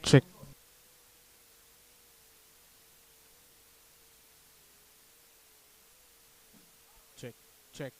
Check. Check. Check.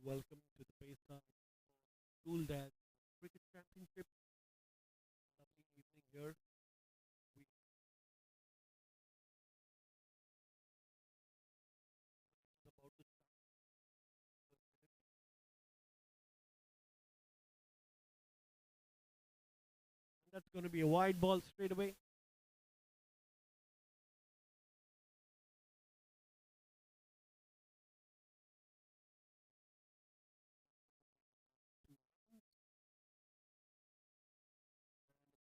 Welcome to the Bssdcc School Dad Cricket Championship. Lovely evening here. We are about to start. That's going to be a wide ball straight away.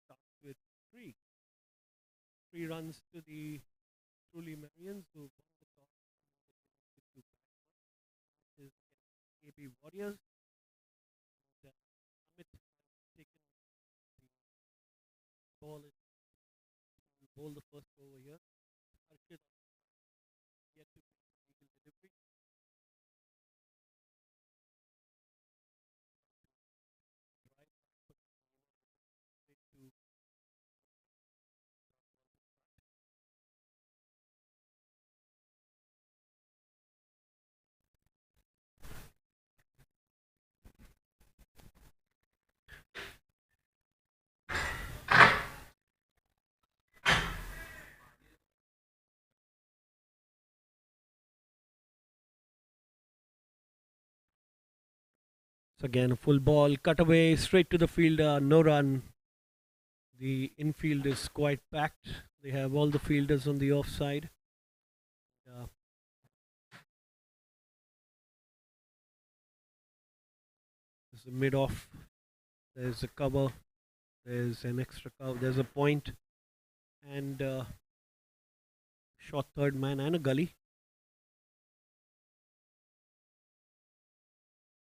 Starts with three. 3 runs to the truly Marians who won the toss with two batsmen. Is AB Warriors. And, Amit has taken the ball and will bowl the first over here. Harshit yet to make the legal delivery. Drive back, but straight to so again, a full ball, cut away, straight to the fielder, no run. The infield is quite packed. They have all the fielders on the offside. Uh, there's a mid off, there's a cover, there's an extra cover, there's a point, and short third man and a gully.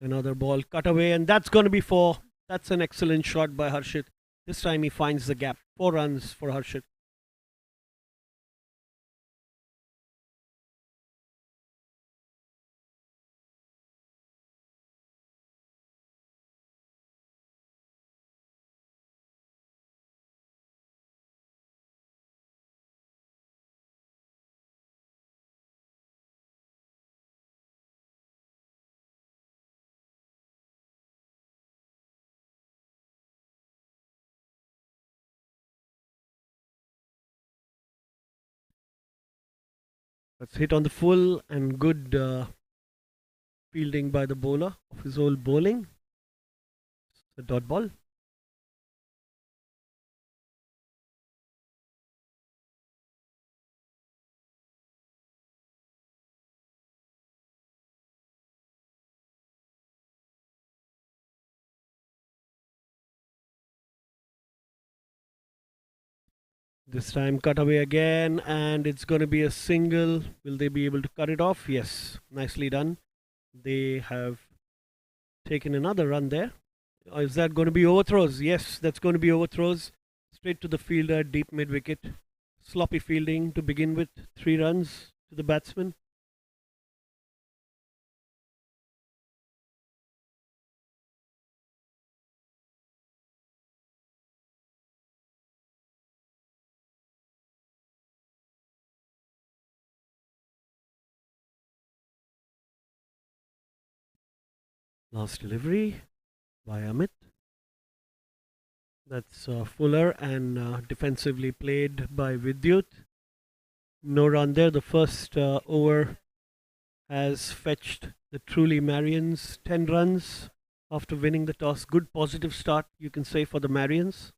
Another ball cut away, and that's going to be four. That's an excellent shot by Harshit. This time he finds the gap. 4 runs for Harshit. That's hit on the full and good fielding by the bowler of his old bowling. The dot ball. This time cut away again, and it's going to be a single. Will they be able to cut it off? Yes, nicely done. They have taken another run there. Is that going to be overthrows? Yes, that's going to be overthrows. Straight to the fielder, deep mid wicket. Sloppy fielding to begin with. 3 runs to the batsman. Last delivery by Amit. That's Fuller and defensively played by Vidyut. No run there. The first over has fetched the truly Marians 10 runs after winning the toss. Good positive start, you can say, for the Marians.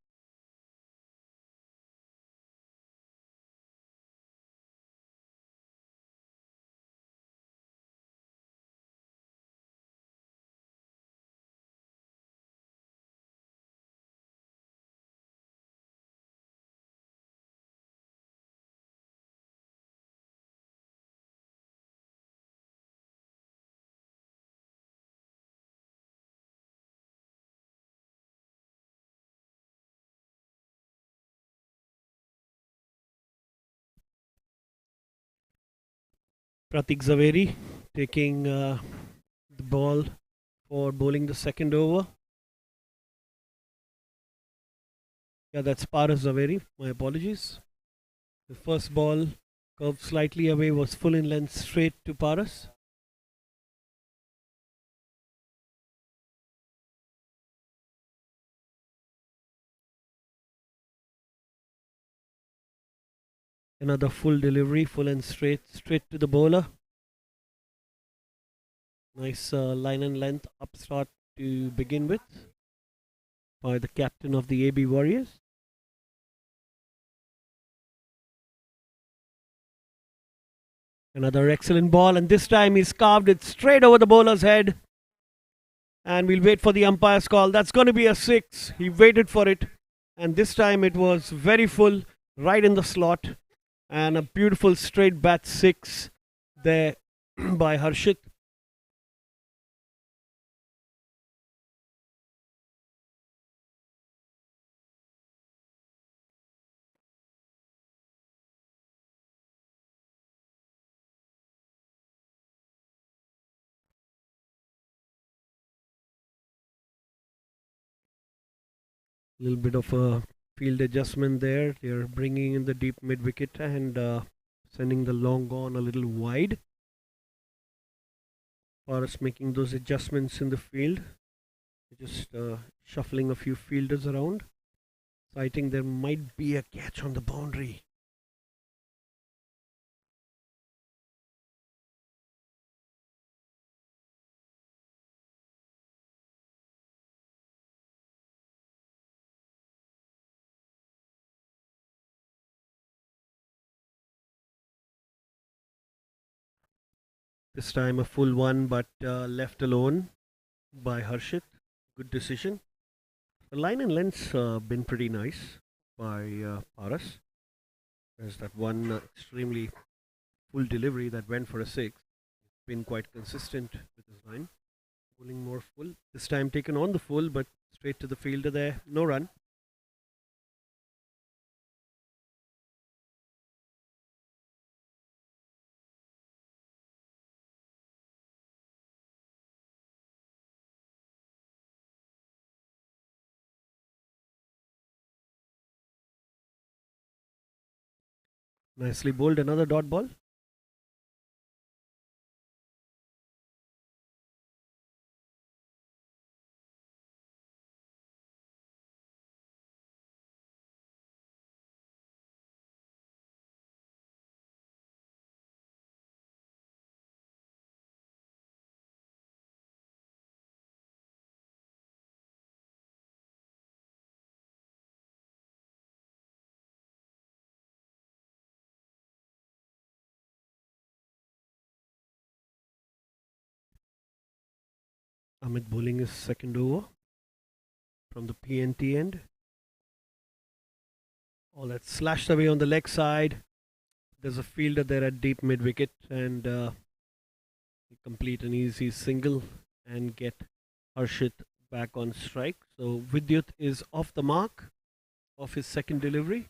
Pratik Zaveri taking the ball for bowling the second over. Yeah, that's Paras Zaveri. My apologies. The first ball curved slightly away, was full in length straight to Paras. Another full delivery, full and straight to the bowler. Nice line and length upstart to begin with by the captain of the AB Warriors. Another excellent ball, and this time he's carved it straight over the bowler's head. And we'll wait for the umpire's call. That's going to be a six. He waited for it, and this time it was very full, right in the slot, and a beautiful straight bat six there by Harshit. A little bit of a field adjustment there. They're bringing in the deep mid wicket and sending the long on a little wide. Paras making those adjustments in the field, just shuffling a few fielders around. So I think there might be a catch on the boundary. This time a full one, but left alone by Harshit. Good decision. The line and length's been pretty nice by Paras. There's that one extremely full delivery that went for a six. Been quite consistent with his line. Pulling more full. This time taken on the full, but straight to the fielder there. No run. Nicely bowled. Another dot ball. Amit bowling his second over from the PNT end. All that slashed away on the leg side. There's a fielder there at deep mid wicket, and complete an easy single and get Harshit back on strike. So Vidyut is off the mark of his second delivery.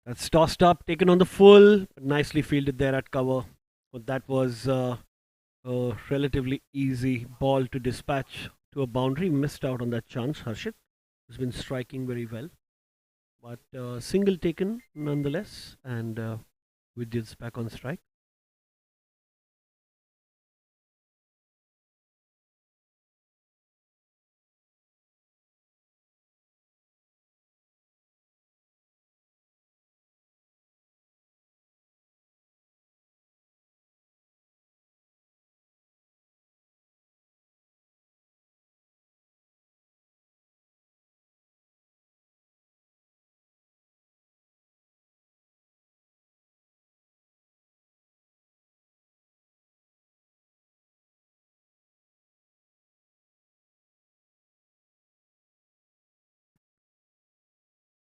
That's tossed up, taken on the full, nicely fielded there at cover. But that was a relatively easy ball to dispatch to a boundary. Missed out on that chance. Harshit has been striking very well, but single taken nonetheless, and Vidyut's back on strike.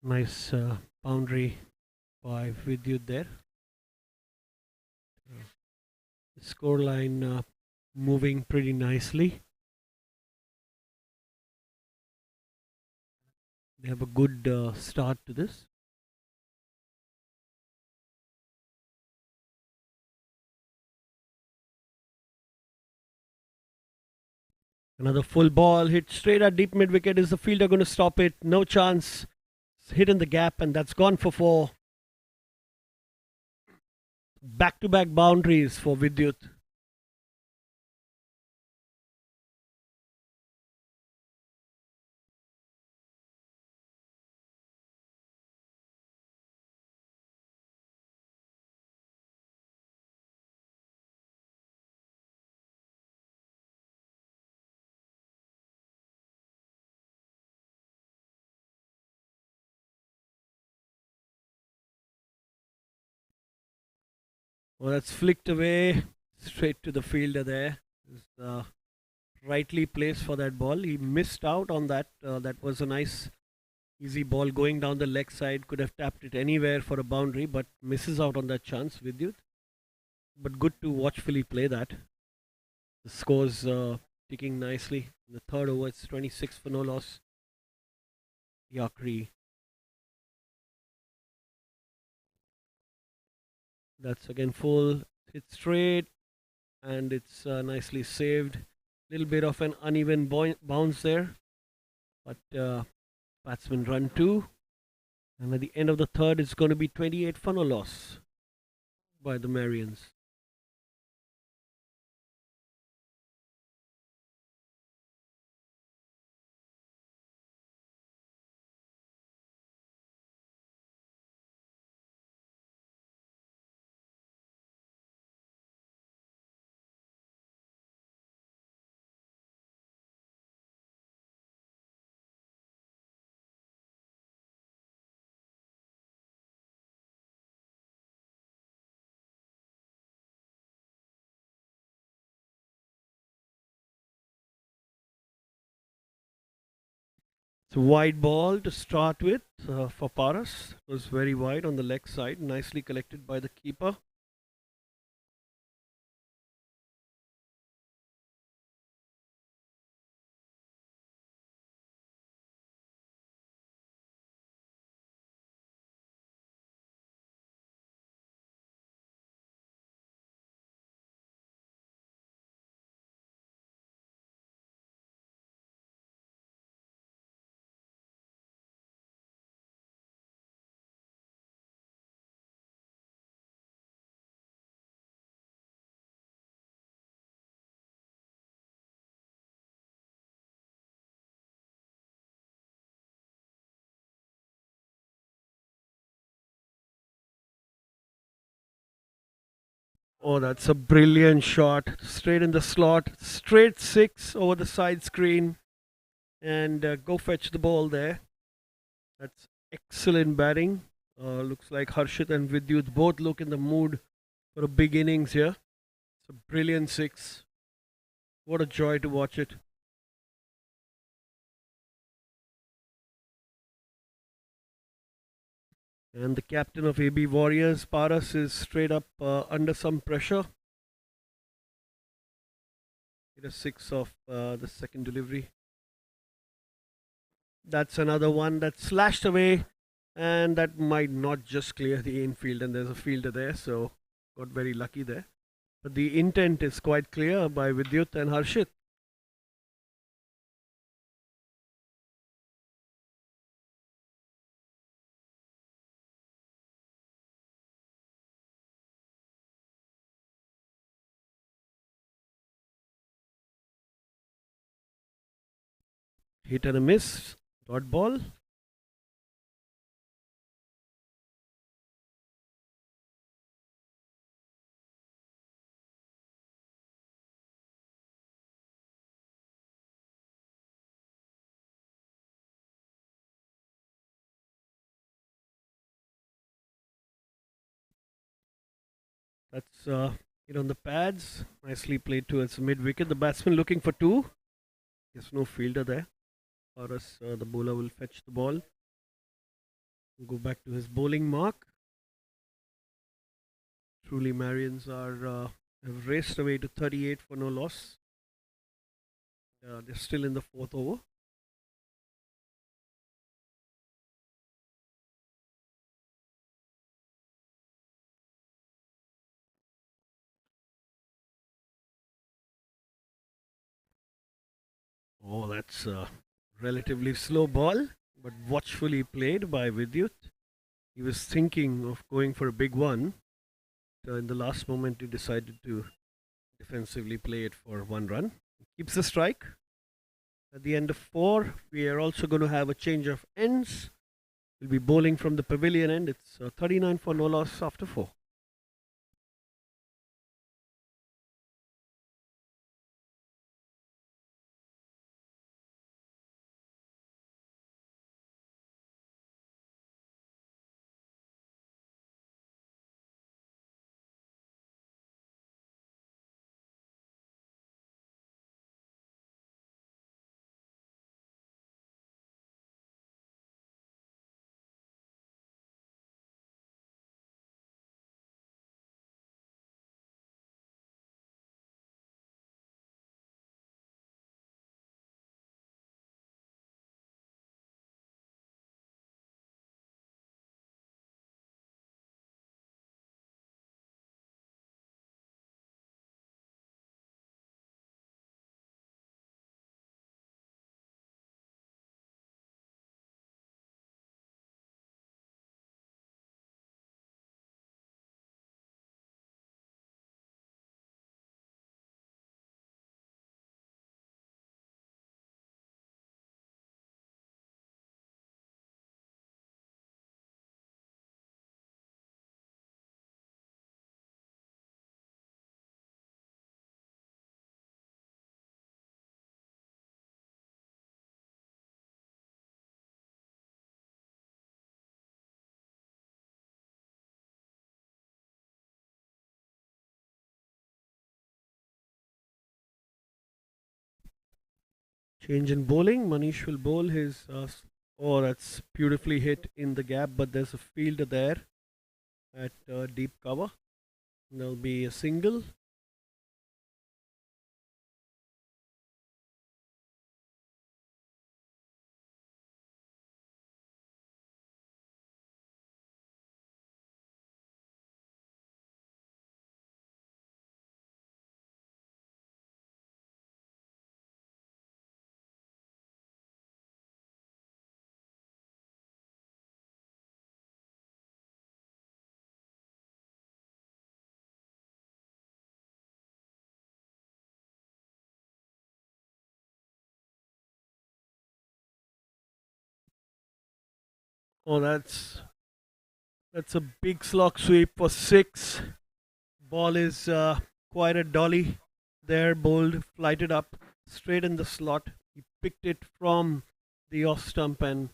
Nice boundary by Vidyut there. The scoreline moving pretty nicely. They have a good start to this. Another full ball hit straight at deep mid wicket. Is the fielder going to stop it? No chance. It's hit in the gap, and that's gone for four. Back to back boundaries for Vidyut. Well, that's flicked away straight to the fielder there. Rightly placed for that ball. He missed out on that. That was a nice, easy ball going down the leg side. Could have tapped it anywhere for a boundary, but misses out on that chance, Vidyut. But good to watchfully play that. The score's ticking nicely. In the third over, it's 26 for no loss. Yakri. That's again full. Hit straight, and it's nicely saved. Little bit of an uneven bounce there, but batsman run two. And at the end of the third, it's going to be 28 for no loss by the Marians. It's a wide ball to start with for Paras. It was very wide on the leg side, nicely collected by the keeper. Oh, that's a brilliant shot. Straight in the slot. Straight six over the side screen. And go fetch the ball there. That's excellent batting. Looks like Harshit and Vidyut both look in the mood for a big innings here. It's a brilliant six. What a joy to watch it. And the captain of AB Warriors, Paras, is straight up under some pressure. Hit a six of the second delivery. That's another one that slashed away, and that might not just clear the infield. And there's a fielder there, so got very lucky there. But the intent is quite clear by Vidyut and Harshit. Hit and a miss. Dot ball. That's hit on the pads. Nicely played towards mid wicket. The batsman looking for two. There's no fielder there. Or else the bowler will fetch the ball. Go back to his bowling mark. Truly, Marians are have raced away to 38 for no loss. They're still in the fourth over. Oh, that's a relatively slow ball, but watchfully played by Vidyut. He was thinking of going for a big one. In the last moment, he decided to defensively play it for one run. Keeps the strike. At the end of four, we are also going to have a change of ends. We'll be bowling from the pavilion end. It's 39 for no loss after four. Change in bowling. Manish will bowl his. Oh, that's beautifully hit in the gap, but there's a fielder there at deep cover. There'll be a single. Oh, that's a big slog sweep for six. Ball is quite a dolly there, bowled, flighted up straight in the slot. He picked it from the off stump and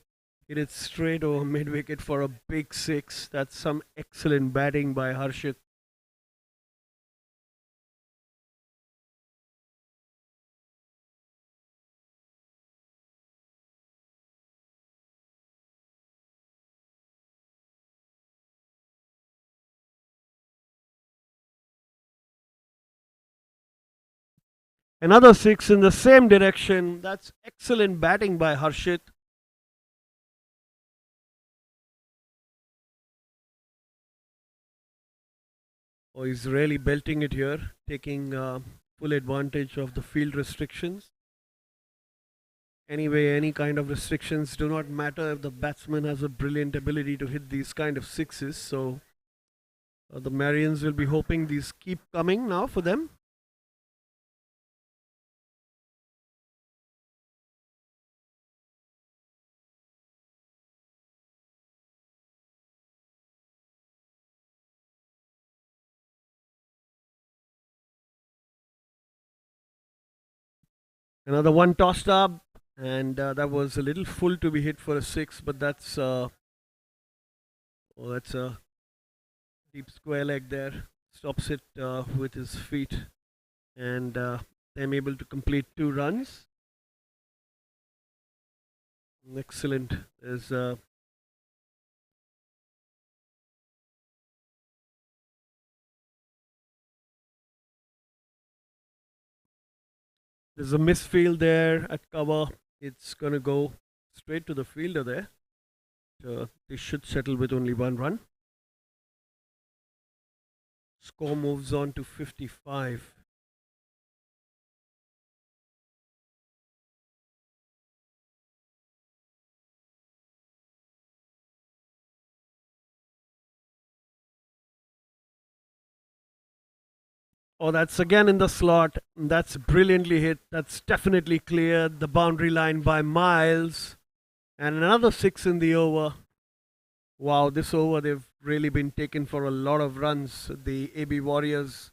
hit it straight over mid wicket for a big six. That's some excellent batting by Harshit. Another six in the same direction. That's excellent batting by Harshit. Oh, he's really belting it here, taking full advantage of the field restrictions. Anyway, any kind of restrictions do not matter if the batsman has a brilliant ability to hit these kind of sixes. So the Marians will be hoping these keep coming now for them. Another one tossed up, and that was a little full to be hit for a six, but that's a deep square leg there. Stops it with his feet, and them able to complete two runs. Excellent. There's There's a misfield there at cover. It's gonna go straight to the fielder there. So they should settle with only one run. Score moves on to 55. Oh, that's again in the slot. That's brilliantly hit. That's definitely cleared the boundary line by miles. And another six in the over. Wow, this over they've really been taken for a lot of runs. The AB Warriors.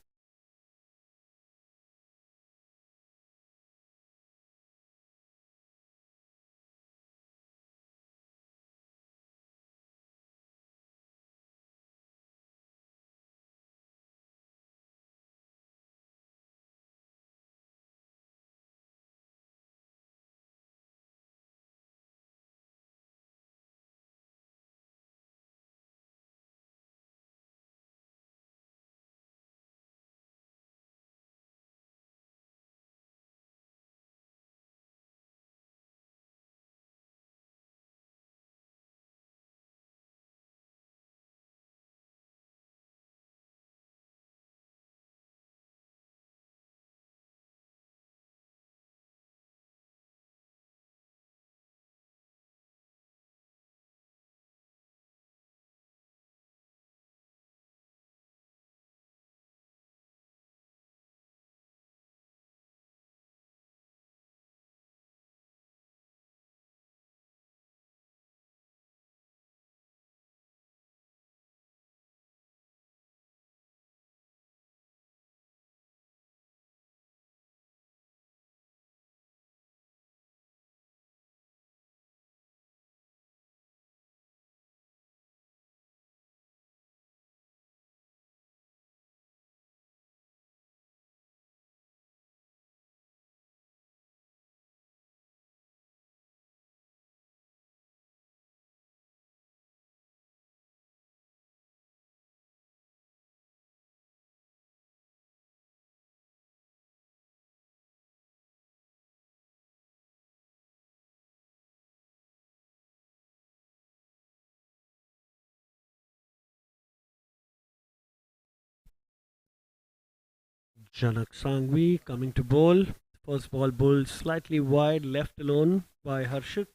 Janak Sangvi coming to bowl. First ball bowled slightly wide, left alone by Harshit.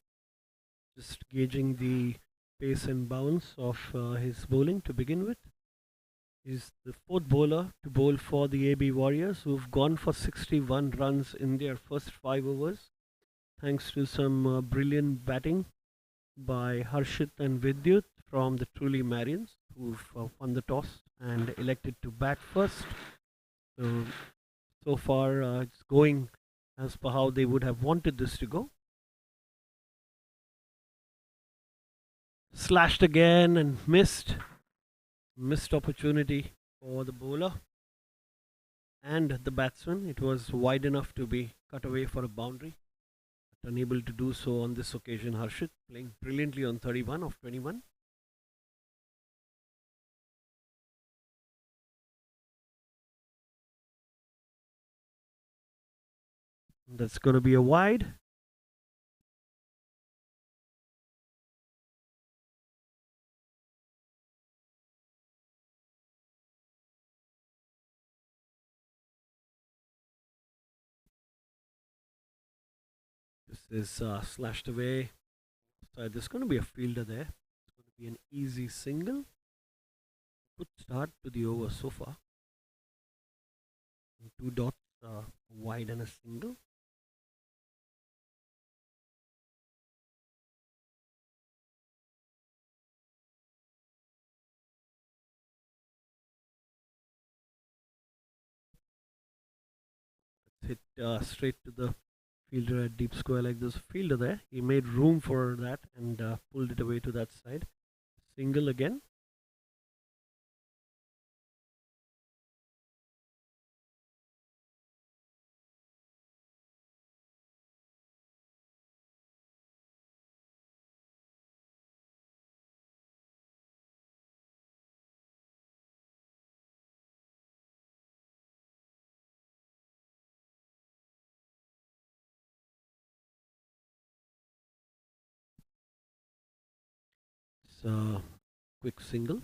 Just gauging the pace and bounce of his bowling to begin with. He's the fourth bowler to bowl for the AB Warriors, who've gone for 61 runs in their first 5 overs, thanks to some brilliant batting by Harshit and Vidyut from the truly Marians, who've won the toss and elected to bat first. So far, it's going as per how they would have wanted this to go. Slashed again and missed. Missed opportunity for the bowler and the batsman. It was wide enough to be cut away for a boundary. But unable to do so on this occasion, Harshit playing brilliantly on 31 of 21. That's going to be a wide. This is slashed away. So there's going to be a fielder there. It's going to be an easy single. Good start to the over so far. And two dots, wide and a single. Hit straight to the fielder at deep square. Like there's a fielder there. He made room for that and pulled it away to that side. Single again. a quick single.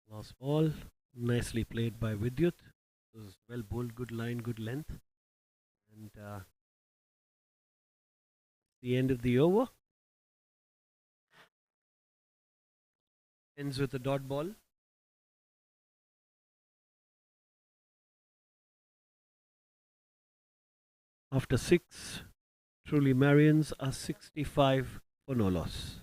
Last ball, nicely played by Vidyut. It was well bowled, good line, good length. And the end of the over ends with a dot ball. After 6, truly Marians are 65 for no loss.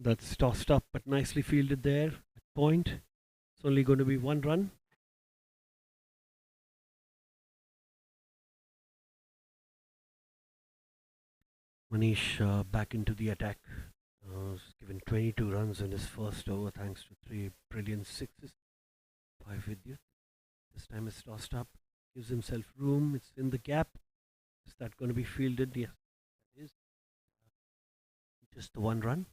That's tossed up but nicely fielded there at point. It's only going to be 1 run. Manish back into the attack. Was given 22 runs in his first over thanks to 3 brilliant sixes by Vidyut. This time it's tossed up. Gives himself room. It's in the gap. Is that going to be fielded? Yes, it is. Just the 1 run.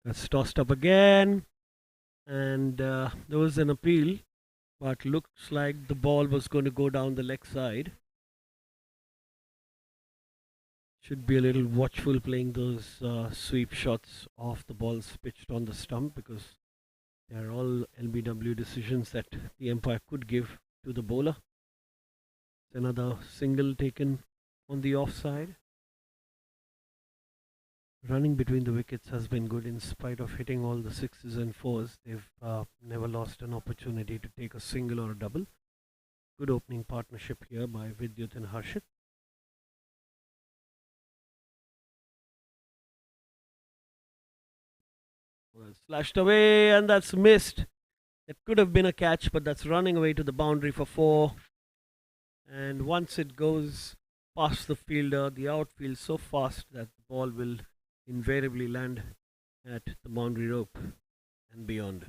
That's tossed up again. And there was an appeal, but looks like the ball was going to go down the leg side. Should be a little watchful playing those sweep shots off the balls pitched on the stump, because they are all LBW decisions that the umpire could give to the bowler. It's another single taken on the offside. Running between the wickets has been good in spite of hitting all the sixes and fours. They've never lost an opportunity to take a single or a double. Good opening partnership here by Vidyut and Harshit. Well, slashed away, and that's missed. It could have been a catch, but that's running away to the boundary for 4. And once it goes past the fielder, the outfield so fast that the ball will invariably land at the boundary rope and beyond.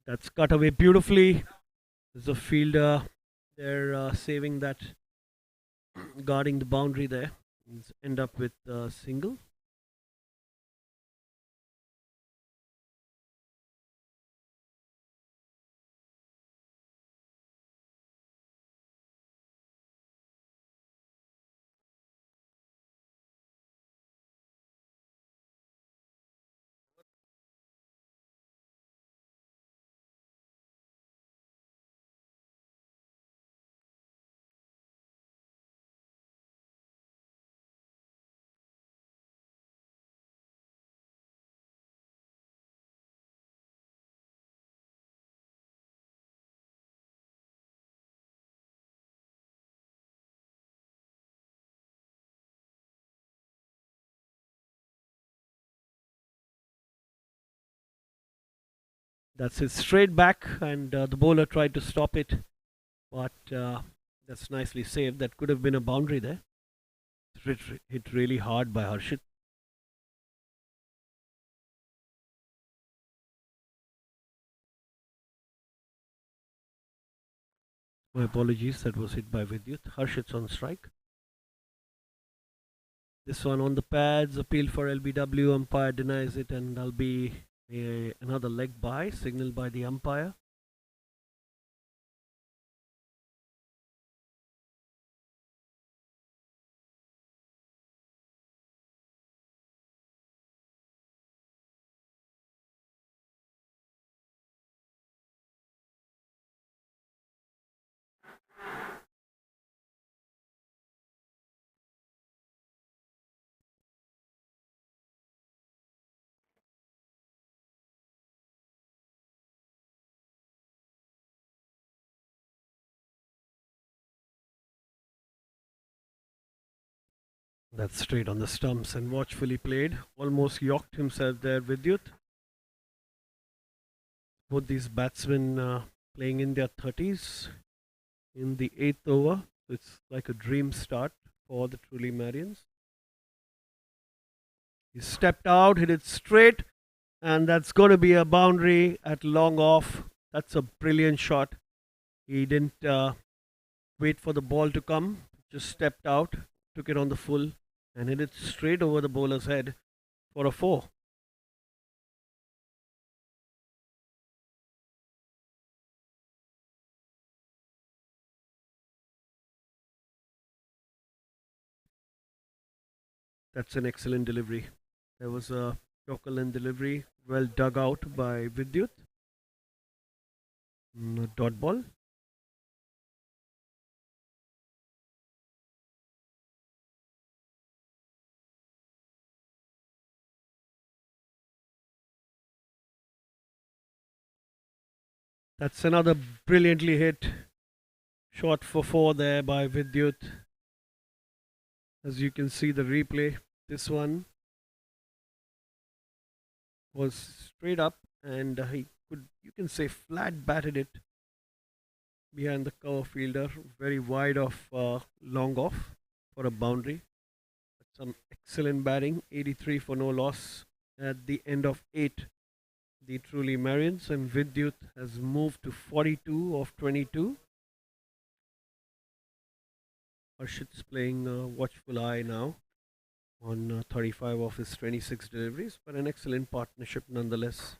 That's cut away beautifully. There's a fielder. They're saving that, guarding the boundary there. End up with a single. That's it, straight back, and the bowler tried to stop it, but that's nicely saved. That could have been a boundary there. Hit really hard by Harshit. My apologies, that was hit by Vidyut. Harshit's on strike. This one on the pads, appeal for LBW, umpire denies it, and there'll be another leg by, signaled by the umpire. That's straight on the stumps and watchfully played. Almost yacked himself there, Vidyut. Both these batsmen playing in their 30s in the 8th over. It's like a dream start for the truly Marians. He stepped out, hit it straight, and that's going to be a boundary at long off. That's a brilliant shot. He didn't wait for the ball to come, just stepped out, took it on the full, and hit it straight over the bowler's head for a 4. That's an excellent delivery. There was a Chocolate delivery, well dug out by Vidyut. Dot ball. That's another brilliantly hit shot for 4 there by Vidyut. As you can see the replay, this one was straight up, and he could, you can say, flat batted it behind the cover fielder, very wide of long off for a boundary. That's some excellent batting. 83 for no loss at the end of 8. The truly Marians, and Vidyut has moved to 42 of 22. Harshit's playing watchful eye now on 35 of his 26 deliveries, but an excellent partnership nonetheless.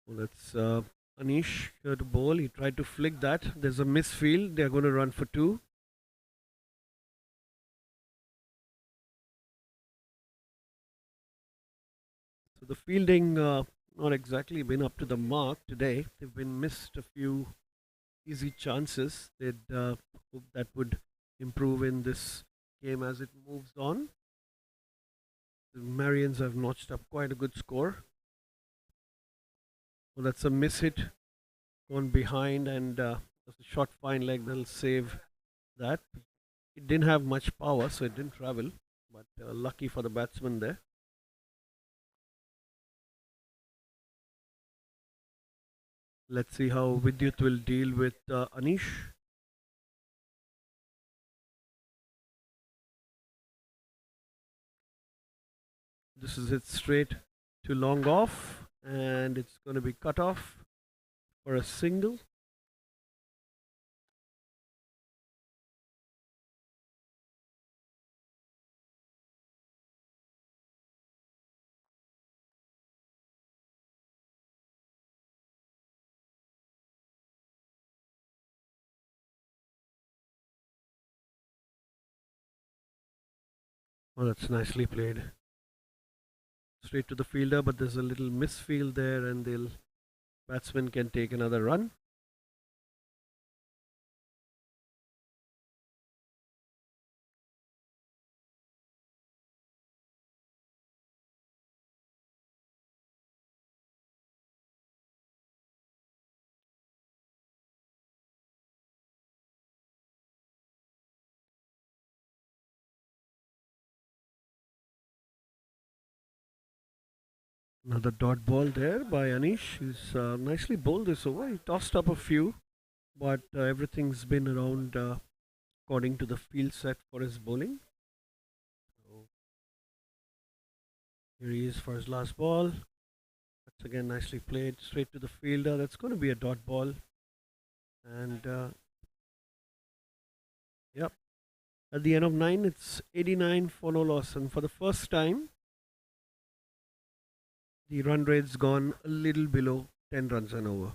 Well, that's Anish here to bowl. He tried to flick that. There's a misfield. They're going to run for 2. So the fielding not exactly been up to the mark today. They've been missed a few easy chances. They'd hope that would improve in this game as it moves on. The Marians have notched up quite a good score. Well, that's a miss hit, gone behind, and that's a short fine leg that'll save that. It didn't have much power, so it didn't travel, but lucky for the batsman there. Let's see how Vidyut will deal with Anish. This is it straight to long off, and it's going to be cut off for a single. Oh, that's nicely played. Straight to the fielder, but there's a little misfield there, and the batsman can take another run. Another dot ball there by Anish. He's nicely bowled this over. He tossed up a few, but everything's been around according to the field set for his bowling. So here he is for his last ball. That's again nicely played straight to the fielder. That's going to be a dot ball. And yep, at the end of 9, it's 89 for no loss. And for the first time, the run rate's gone a little below 10 runs and over.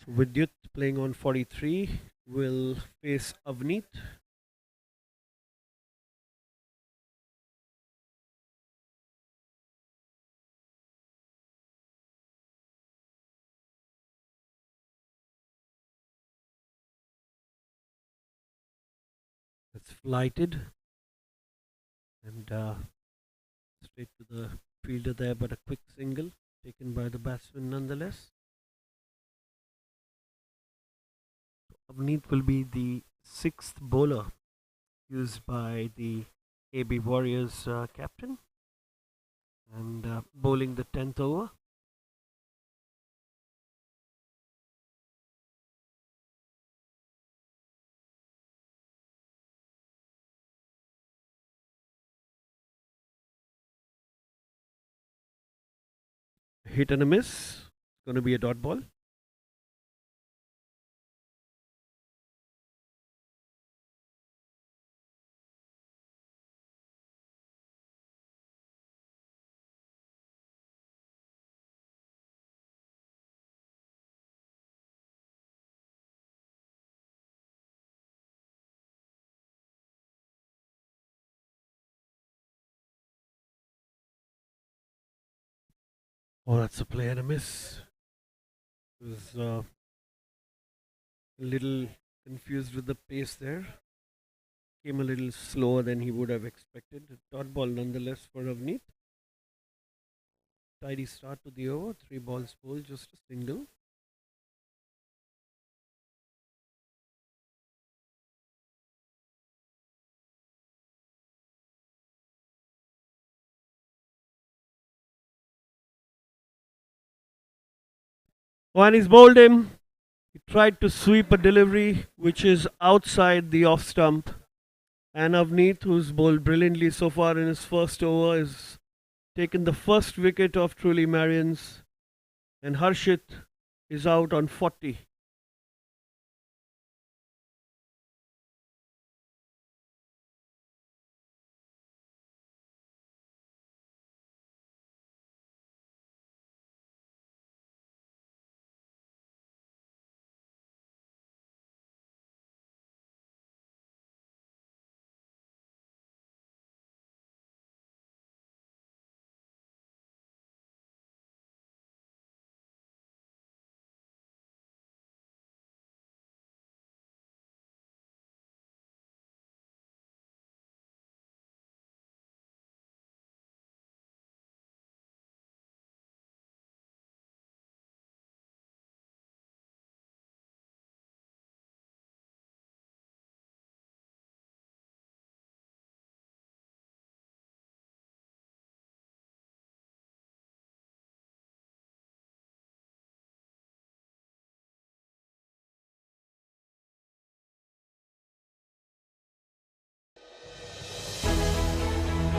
So Vidyut playing on 43 will face Avneet. That's flighted and straight to the fielder there, but a quick single taken by the batsman nonetheless. Avneet will be the sixth bowler used by the AB Warriors captain and bowling the 10th over. Hit and a miss. Going to be a dot ball. Oh, that's a play and a miss. Was a little confused with the pace there. Came a little slower than he would have expected. Dot ball nonetheless for Avneet. Tidy start to the over. 3 balls bowled, just a single. Oh, and he's bowled him. He tried to sweep a delivery which is outside the off stump. And Avneet, who's bowled brilliantly so far in his first over, has taken the first wicket of truly Marians. And Harshit is out on 40.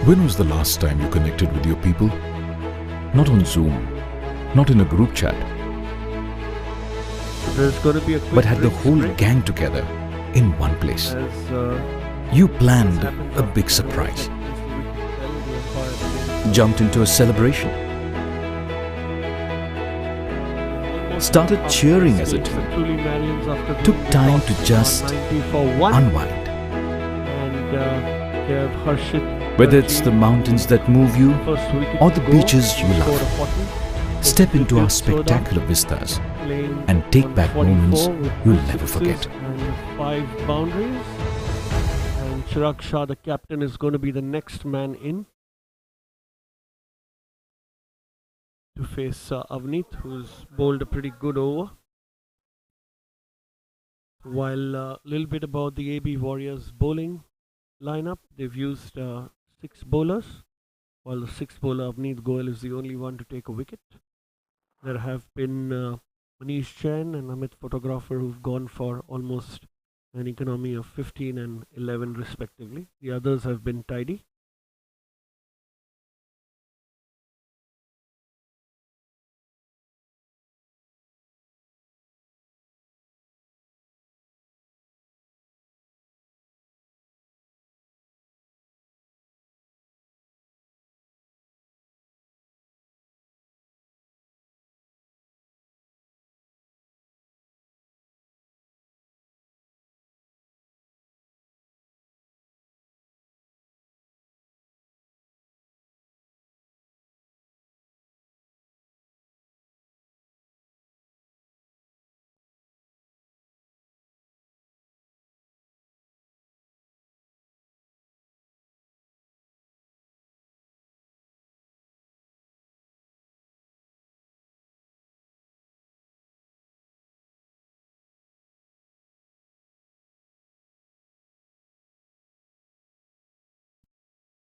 When was the last time you connected with your people? Not on Zoom, not in a group chat, There's going to be a quick but had the drinks whole break gang together in one place. as You this planned happens a after big 10 overs. surprise, At least we could tell the umpire again. jumped into a celebration, Almost started half cheering this as a game, team, the truly Marians after took winning the time toss to just 90 for 1 unwind. and they have Harshit Whether it's the Darjeev, mountains that move you first wicket or to the go, beaches you scored love, a 40. step into our Good throw down, spectacular vistas playing and take on back 44 moments with you'll 2 never sixes forget. and 5 boundaries. And Chirag Shah, the captain, is going to be the next man in to face Avneet, who's bowled a pretty good over. While a little bit about the AB Warriors bowling lineup, they've used 6 bowlers, while the 6th bowler Avneet Goel is the only one to take a wicket. There have been Manish Jain and Amit Photographer who've gone for almost an economy of 15 and 11 respectively. The others have been tidy.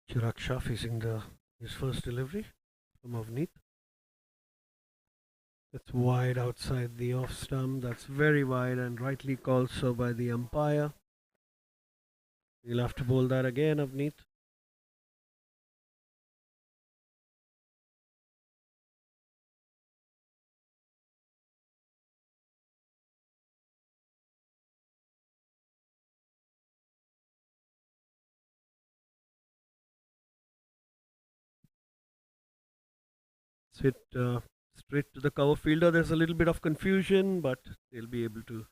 Chirag Shah facing his first delivery from Avneet. That's wide outside the off stump. That's very wide and rightly called so by the umpire. You'll have to bowl that again, Avneet. It's hit straight to the cover fielder. There's a little bit of confusion, but they'll be able to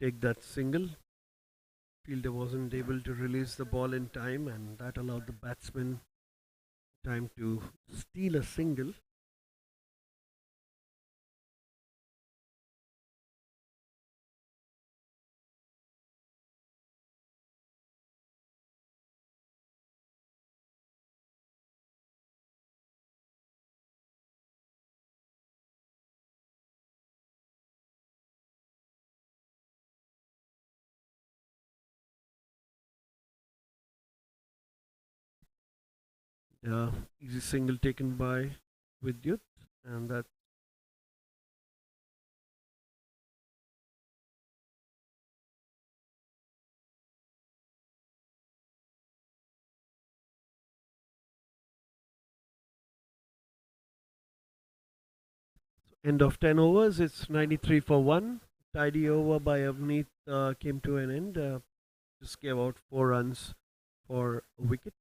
take that single. Fielder wasn't able to release the ball in time, and that allowed the batsman time to steal a single. Easy single taken by Vidyut, and that end of 10 overs. It's 93 for 1. Tidy over by Avneet came to an end. Just gave out 4 runs for a wicket.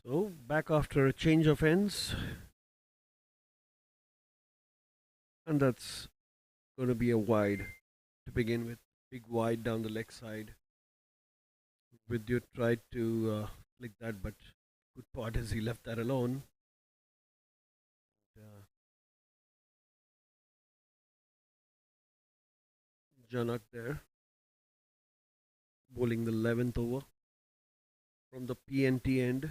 So back after a change of ends, and that's going to be a wide to begin with. Big wide down the leg side. Vidyut tried to flick that, but good part is he left that alone. Uh, Janak there, bowling the 11th over from the PNT end.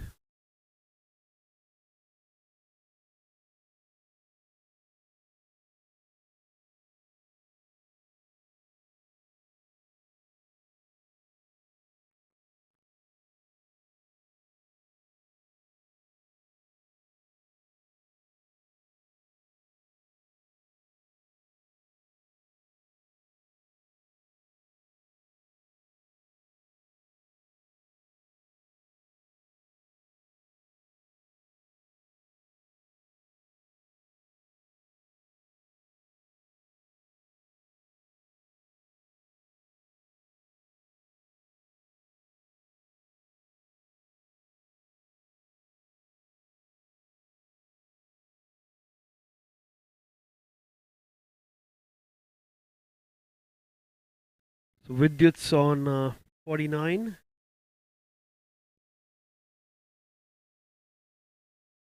So Vidyut's on 49.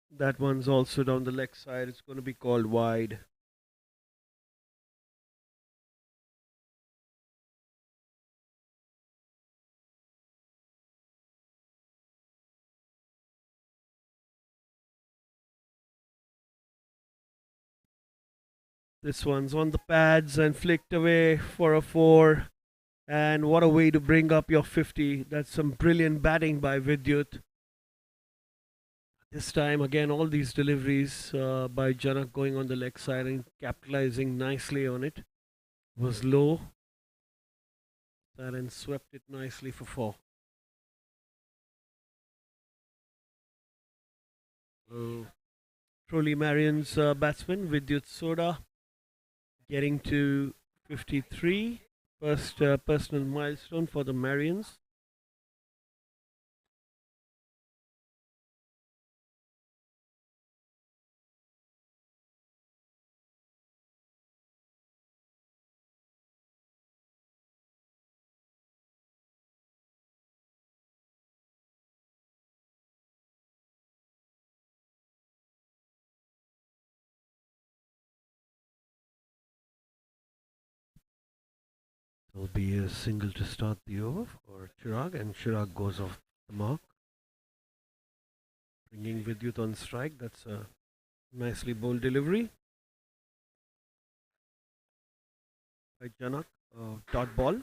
That one's also down the leg side. It's going to be called wide. This one's on the pads and flicked away for a 4. And what a way to bring up your 50. That's some brilliant batting by Vidyut. This time, again, all these deliveries by Janak going on the leg side and capitalizing nicely on it. Was low. That and swept it nicely for 4. Truly Marians batsman Vidyut Soda getting to 53. First personal milestone for the Marians. There'll be a single to start the over for Chirag, and Chirag goes off the mark. Bringing Vidyut on strike. That's a nicely bowled delivery by Janak. Dot ball.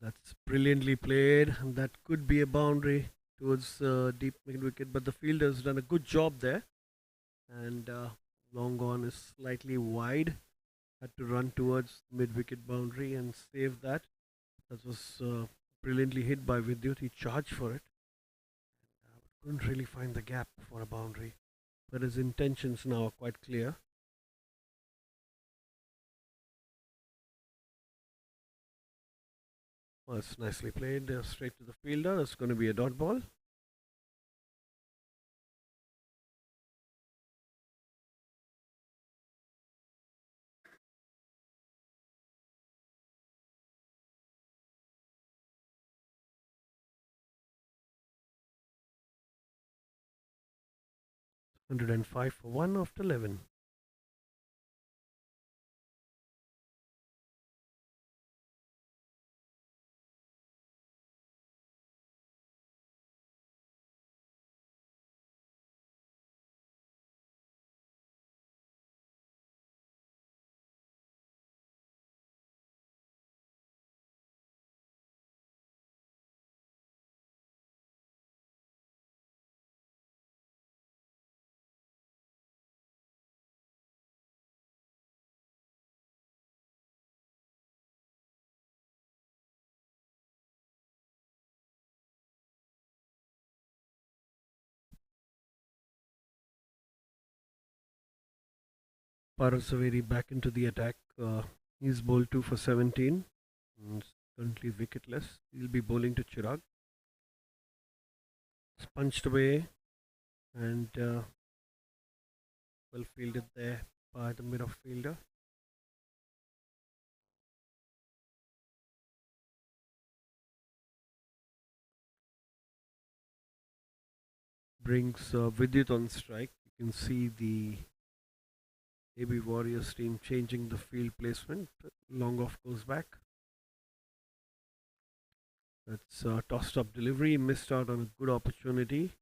That's brilliantly played. That could be a boundary towards deep mid wicket, but the fielder's done a good job there. And long on is slightly wide. Had to run towards mid wicket boundary and save that. That was brilliantly hit by Vidyut. He charged for it. Couldn't really find the gap for a boundary. But his intentions now are quite clear. Well, it's nicely played straight to the fielder. It's going to be a dot ball. Hundred and five for 1 after 11. Parasaveri back into the attack. He's bowled 2 for 17. Currently wicketless. He'll be bowling to Chirag. It's punched away and well fielded there by the mid off fielder. Brings Vidyut on strike. You can see the AB Warriors team changing the field placement. Long off goes back. That's tossed up delivery. Missed out on a good opportunity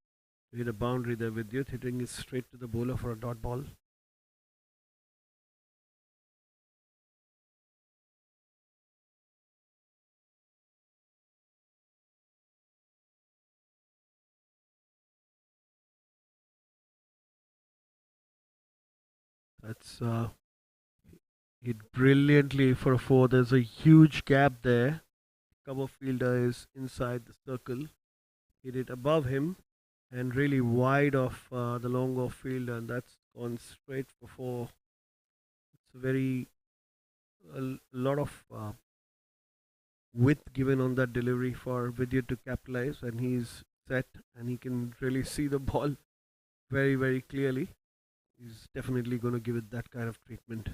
to hit a boundary there. Vidyut hitting it straight to the bowler for a dot ball. That's hit brilliantly for a 4. There's a huge gap there. Cover fielder is inside the circle. Hit it above him and really wide of the long off fielder, and that's gone straight for 4. It's a lot of width given on that delivery for Vidyut to capitalize, and he's set and he can really see the ball very, very clearly. He's definitely going to give it that kind of treatment.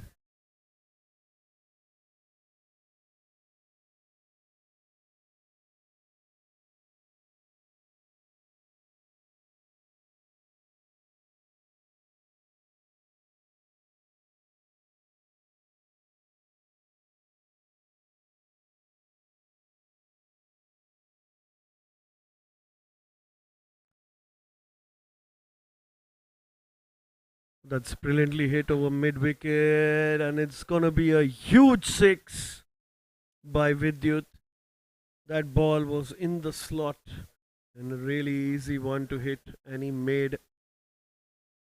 That's brilliantly hit over mid wicket, and it's gonna be a huge 6 by Vidyut. That ball was in the slot and a really easy one to hit, and he made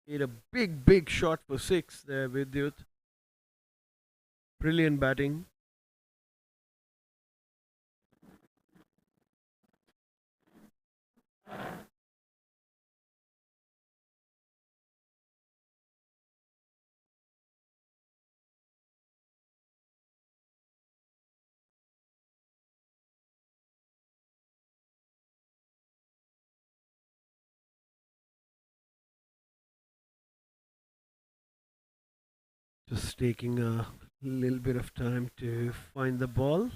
a big shot for 6 there, Vidyut. Brilliant batting. Just taking a little bit of time to find the ball.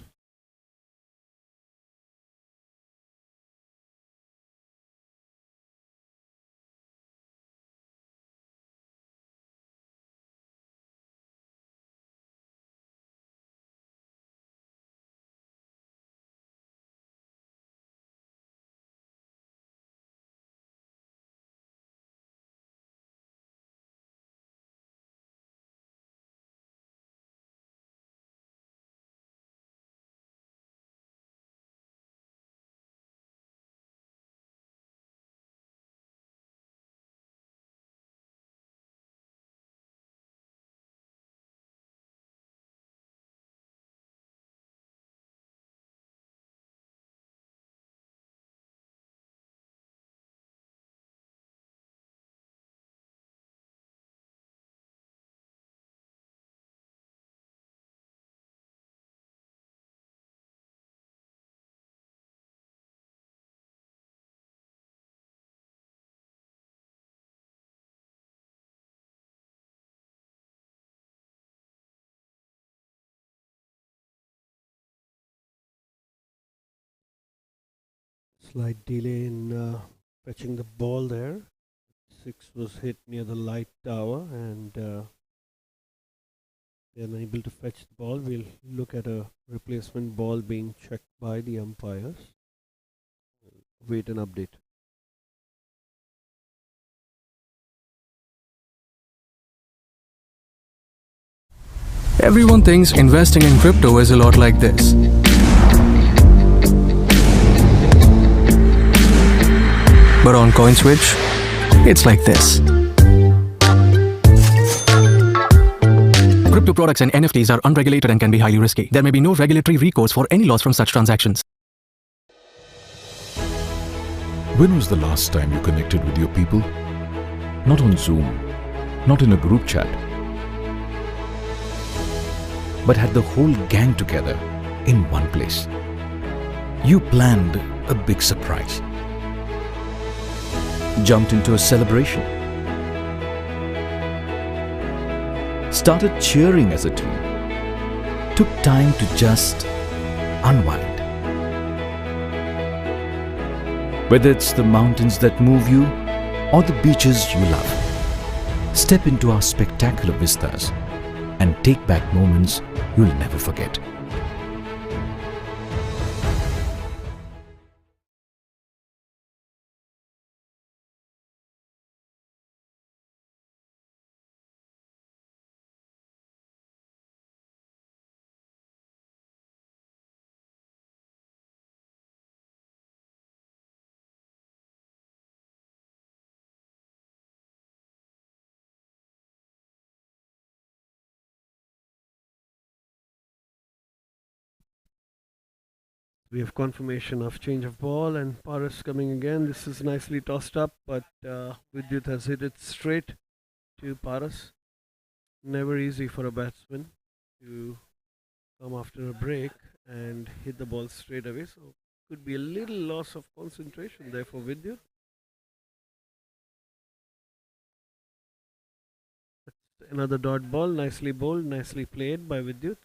Slight delay in fetching the ball there. 6 was hit near the light tower, and they're unable to fetch the ball. We'll look at a replacement ball being checked by the umpires. Wait an update. Everyone thinks investing in crypto is a lot like this. But on CoinSwitch, it's like this. Crypto products and NFTs are unregulated and can be highly risky. There may be no regulatory recourse for any loss from such transactions. When was the last time you connected with your people? Not on Zoom, not in a group chat, but had the whole gang together in one place. You planned a big surprise, jumped into a celebration, started cheering as a team, took time to just unwind. Whether it's the mountains that move you or the beaches you love, step into our spectacular vistas and take back moments you'll never forget. We have confirmation of change of ball and Paris coming again. This is nicely tossed up, but Vidyut has hit it straight to Paris. Never easy for a batsman to come after a break and hit the ball straight away. So could be a little loss of concentration there for Vidyut. Another dot ball, nicely bowled, nicely played by Vidyut.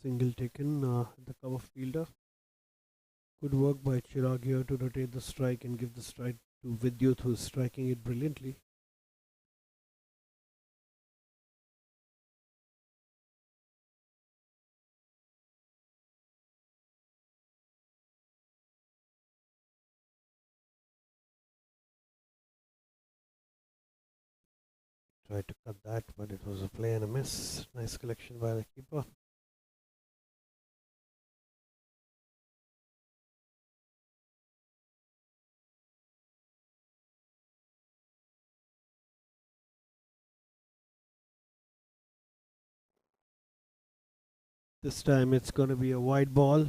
Single taken, the cover fielder. Good work by Chirag here to rotate the strike and give the strike to Vidyut, who is striking it brilliantly. Tried to cut that, but it was a play and a miss. Nice collection by the keeper. This time it's going to be a wide ball.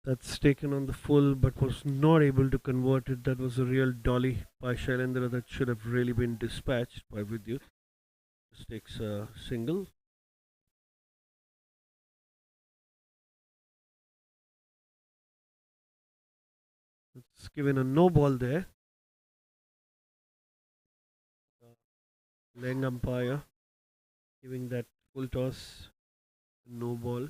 That's taken on the full but was not able to convert it. That was a real dolly by Shailendra that should have really been dispatched by Vidyut. This takes a single. It's given a no ball there. Leg umpire giving that full toss, no ball.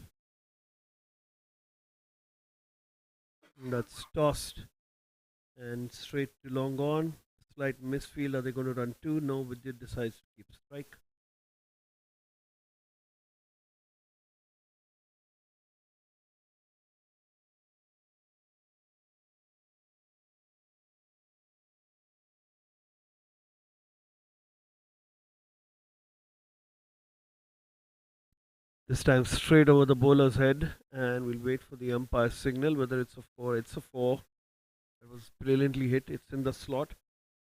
That's tossed and straight to long on. Slight misfield. Are they going to run two? No, Vidyut decides to keep strike. This time straight over the bowler's head, and we'll wait for the umpire's signal. Whether it's a four, it's a four. It was brilliantly hit. It's in the slot.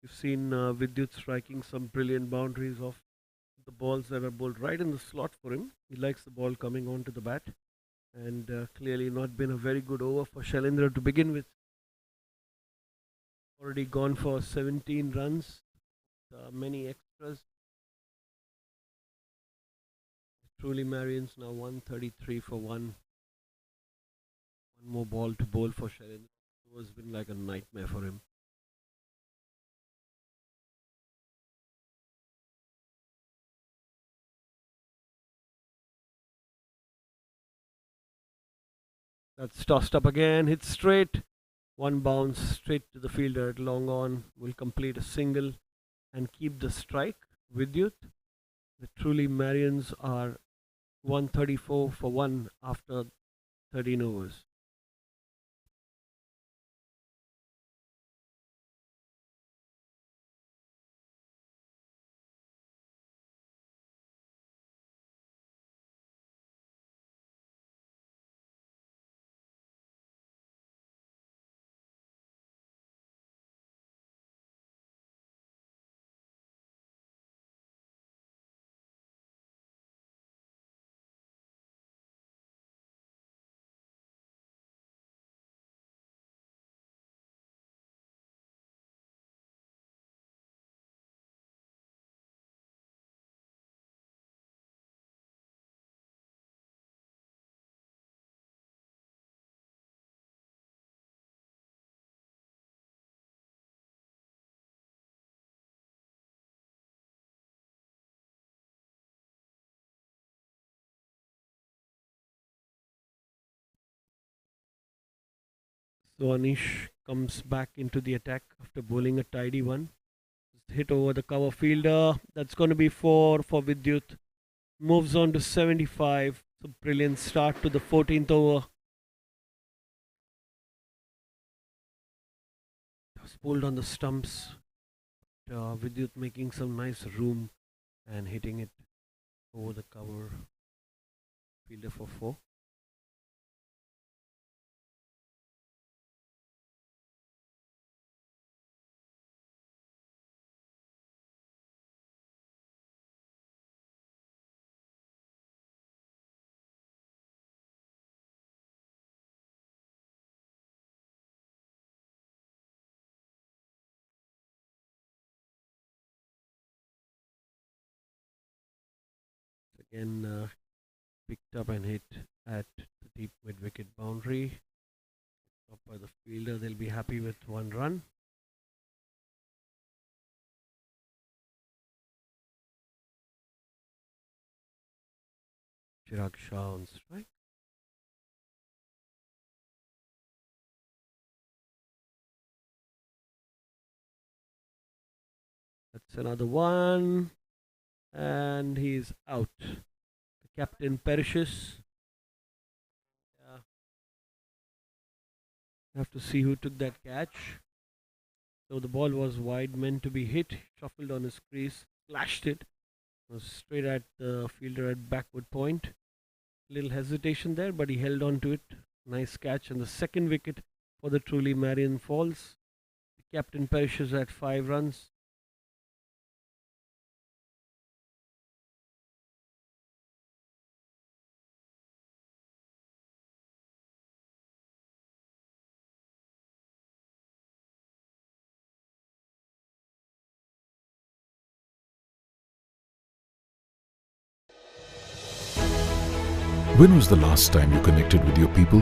You've seen Vidyut striking some brilliant boundaries off the balls that are bowled right in the slot for him. He likes the ball coming onto the bat, and clearly not been a very good over for Shailendra to begin with. Already gone for 17 runs, many extras. Truly Marians now 133 for one. One more ball to bowl for Shailendra. It has been like a nightmare for him. That's tossed up again, hit straight. One bounce straight to the fielder at long on. Will complete a single and keep the strike. Vidyut. The truly Marians are 134 for one after 13 overs. So Anish comes back into the attack after bowling a tidy one. Hit over the cover fielder. That's going to be four for Vidyut. Moves on to 75. It's a brilliant start to the 14th over. Was pulled on the stumps. Vidyut making some nice room and hitting it over the cover fielder for four. Again, picked up and hit at the deep mid wicket boundary. Up by the fielder, they'll be happy with one run. Chirag Shah on strike. That's another one. And he's out. The captain perishes. Yeah. Have to see who took that catch. So the ball was wide, meant to be hit. Shuffled on his crease, flashed it. Was straight at the fielder at backward point. Little hesitation there, but he held on to it. Nice catch. And the second wicket for the truly Marian falls. The captain perishes at 5 runs. When was the last time you connected with your people?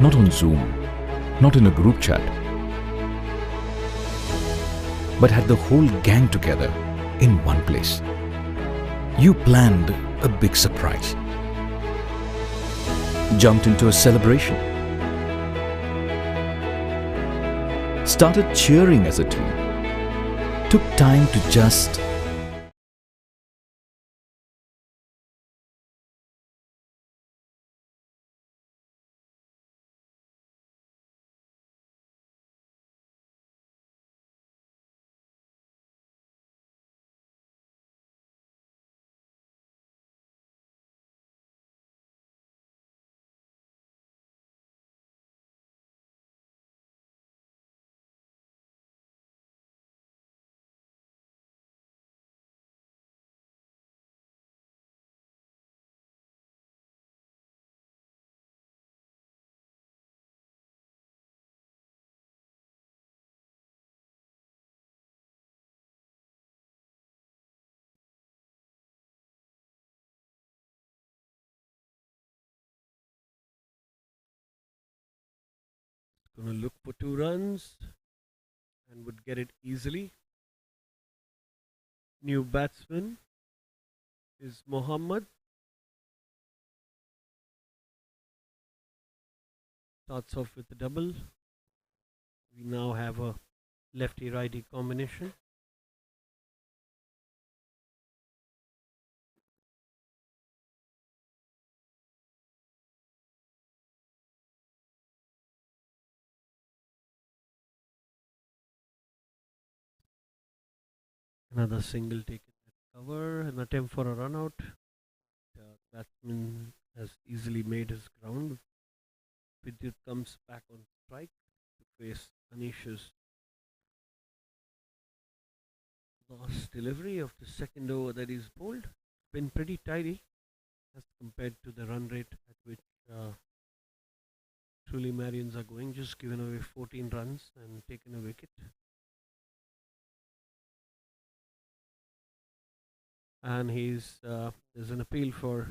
Not on Zoom, not in a group chat, but had the whole gang together in one place. You planned a big surprise, jumped into a celebration, started cheering as a team, took time to just Gonna look for 2 runs and would get it easily. New batsman is Mohammad. Starts off with a double. We now have a lefty righty combination. Another single taken at cover, an attempt for a run out. Batsman has easily made his ground. Vidyut comes back on strike to face Anish's last delivery of the second over that he's bowled. Been pretty tidy as compared to the run rate at which truly Marians are going. Just given away 14 runs and taken a wicket. And there's an appeal for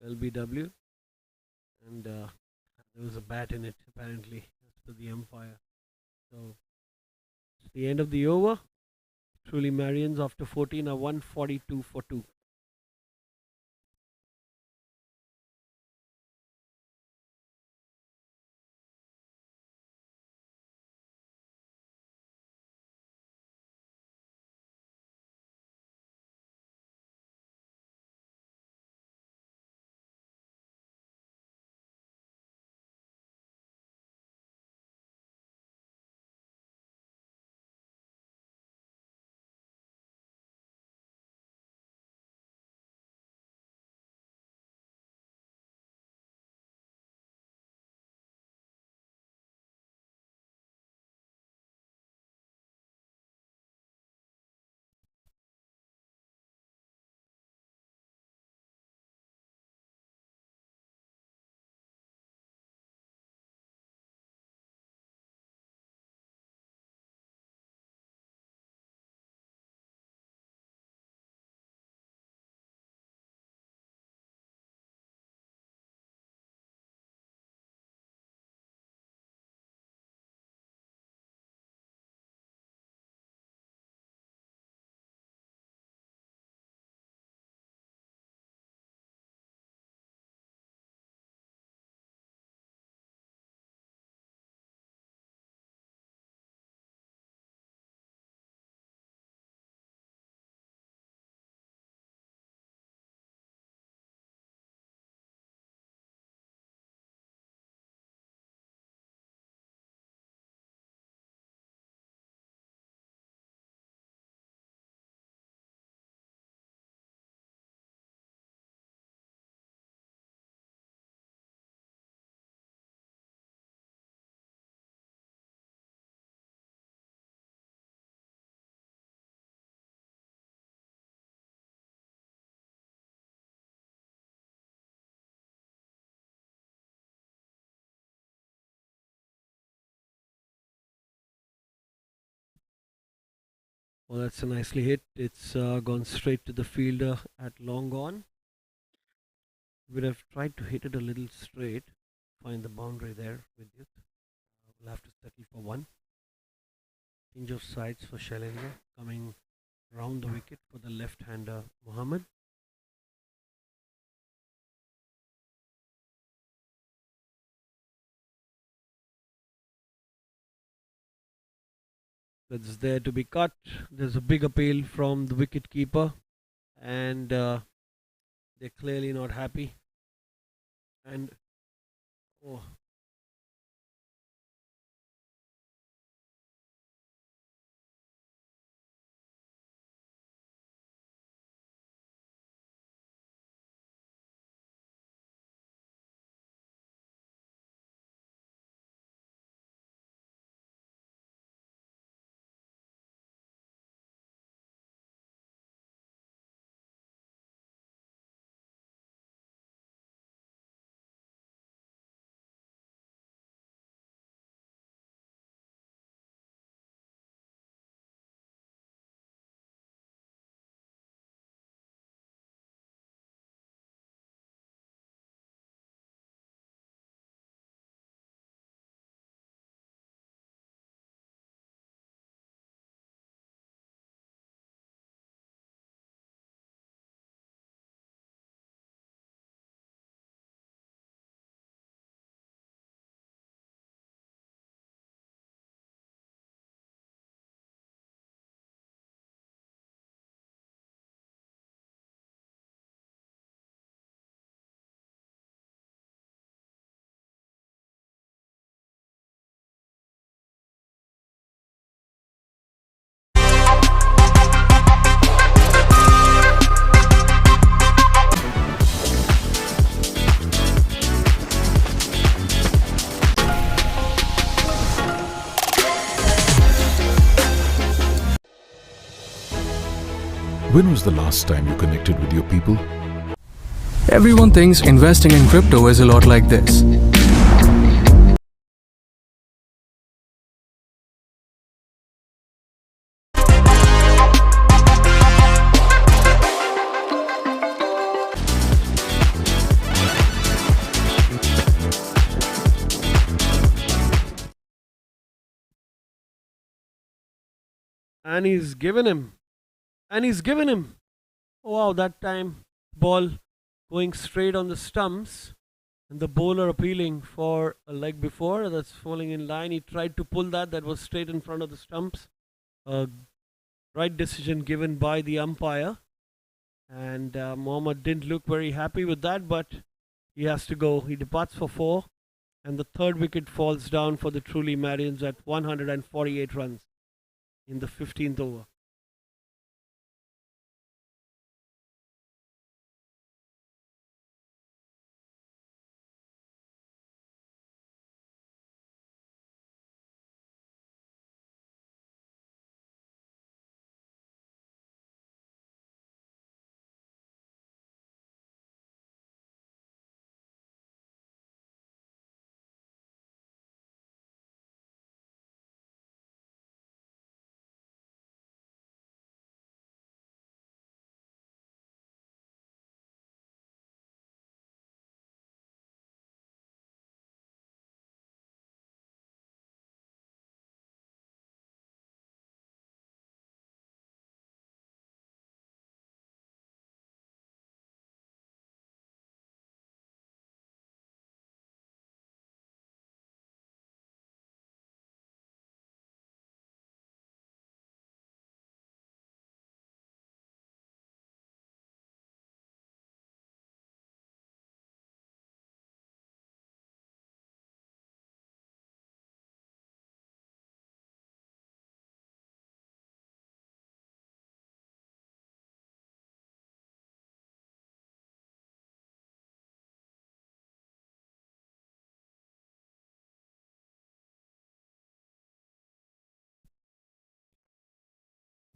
LBW, and there was a bat in it apparently, as per the umpire. So it's the end of the over. Truly Marians after 14 are 142 for 2. Well, that's a nicely hit. It's gone straight to the fielder at long on. Would have tried to hit it a little straight, find the boundary there with it. We'll have to settle for one. Change of sides for Shailendra, coming round the wicket for the left-hander Mohammed. That's there to be cut. There's a big appeal from the wicket keeper, and they're clearly not happy. And oh, When was the last time you connected with your people? Everyone thinks investing in crypto is a lot like this. and he's given him. And he's given him. Wow, that time ball going straight on the stumps. And the bowler appealing for a leg before that's falling in line. He tried to pull that. That was straight in front of the stumps. Right decision given by the umpire. And Mohammed didn't look very happy with that, but he has to go. He departs for 4. And the third wicket falls down for the truly Marians at 148 runs in the 15th over.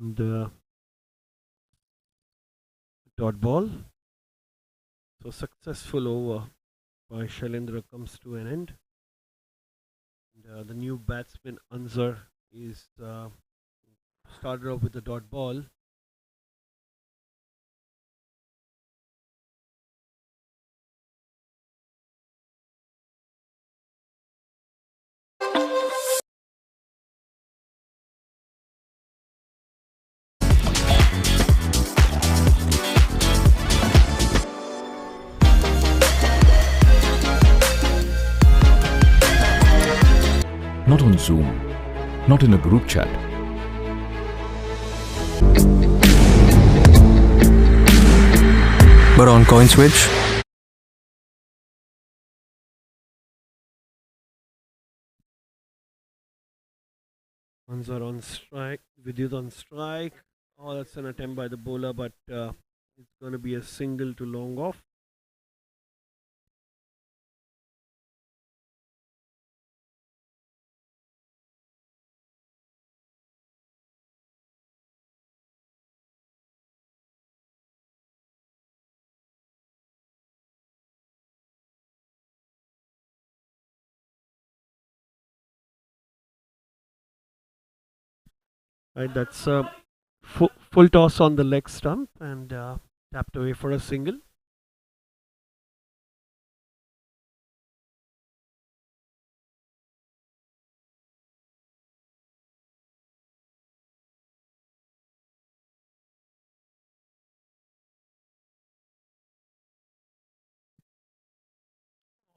The dot ball. So successful over by Shailendra comes to an end. And, the new batsman Anzar is started off with the dot ball. Zoom, not in a group chat. But on coin switch, Ones are on strike. Vidyut on strike. Oh, that's an attempt by the bowler, but it's going to be a single to long off. Right, that's a full toss on the leg stump and tapped away for a single.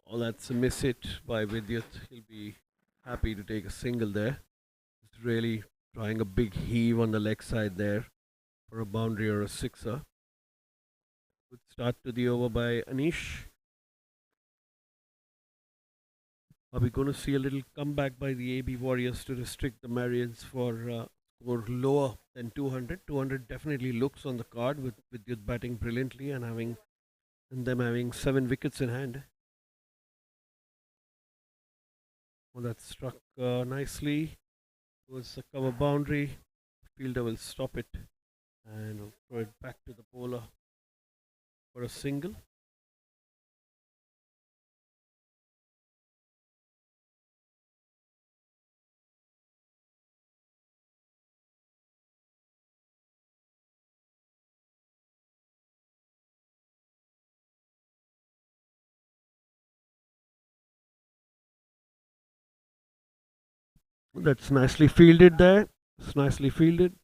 Oh, that's a miss hit by Vidyut. He'll be happy to take a single there. He's really trying a big heave on the leg side there for a boundary or a sixer. Good start to the over by Anish. Are we going to see a little comeback by the AB Warriors to restrict the Marians for score lower than 200? 200 definitely looks on the card with Vidyut batting brilliantly and them having 7 wickets in hand. Well, that struck nicely. It was a cover boundary. Fielder will stop it and will throw it back to the bowler for a single. That's nicely fielded there. It's nicely fielded.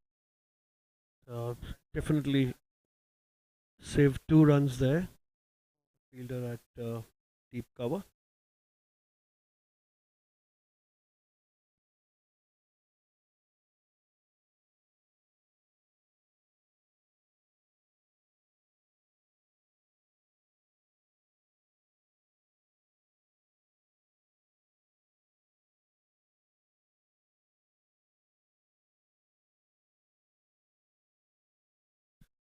Definitely saved 2 runs there. Fielder at deep cover.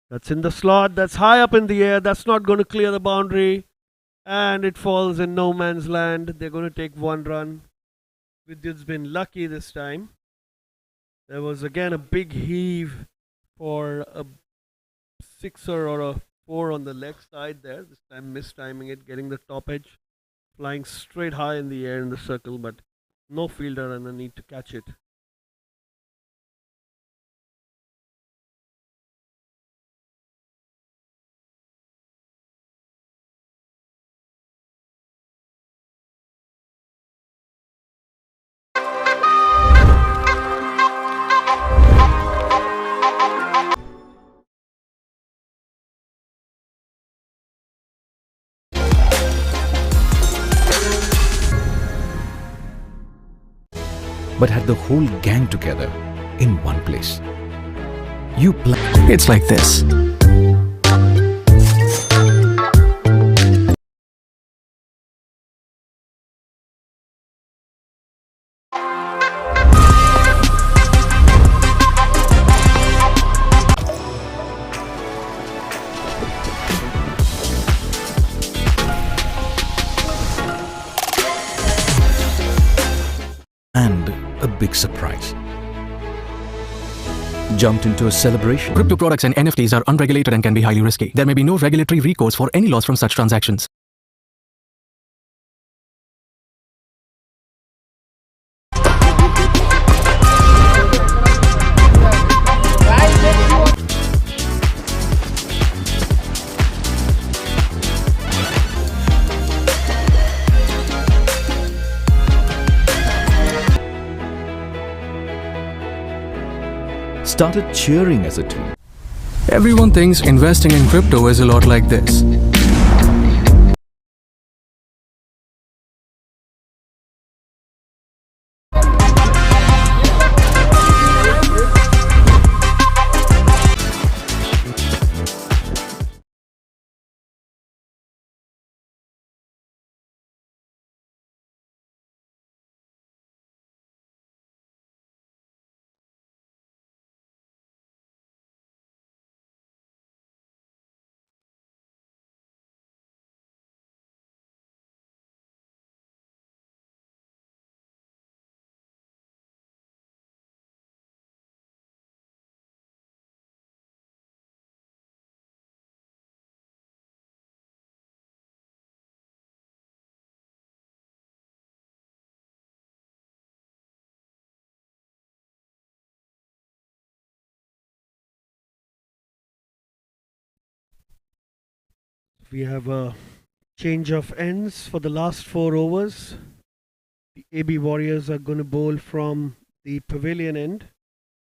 That's in the slot. That's high up in the air. That's not going to clear the boundary. And it falls in no man's land. They're going to take 1 run. Vidyut's been lucky this time. There was again a big heave for a sixer or a 4 on the leg side there. This time mistiming it, getting the top edge, flying straight high in the air in the circle, but no fielder and a need to catch it. But had the whole gang together in one place. it's like this. And a big surprise. Jumped into a celebration. Crypto products and NFTs are unregulated and can be highly risky. There may be no regulatory recourse for any loss from such transactions. Started cheering as a team. Everyone thinks investing in crypto is a lot like this. We have a change of ends for the last 4 overs. The AB Warriors are going to bowl from the pavilion end,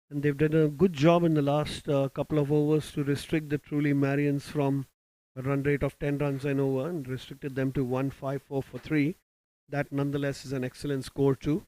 and they've done a good job in the last couple of overs to restrict the truly Marians from a run rate of 10 runs and over, and restricted them to 154 for 3. That nonetheless is an excellent score too.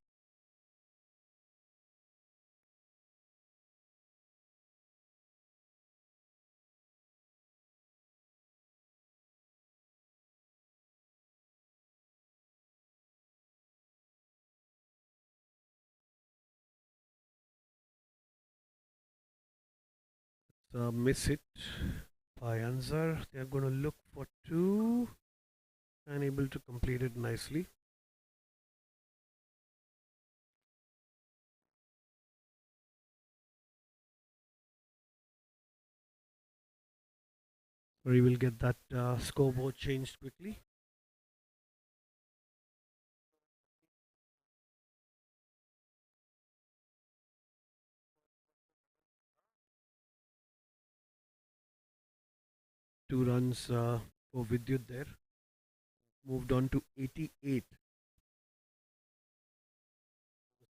Miss it by Anzar. They are going to look for 2 and able to complete it nicely. We will get that scoreboard changed quickly. Two runs for Vidyut there. Moved on to 88.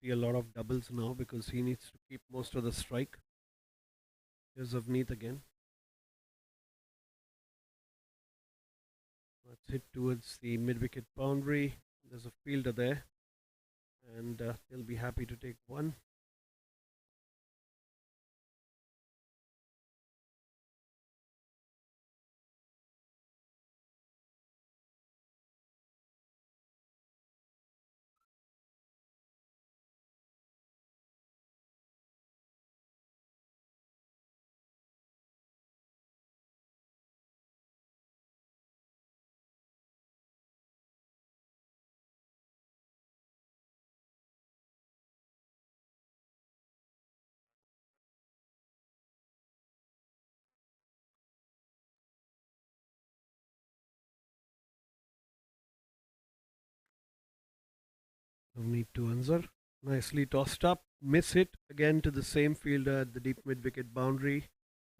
See a lot of doubles now because he needs to keep most of the strike. Here's Avneet again. Let's hit towards the mid-wicket boundary. There's a fielder there, and they'll be happy to take 1. Avneet to Anzar. Nicely tossed up. Miss it again to the same fielder at the deep mid-wicket boundary.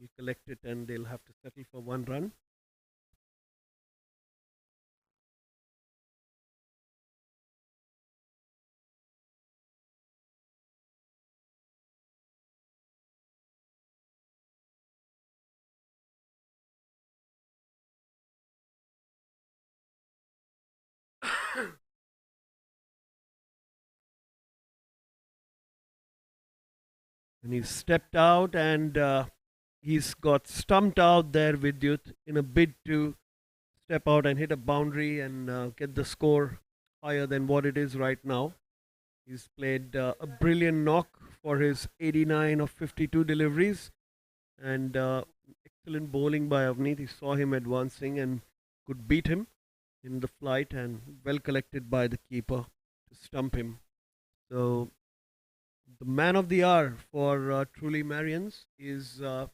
Will collect it and they'll have to settle for 1 run. And he's stepped out and he's got stumped out there, Vidyut, in a bid to step out and hit a boundary and get the score higher than what it is right now. He's played a brilliant knock for his 89 of 52 deliveries, and excellent bowling by Avneet. He saw him advancing and could beat him in the flight, and well collected by the keeper to stump him. So the man of the hour for truly Marians is so,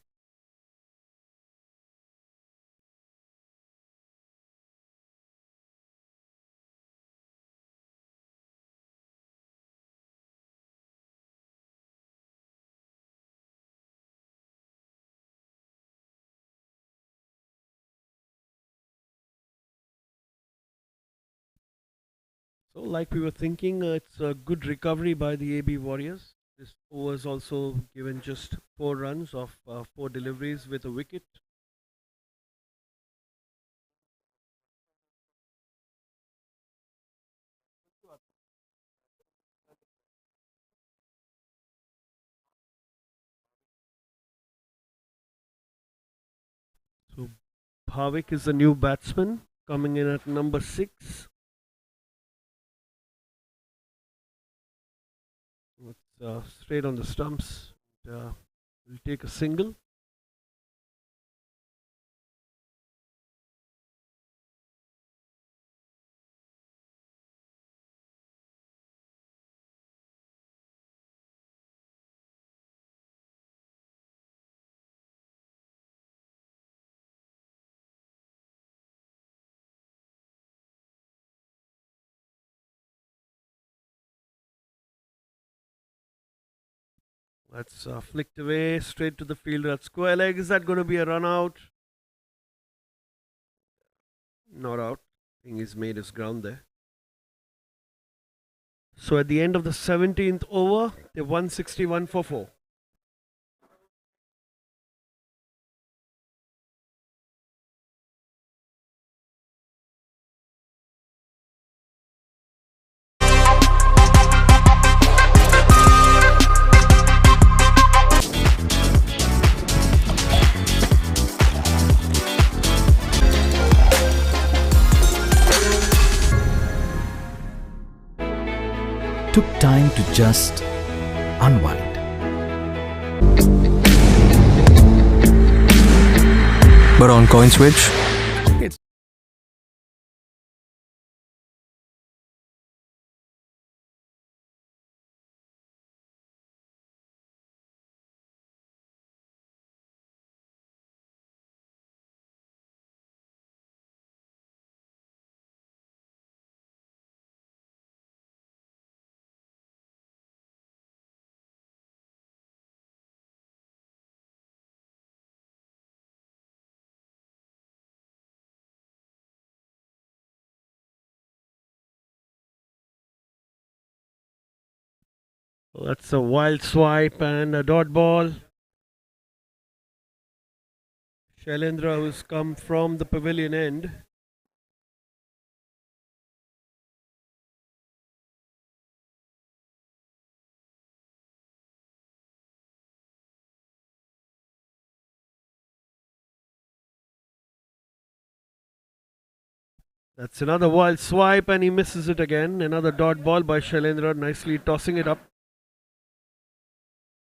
like we were thinking, it's a good recovery by the AB Warriors. This over's also given just 4 runs of 4 deliveries with a wicket. So Bhavik is the new batsman coming in at number 6. Straight on the stumps. We'll take a single. That's flicked away straight to the fielder at square leg. Is that going to be a run out? not out. I think he's made his ground there. So at the end of the 17th over, they won 61 for 4. Took time to just unwind. But on coin switch, it's Well, that's a wild swipe and a dot ball. Shailendra, who's come from the pavilion end. That's another wild swipe and he misses it again. Another dot ball by Shailendra, nicely tossing it up.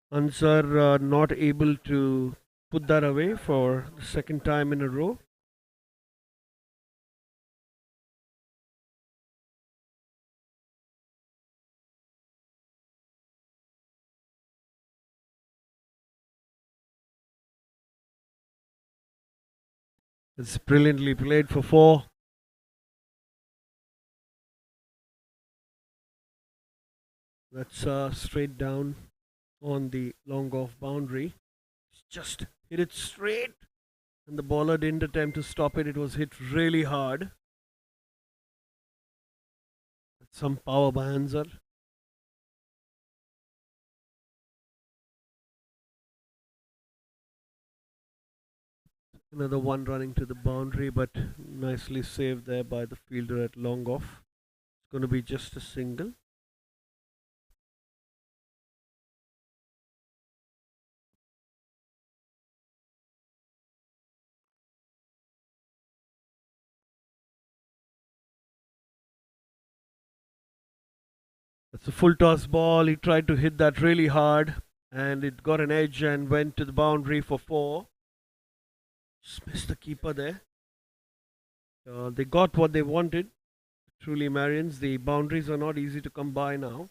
Ansar not able to put that away for the second time in a row. It's brilliantly played for 4. That's straight down on the long off boundary. Just hit it straight, and the bowler didn't attempt to stop it. It was hit really hard. That's some power by Ansar. Another one running to the boundary, but nicely saved there by the fielder at long off. It's going to be just a single. That's a full toss ball. He tried to hit that really hard, and it got an edge and went to the boundary for 4. Just missed the keeper there. They got what they wanted. Truly, Marians. The boundaries are not easy to come by now.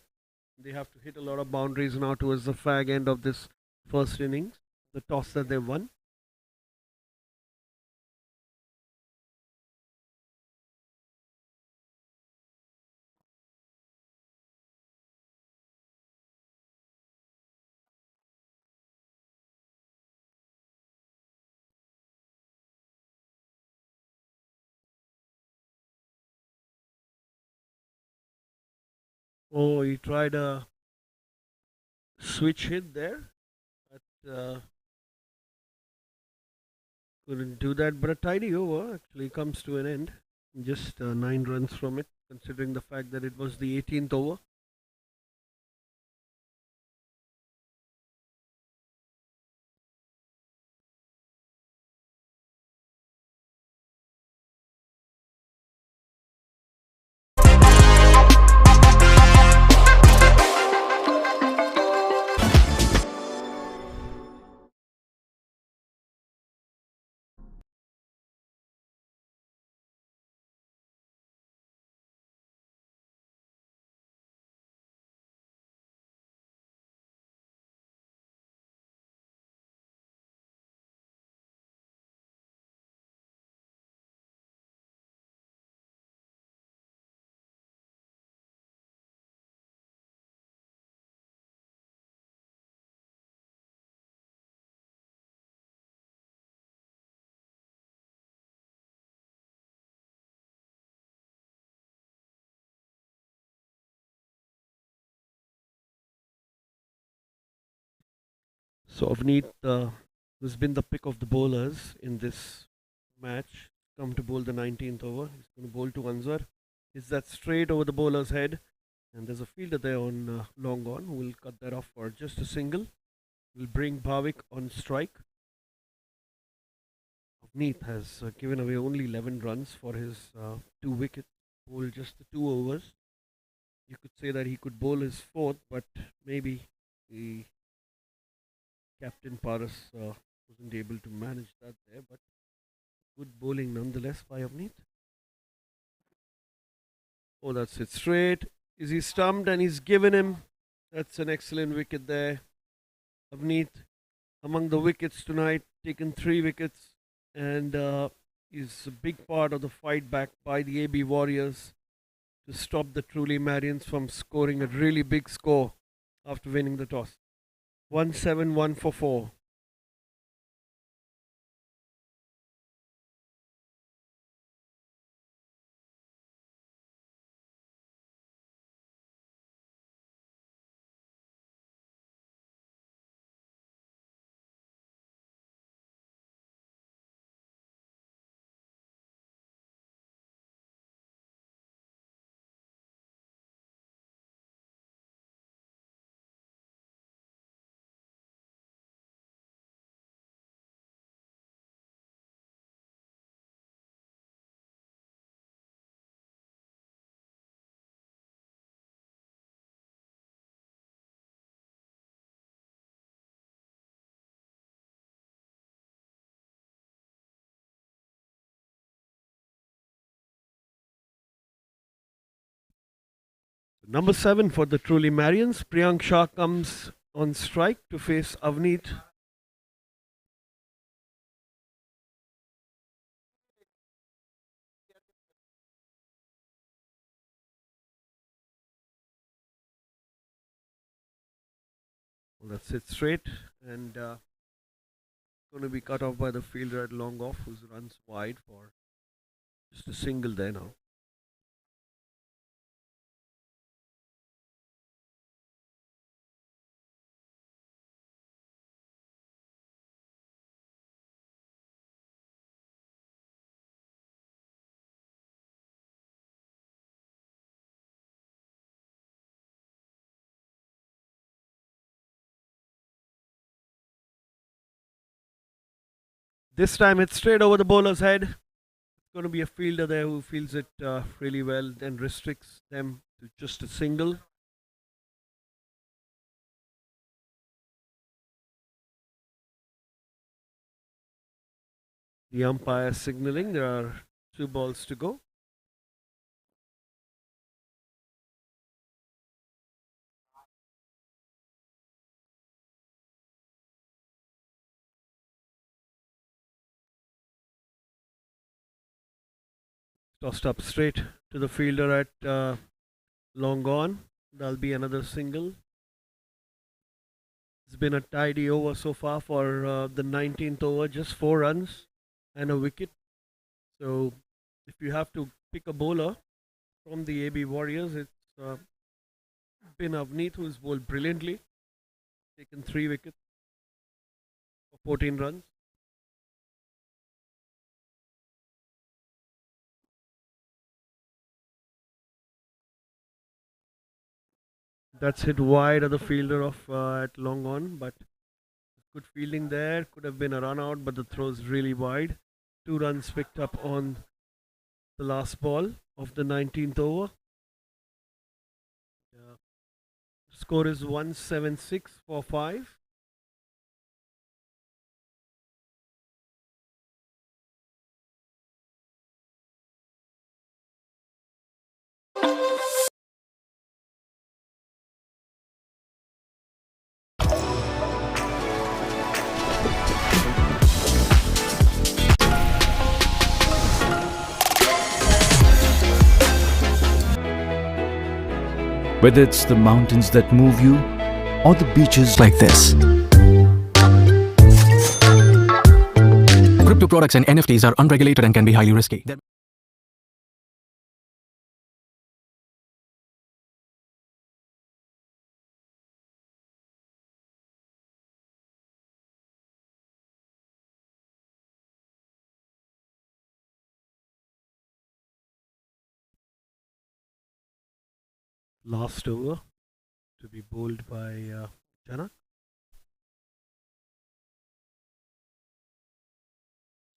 They have to hit a lot of boundaries now towards the fag end of this first innings, the toss that they won. Oh, he tried a switch hit there, but couldn't do that. But a tidy over actually comes to an end. Just 9 runs from it, considering the fact that it was the 18th over. So Avneet, who's been the pick of the bowlers in this match, come to bowl the 19th over. He's going to bowl to Anzar. Hits that straight over the bowler's head, and there's a fielder there on long on who will cut that off for just a single. Will bring Bhavik on strike. Avneet has given away only 11 runs for his 2 wickets, bowled just the 2 overs. You could say that he could bowl his fourth, but maybe the captain Paras wasn't able to manage that there. But good bowling nonetheless by Avneet. Oh, that's it straight. Is he stumped? And he's given him. That's an excellent wicket there. Avneet among the wickets tonight, taken 3 wickets, and is a big part of the fight back by the AB Warriors to stop the truly Marians from scoring a really big score after winning the toss. 171 for 4. Number 7 for the truly Marians. Priyank Shah comes on strike to face Avneet. Well, that's it straight, and going to be cut off by the fielder at long off, who runs wide for just a single there now. This time it's straight over the bowler's head. It's going to be a fielder there who feels it really well and restricts them to just a single. The umpire signaling there are 2 balls to go. Tossed up straight to the fielder at long on. That'll be another single. It's been a tidy over so far for the 19th over, just 4 runs and a wicket. So if you have to pick a bowler from the AB Warriors, it's been Avneet, who's bowled brilliantly, taken 3 wickets for 14 runs. That's hit wide of the fielder of at long on, but good fielding there. Could have been a run out, but the throw's really wide. 2 runs picked up on the last ball of the 19th over. Score is 176 for 5. Whether it's the mountains that move you or the beaches Like this. Crypto products and NFTs are unregulated and can be highly risky. Last over to be bowled by Janak.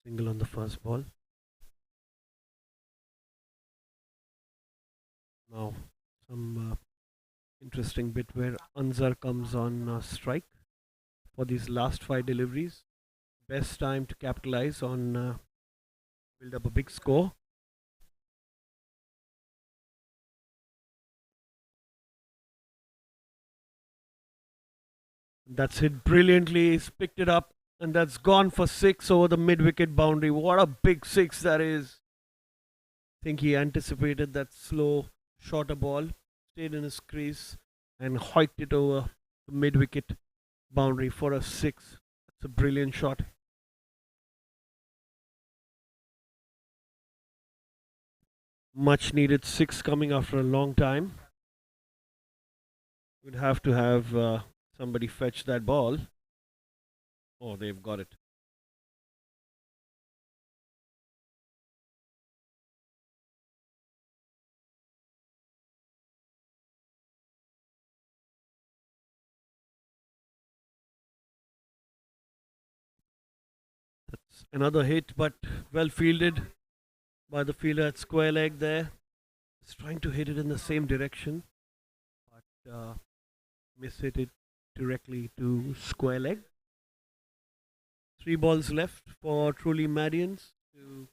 Single on the first ball. Now some interesting bit where Anzar comes on strike for these last 5 deliveries. Best time to capitalize on build up a big score. That's hit brilliantly. He's picked it up, and that's gone for 6 over the mid-wicket boundary. What a big 6 that is. I think he anticipated that slow, shorter ball, stayed in his crease, and hiked it over the mid-wicket boundary for a 6. That's a brilliant shot. Much needed 6 coming after a long time. We'd have to have somebody fetch that ball. Oh, they've got it. That's another hit, but well fielded by the fielder at square leg there. He's trying to hit it in the same direction, but miss hit it directly to square leg. 3 balls left for truly Marians to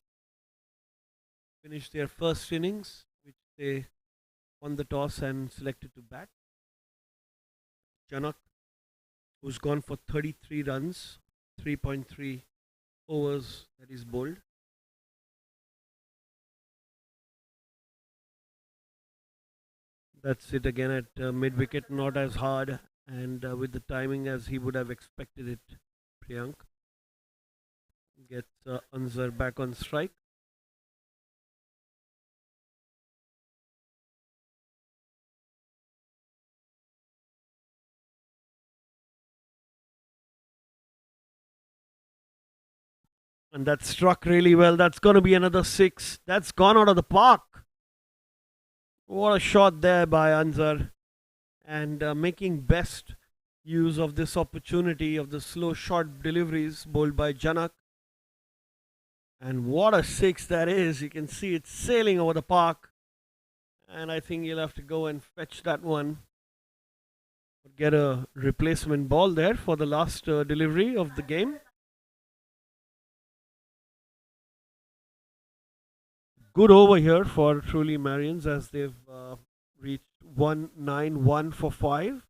finish their first innings, which they won the toss and selected to bat. Janak, who's gone for 33 runs, 3.3 overs that is bowled. That's it again at mid-wicket, not as hard and with the timing as he would have expected it. Priyank gets Anzar back on strike. And that struck really well. That's going to be another 6. That's gone out of the park. What a shot there by Anzar. And making best use of this opportunity of the slow short deliveries bowled by Janak. And what a 6 that is. You can see it sailing over the park. And I think you'll have to go and fetch that one. Get a replacement ball there for the last delivery of the game. Good over here for truly Marians as they've reached 191 for 5.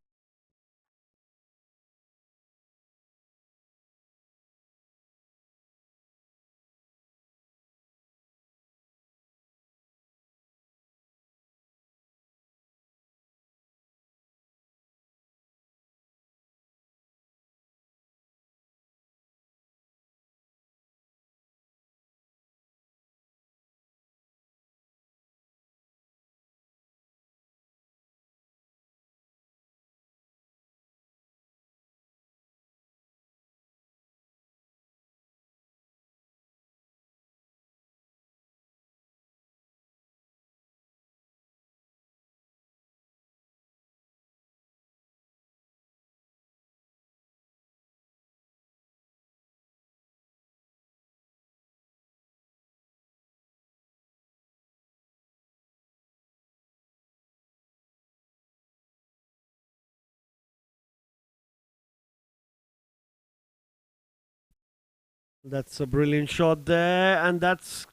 That's a brilliant shot there, and that's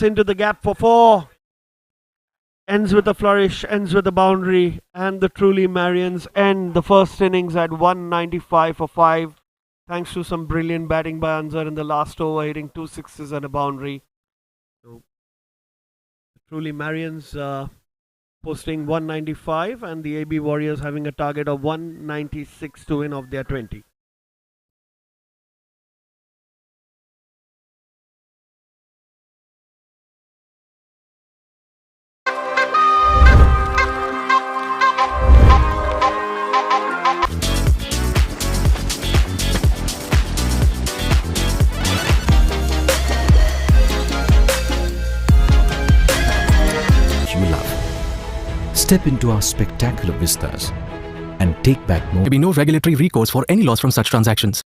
into the gap for 4. Ends with a flourish, ends with a boundary, and the truly Marians end the first innings at 195 for 5. Thanks to some brilliant batting by Anzar in the last over, hitting 2 sixes and a boundary. So, truly Marians posting 195, and the AB Warriors having a target of 196 to win of their 20. Step into our spectacular vistas and take back There may be no regulatory recourse for any loss from such transactions.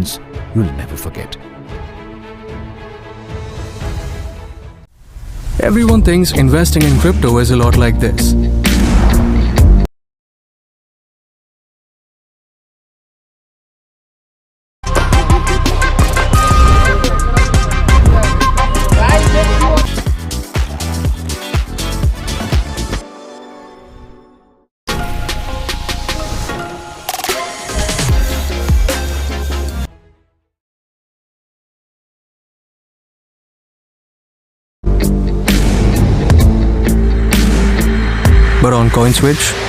moments you'll never forget. Everyone thinks investing in crypto is a lot like this. But on CoinSwitch,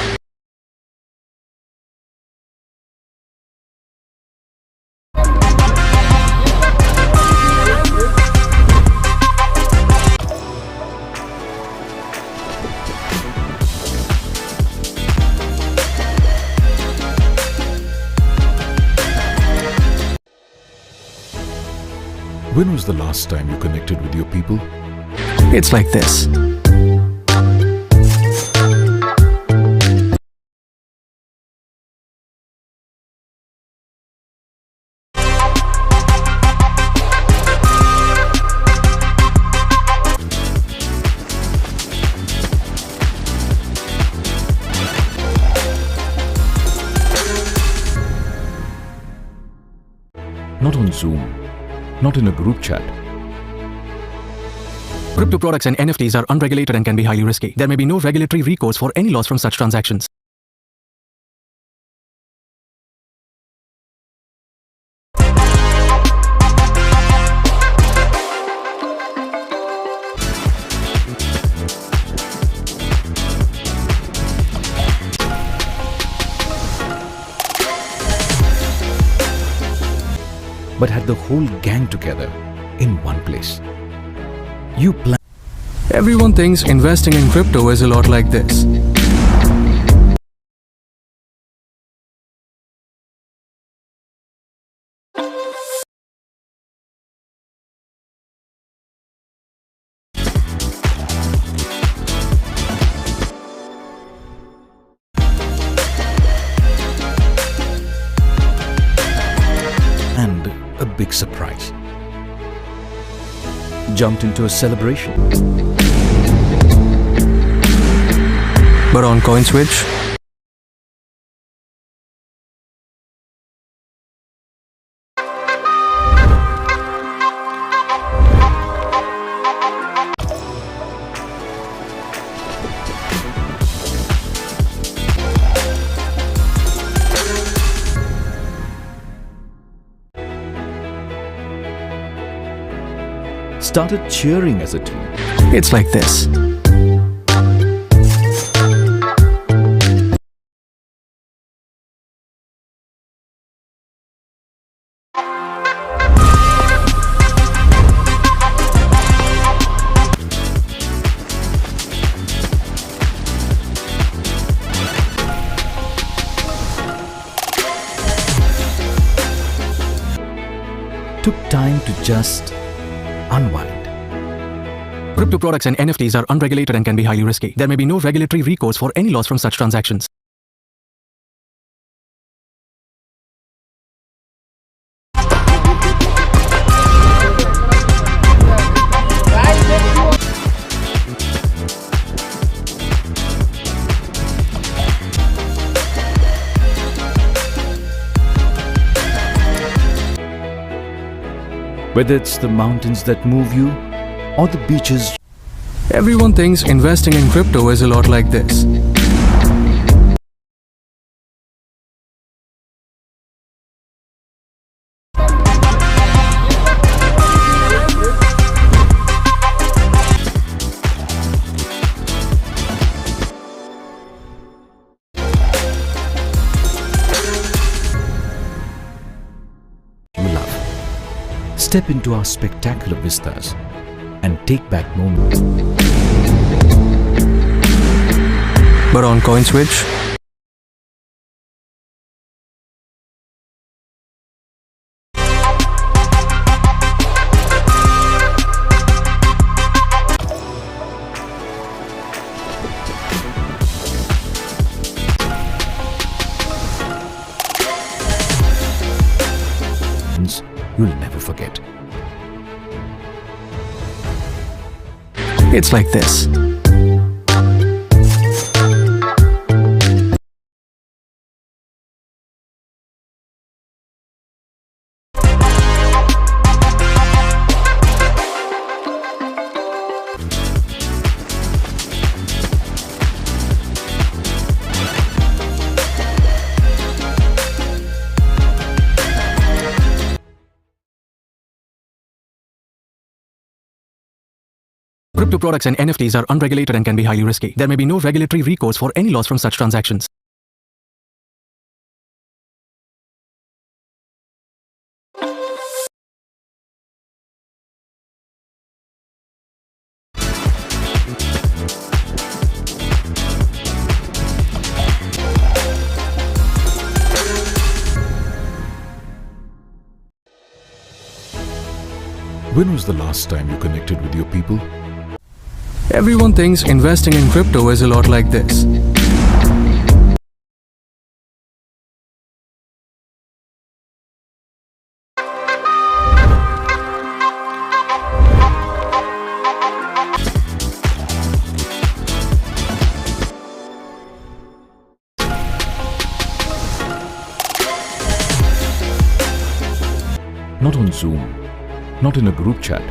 When was the last time you connected with your people? it's like this. Not on Zoom, not in a group chat. Crypto products and NFTs are unregulated and can be highly risky. There may be no regulatory recourse for any loss from such transactions. But had the whole gang together in one place. You plan. Everyone thinks investing in crypto is a lot like this. And a big surprise. Jumped into a celebration. But on CoinSwitch, Started cheering as a team. it's like this. Took time to just unwind. Crypto products and NFTs are unregulated and can be highly risky. There may be no regulatory recourse for any loss from such transactions. Whether it's the mountains that move you or the beaches. Everyone thinks investing in crypto is a lot like this. You love. Step into our spectacular vistas and take back moments. But on coin switch, you'll never forget. it's like this. Crypto products and NFTs are unregulated and can be highly risky. There may be no regulatory recourse for any loss from such transactions. When was the last time you connected with your people? Everyone thinks investing in crypto is a lot like this. Not on Zoom, not in a group chat.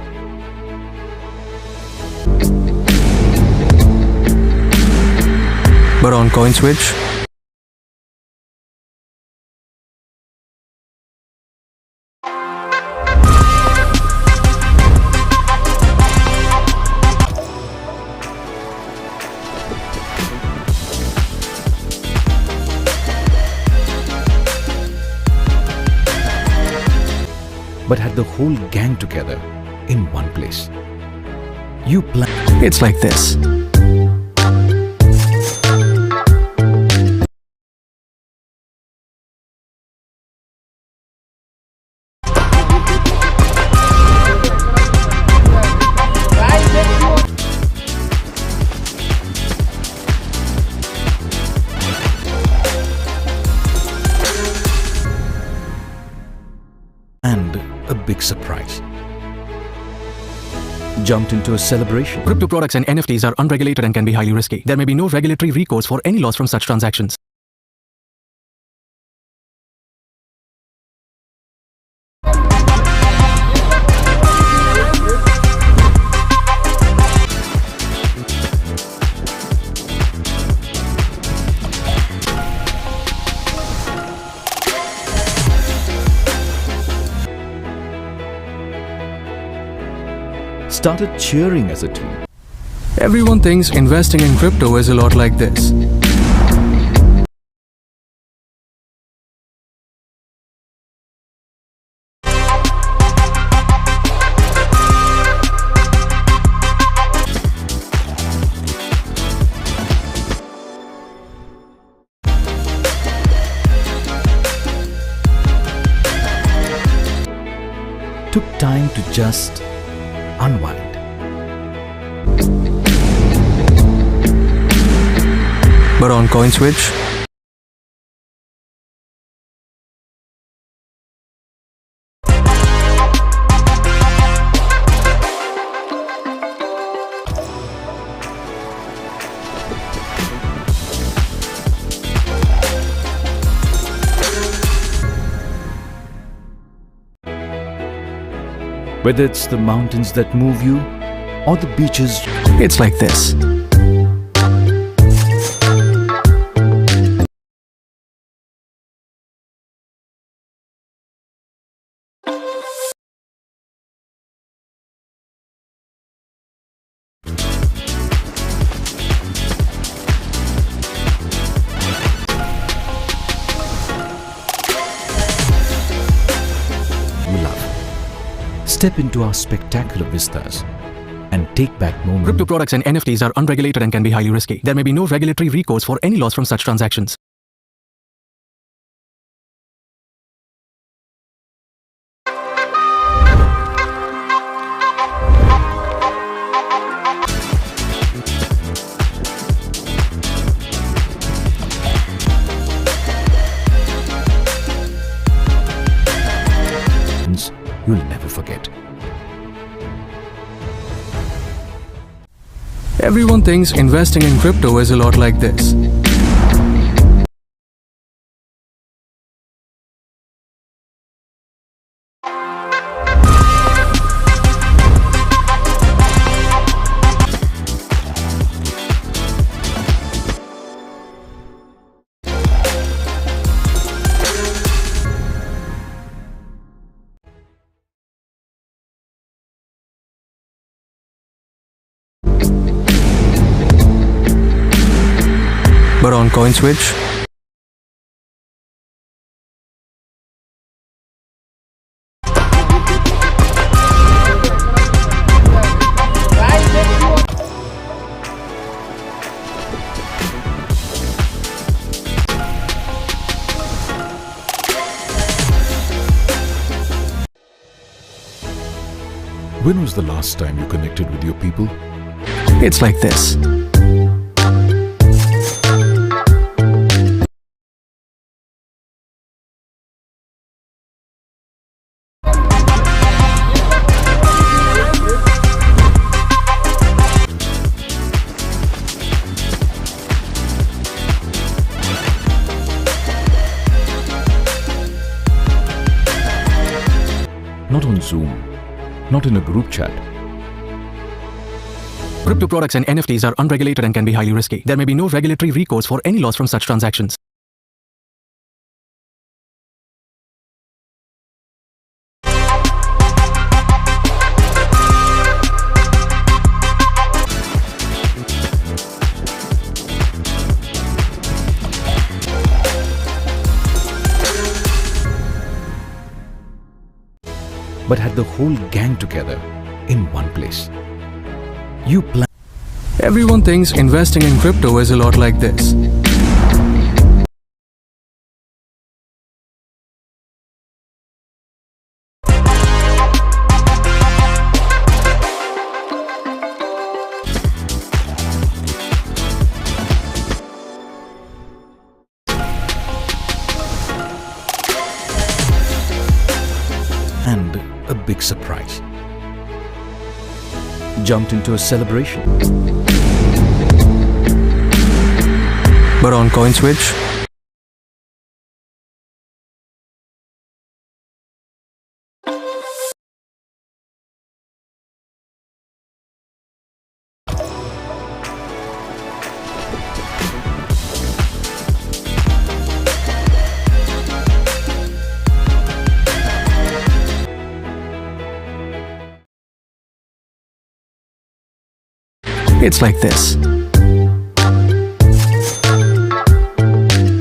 But on coin switch, but had the whole gang together in one place. You plan. it's like this. And a big surprise. Jumped into a celebration. Crypto products and NFTs are unregulated and can be highly risky. There may be no regulatory recourse for any loss from such transactions. Started cheering as a team. Everyone thinks investing in crypto is a lot like this. Took time to just unwind. But on coin switch, Whether it's the mountains that move you or the beaches, it's like this. Step into our spectacular vistas and take back moments. Crypto products and NFTs are unregulated and can be highly risky. There may be no regulatory recourse for any loss from such transactions. You'll never forget. Everyone thinks investing in crypto is a lot like this. But on CoinSwitch, When was the last time you connected with your people? it's like this. Not on Zoom, not in a group chat. Crypto products and NFTs are unregulated and can be highly risky. There may be no regulatory recourse for any loss from such transactions. But had the whole gang together in one place. You plan. Everyone thinks investing in crypto is a lot like this. And a big surprise. Jumped into a celebration. But on CoinSwitch, it's like this.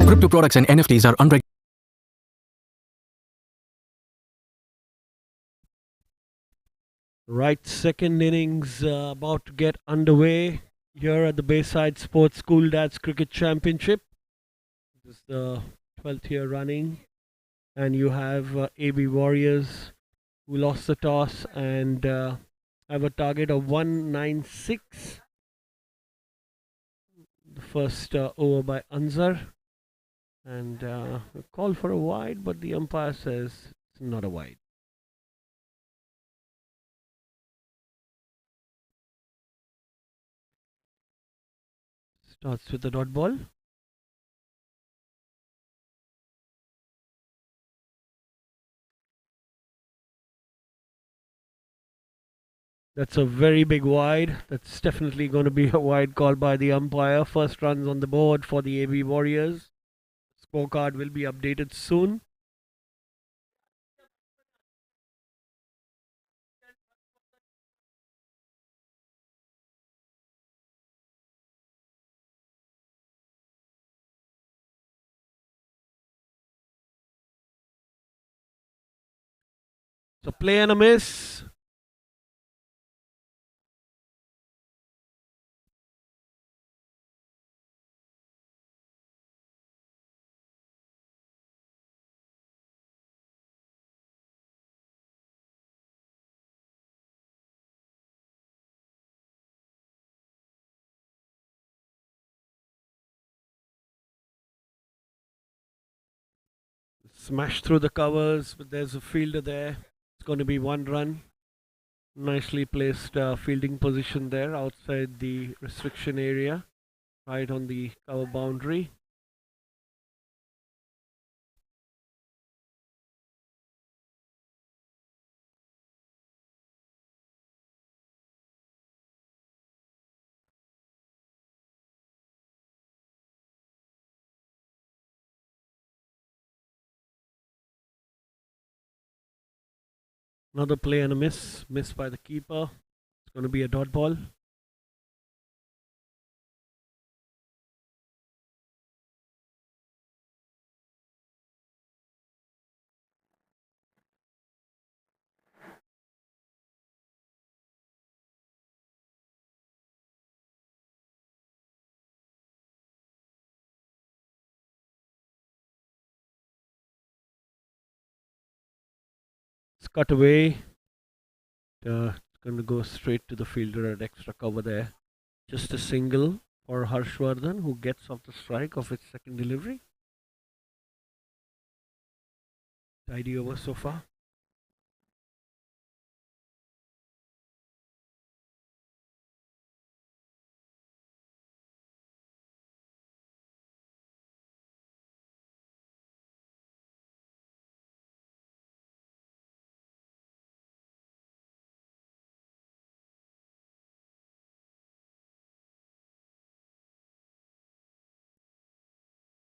Crypto products and NFTs are unregulated. Right, second innings about to get underway here at the Bayside Sports School Dads Cricket Championship. This is the 12th year running, and you have AB Warriors who lost the toss and have a target of 196. The first over by Anzar, and a call for a wide, but the umpire says it's not a wide. Starts with the dot ball. That's a very big wide. That's definitely going to be a wide call by the umpire. First runs on the board for the AB Warriors. Scorecard will be updated soon. So play and a miss. Smash through the covers, but there's a fielder there. It's going to be 1 run. Nicely placed fielding position there outside the restriction area, right on the cover boundary. Another play and a miss. Missed by the keeper. It's going to be a dot ball. It's cut away. It's going to go straight to the fielder at extra cover there. Just a single for Harshvardhan, who gets off the strike of its second delivery. Tidy over so far.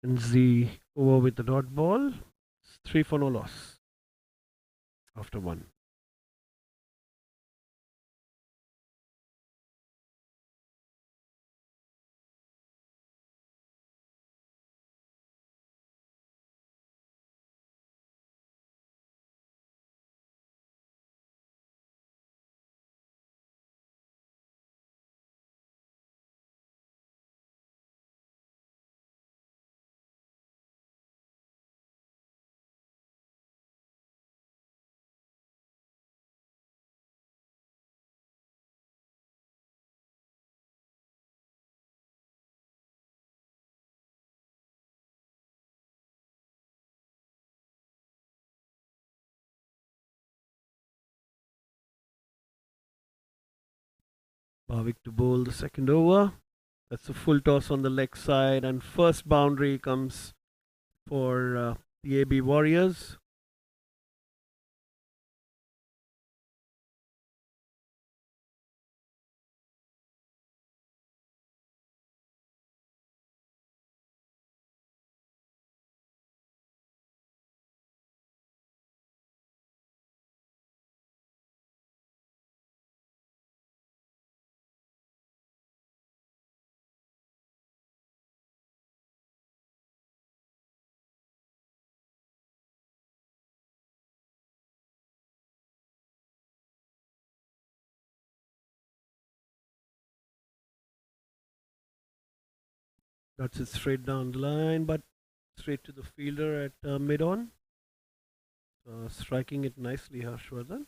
Ends the over with the dot ball. It's 3 for no loss after 1. Bhavik to bowl the second over. That's a full toss on the leg side, and first boundary comes for the AB Warriors. That's it straight down the line, but straight to the fielder at mid-on. Striking it nicely, Harshvardhan.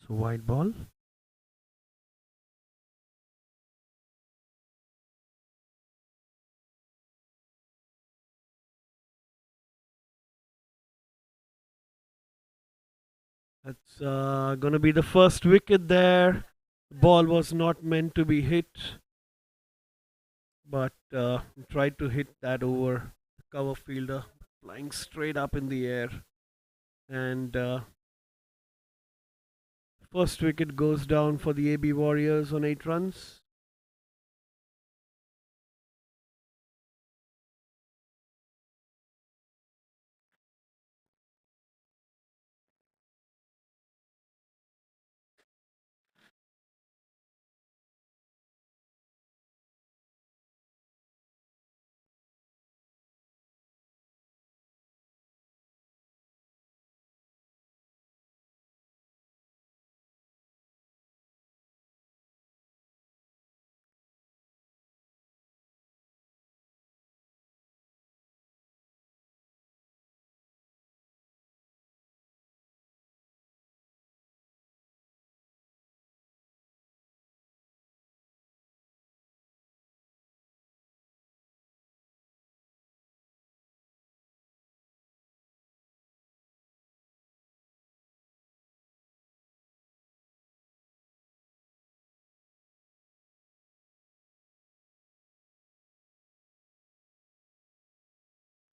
So wide ball. That's going to be the first wicket there. The ball was not meant to be hit, but tried to hit that over the cover fielder, flying straight up in the air. And first wicket goes down for the AB Warriors on 8 runs.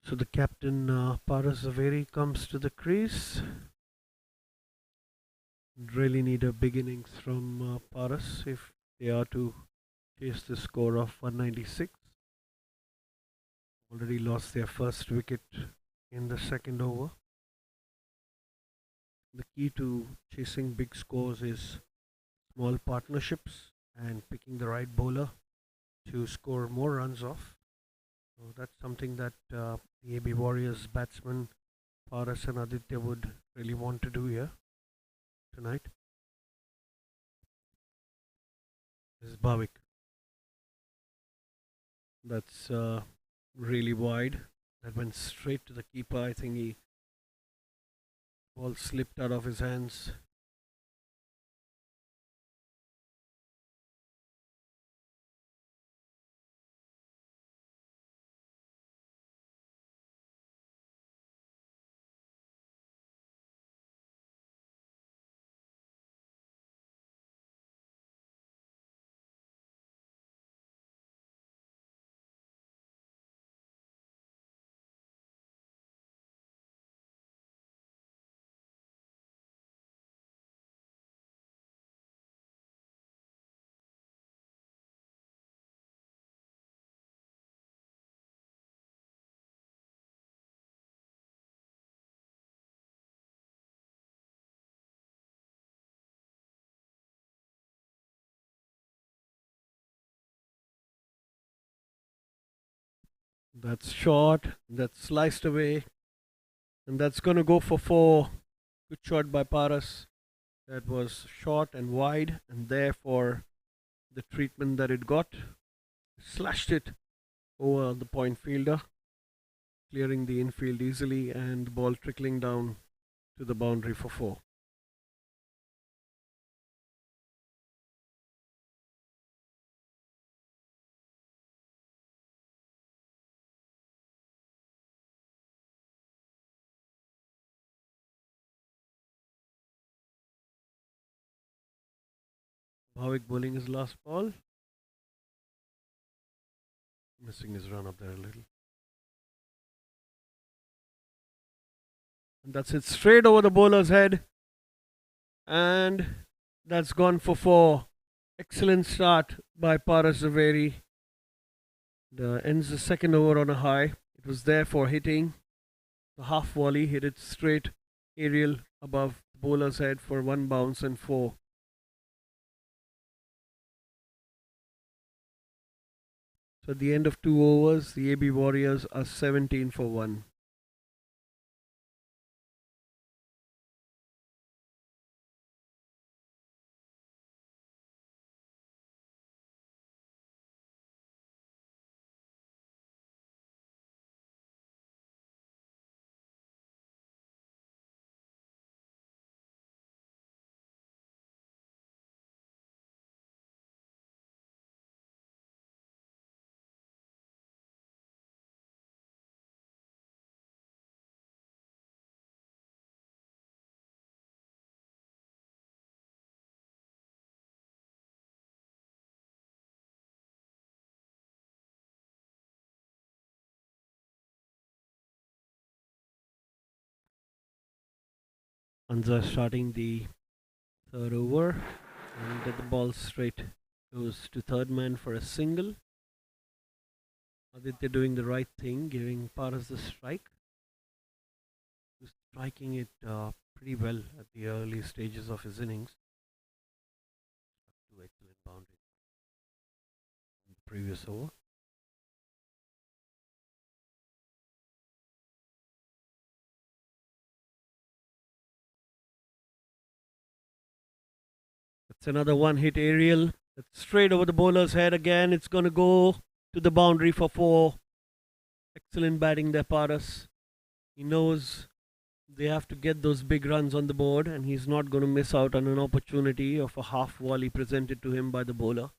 So the captain, Paras Zaveri, comes to the crease. Really need a big innings from Paras if they are to chase the score of 196. Already lost their first wicket in the second over. The key to chasing big scores is small partnerships and picking the right bowler to score more runs off. So that's something that the AB Warriors batsmen Paras and Aditya would really want to do here tonight. This is Bhavik. That's really wide. That went straight to the keeper. I think he ball slipped out of his hands. That's short. That's sliced away. And that's going to go for four. Good shot by Paras. That was short and wide, and therefore the treatment that it got, slashed it over the point fielder, clearing the infield easily, and the ball trickling down to the boundary for four. Bhavik bowling his last ball. Missing his run up there a little. And that's it straight over the bowler's head. And that's gone for four. Excellent start by Paras Zaveri. Ends the second over on a high. It was there for hitting. The half volley hit it straight aerial above the bowler's head for one bounce and four. So at the end of 2 overs, the AB Warriors are 17 for 1. Anza starting the third over and get the ball straight. Goes to third man for a single. Aditya doing the right thing, giving Paras the strike. He's striking it pretty well at the early stages of his innings. Two excellent boundaries in the previous over. It's another one hit aerial. That's straight over the bowler's head again. It's going to go to the boundary for four. Excellent batting there, Paras. He knows they have to get those big runs on the board, and he's not going to miss out on an opportunity of a half volley presented to him by the bowler.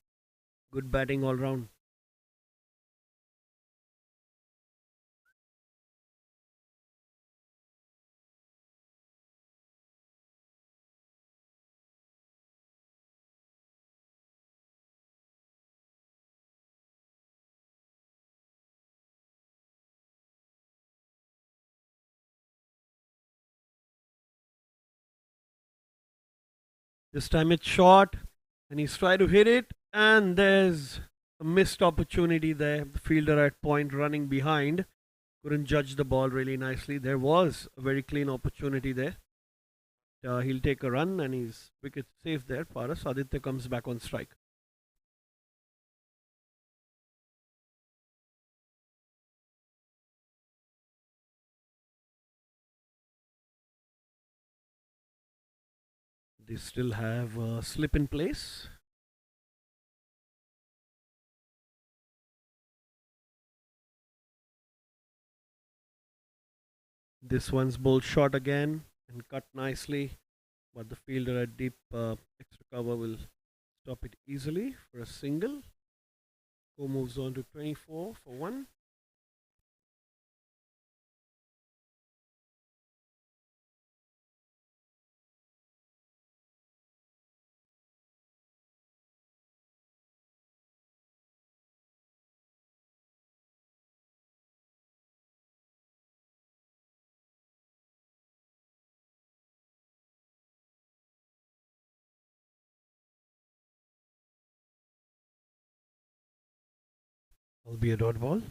Good batting all round. This time it's short, and he's trying to hit it, and there's a missed opportunity there. The fielder at point running behind couldn't judge the ball really nicely. There was a very clean opportunity there. He'll take a run, and his wicket safe there. Paras Aditya comes back on strike. They still have a slip in place. This one's bowled short again and cut nicely, but the fielder at deep extra cover will stop it easily for a single. Who moves on to 24 for one. Will be a dot ball.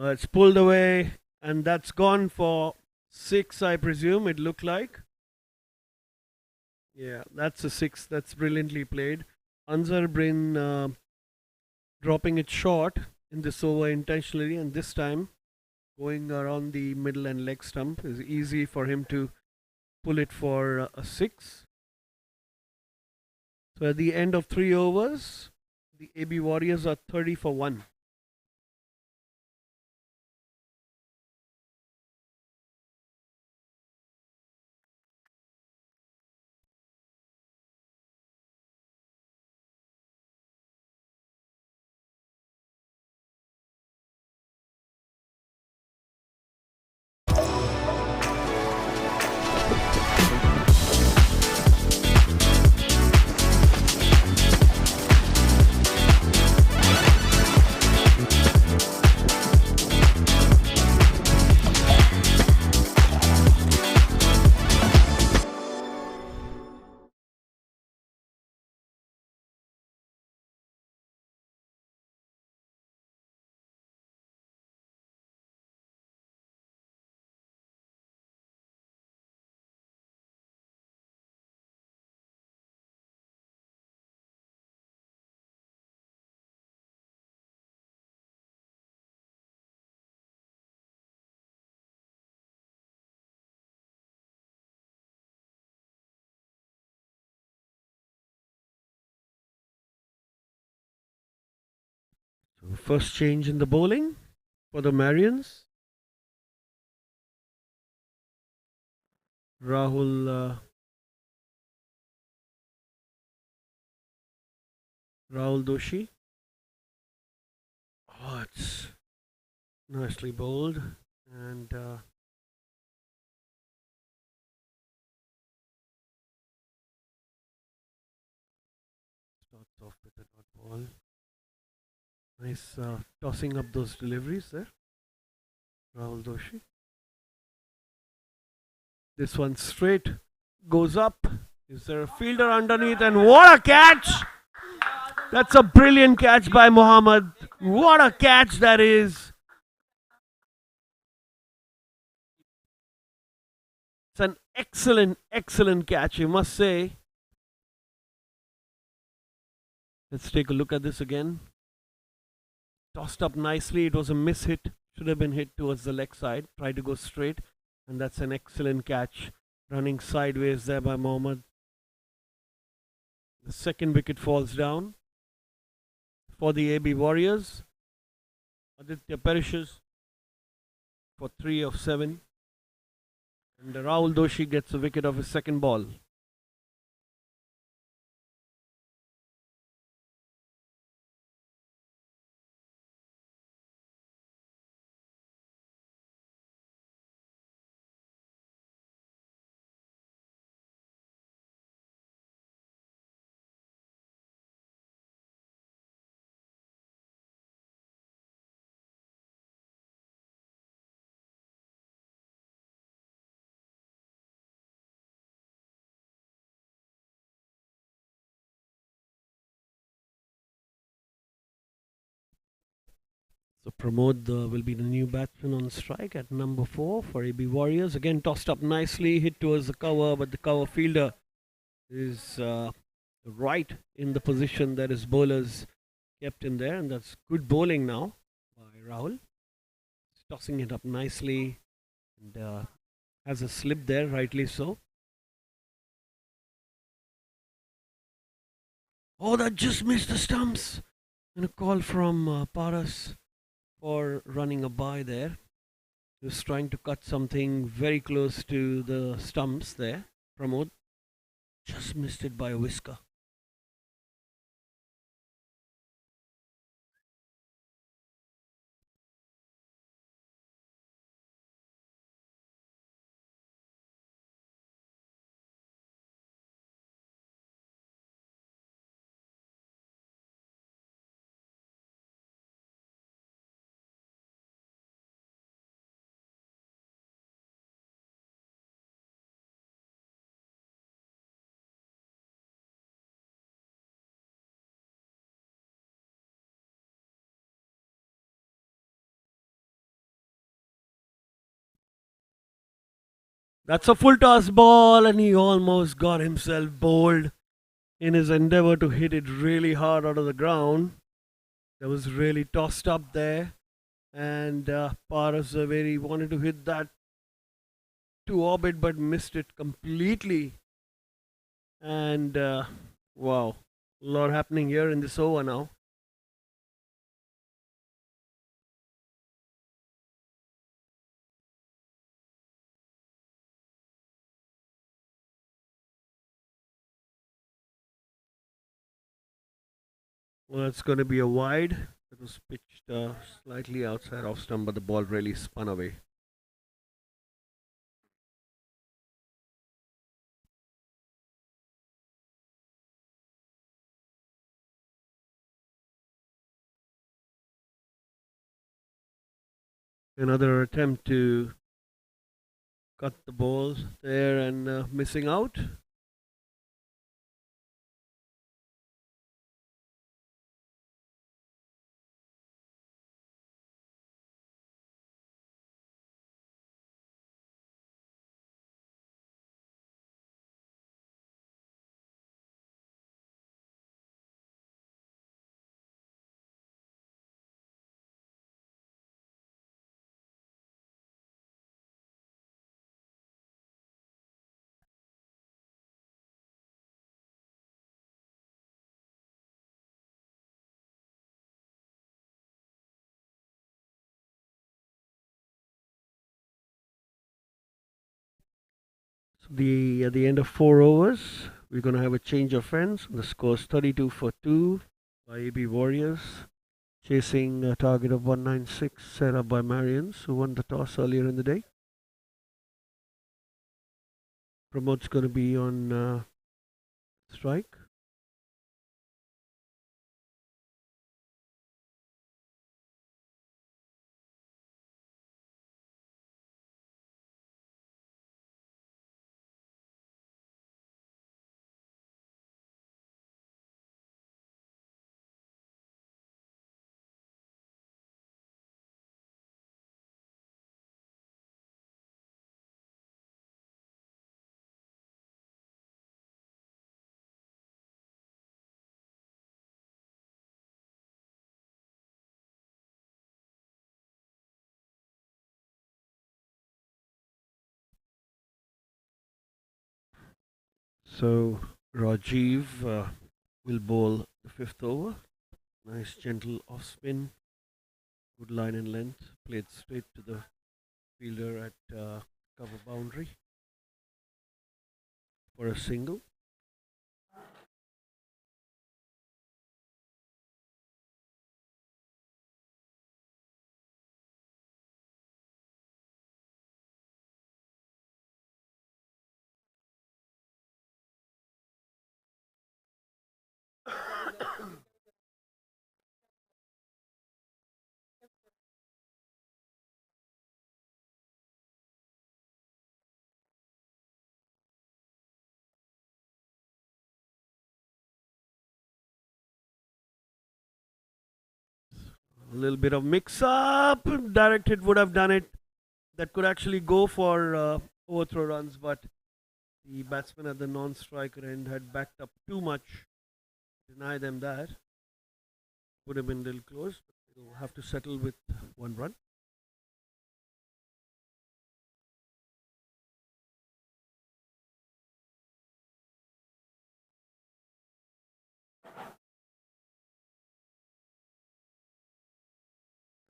It's pulled away, and that's gone for six, I presume. It looked like. Yeah, that's a six. That's brilliantly played. Anzar Brin dropping it short in this over intentionally, and this time going around the middle and leg stump is easy for him to pull it for a six. So at the end of 3 overs, the AB Warriors are 30 for 1. So first change in the bowling for the Marians. Rahul Doshi. Oh, it's nicely bowled, and starts off with a dot ball. Nice tossing up those deliveries there, Rahul Doshi. This one straight goes up. Is there a fielder underneath? And what a catch! That's a brilliant catch by Mohammad. What a catch that is! It's an excellent, excellent catch, you must say. Let's take a look at this again. Tossed up nicely. It was a miss hit. Should have been hit towards the leg side. Tried to go straight. And that's an excellent catch. Running sideways there by Mohammad. The second wicket falls down for the AB Warriors. Aditya perishes for 3 of 7. And Rahul Doshi gets a wicket of his second ball. So Pramod will be the new batsman on strike at number 4 for AB Warriors. Again tossed up nicely, hit towards the cover, but the cover fielder is right in the position that his bowlers kept in there, and that's good bowling now by Rahul. He's tossing it up nicely and has a slip there, rightly so. Oh, that just missed the stumps! And a call from Paras for running a by there. He was trying to cut something very close to the stumps there. Pramod just missed it by a whisker. That's a full toss ball, and he almost got himself bowled in his endeavor to hit it really hard out of the ground. That was really tossed up there, and Paras Zaveri wanted to hit that to orbit but missed it completely. And wow, a lot happening here in this over now. Well, it's going to be a wide. It was pitched slightly outside off stump, but the ball really spun away. Another attempt to cut the ball there and missing out. So at the end of 4 overs, we're going to have a change of ends. The score's 32 for 2 by AB Warriors, chasing a target of 196 set up by Marians, who won the toss earlier in the day. Pramod's going to be on strike. So Rajiv will bowl the fifth over. Nice gentle off spin, good line and length, played straight to the fielder at cover boundary for a single. A little bit of mix up. Direct hit would have done it. That could actually go for overthrow runs, but the batsman at the non-striker end had backed up too much. Deny them that. Would have been a little close, but they'll have to settle with 1 run.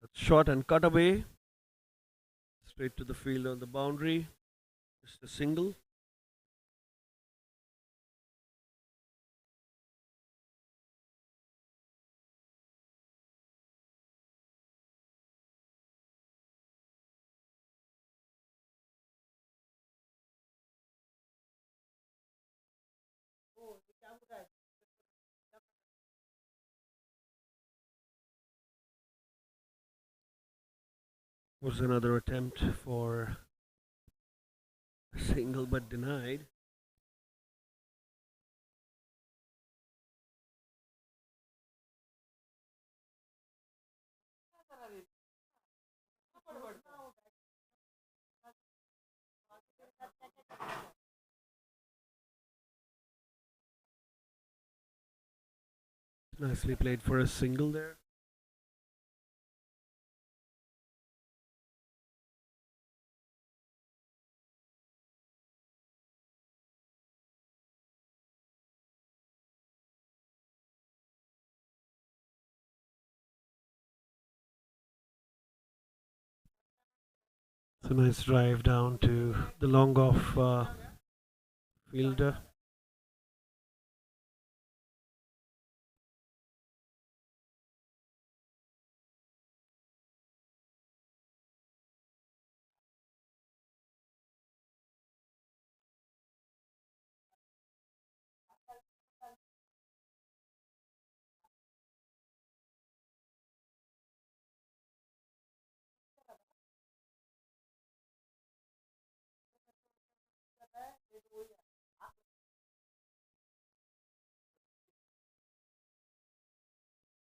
That's shot and cut away. Straight to the field on the boundary. Just a single. Was another attempt for a single but denied. Nicely played for a single there. It's a nice drive down to the long off fielder.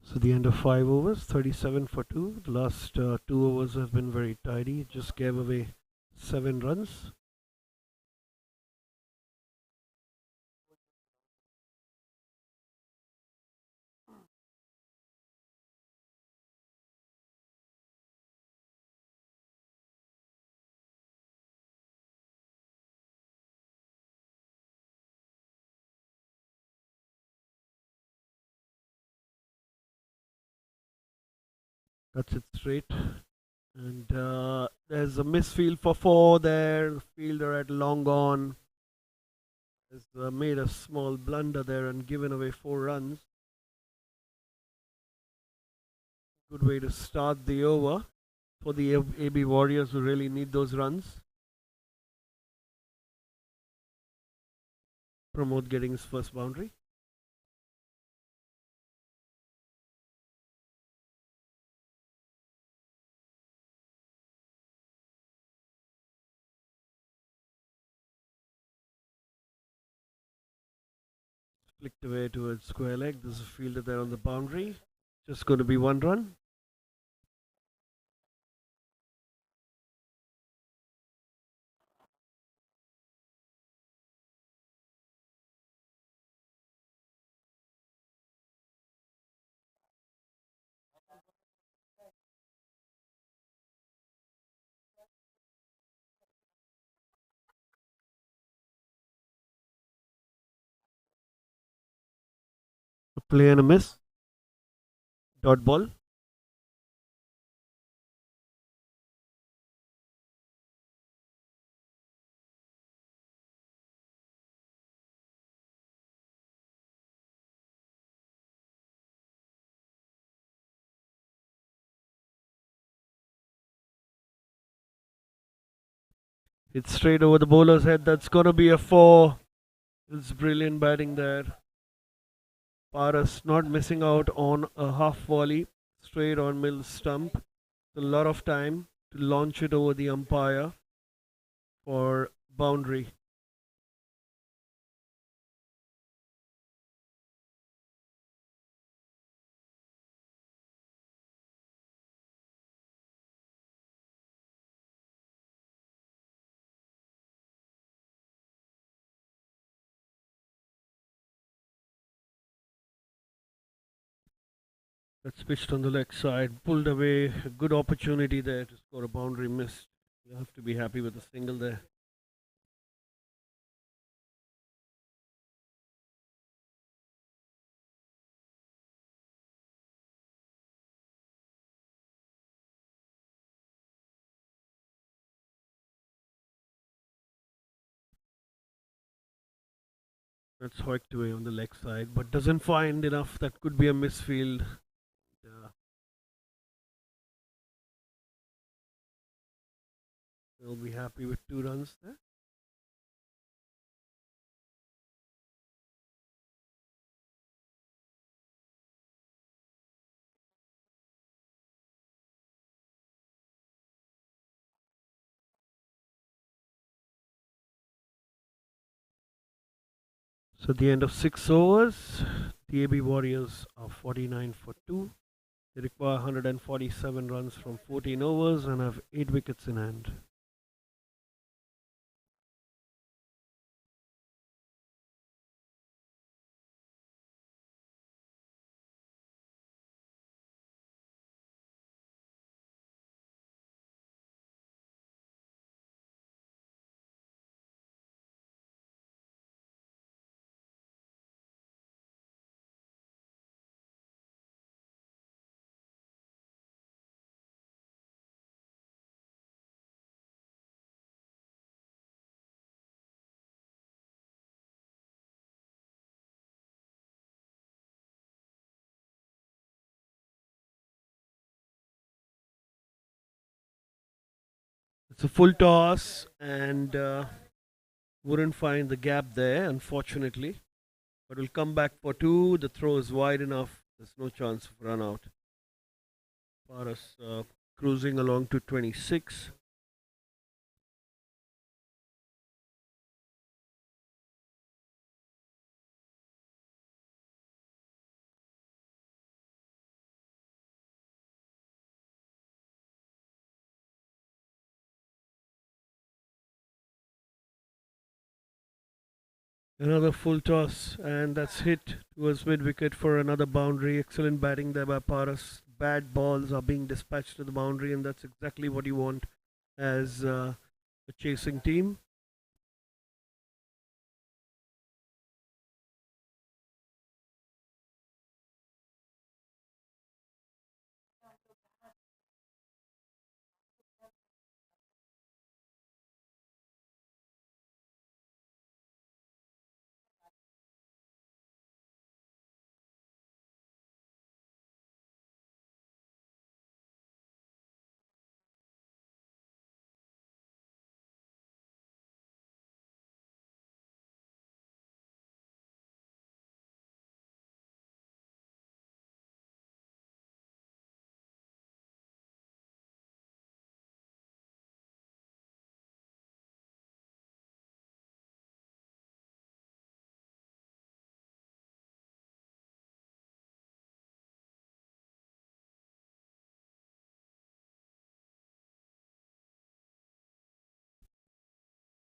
So the end of 5 overs, 37 for 2. The last 2 overs have been very tidy. Just gave away 7 runs. Cuts it straight. And there's a misfield for 4 there. The fielder at long on has made a small blunder there and given away 4 runs. Good way to start the over for the AB Warriors who really need those runs. Pramod getting his first boundary. Flicked away towards square leg. There's a fielder there on the boundary. Just going to be 1 run. Play and a miss. Dot ball. It's straight over the bowler's head. That's gonna be a 4. It's brilliant batting there. Paras not missing out on a half volley straight on Mill's stump. A lot of time to launch it over the umpire for boundary. That's pitched on the leg side, pulled away. A good opportunity there to score a boundary, missed. You have to be happy with a single there. That's hoiked away on the leg side, but doesn't find enough. That could be a misfield. They'll be happy with 2 runs there. So at the end of 6 overs, the AB Warriors are 49 for 2. They require 147 runs from 14 overs and have 8 wickets in hand. It's a full toss and wouldn't find the gap there, unfortunately. But will come back for 2. The throw is wide enough. There's no chance of run out. Paras cruising along to 26. Another full toss, and that's hit towards mid wicket for another boundary. Excellent batting there by Paras. Bad balls are being dispatched to the boundary, and that's exactly what you want as a chasing team.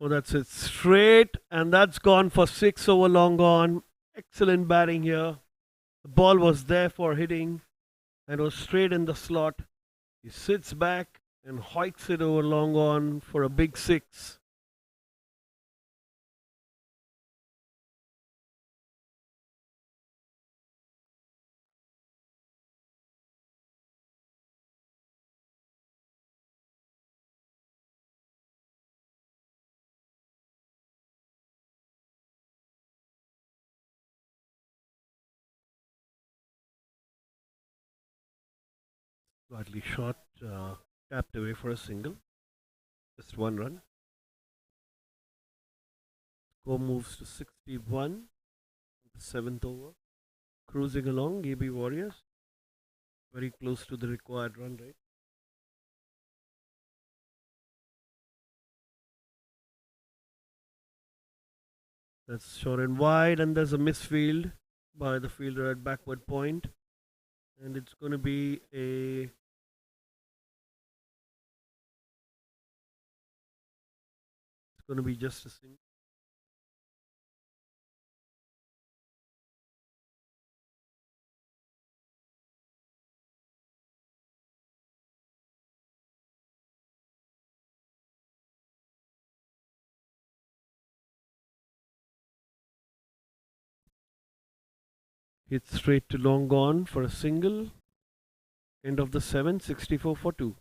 Oh, that's it. Straight, and that's gone for 6 over long on. Excellent batting here. The ball was there for hitting and was straight in the slot. He sits back and hoiks it over long on for a big 6. Slightly short, tapped away for a single. Just one run. Score moves to 61. The seventh over. Cruising along, AB Warriors. Very close to the required run rate. That's short and wide, and there's a misfield by the fielder at backward point, and it's going to be just a single. Hit straight to long on for a single. End of the 7, 64 for 2.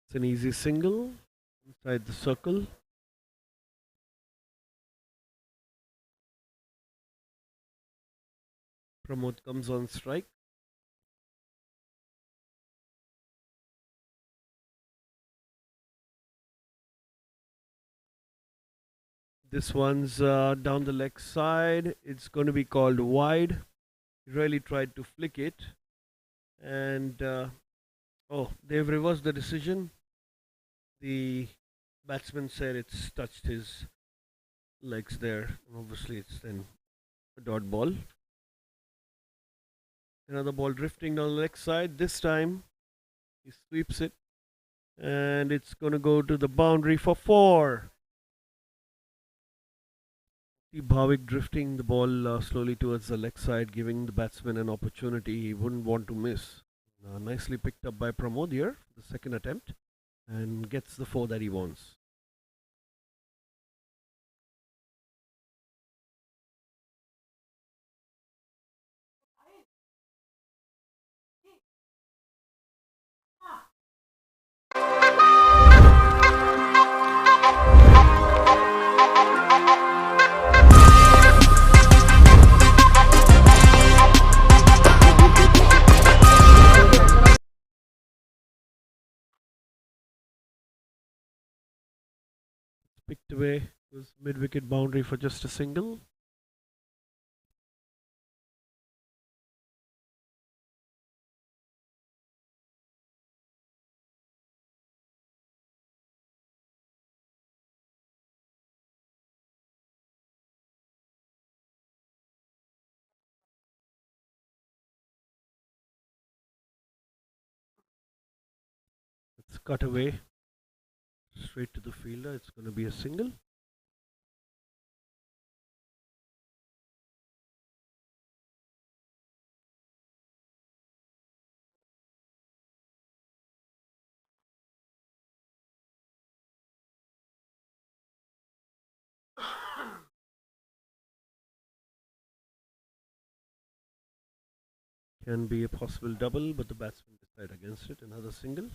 It's an easy single inside the circle. Pramod comes on strike. This one's down the leg side. It's going to be called wide. He really tried to flick it. And they've reversed the decision. The batsman said it's touched his legs there. Obviously, it's then a dot ball. Another ball drifting down the leg side. This time, he sweeps it. And it's going to go to the boundary for 4. Bhavik drifting the ball slowly towards the leg side, giving the batsman an opportunity he wouldn't want to miss. Nicely picked up by Pramod here, the second attempt, and gets the 4 that he wants. Picked away, was mid-wicket boundary for just a single. It's cut away straight to the fielder. It's going to be a single. Can be a possible double, but the batsman decided against it. Another single.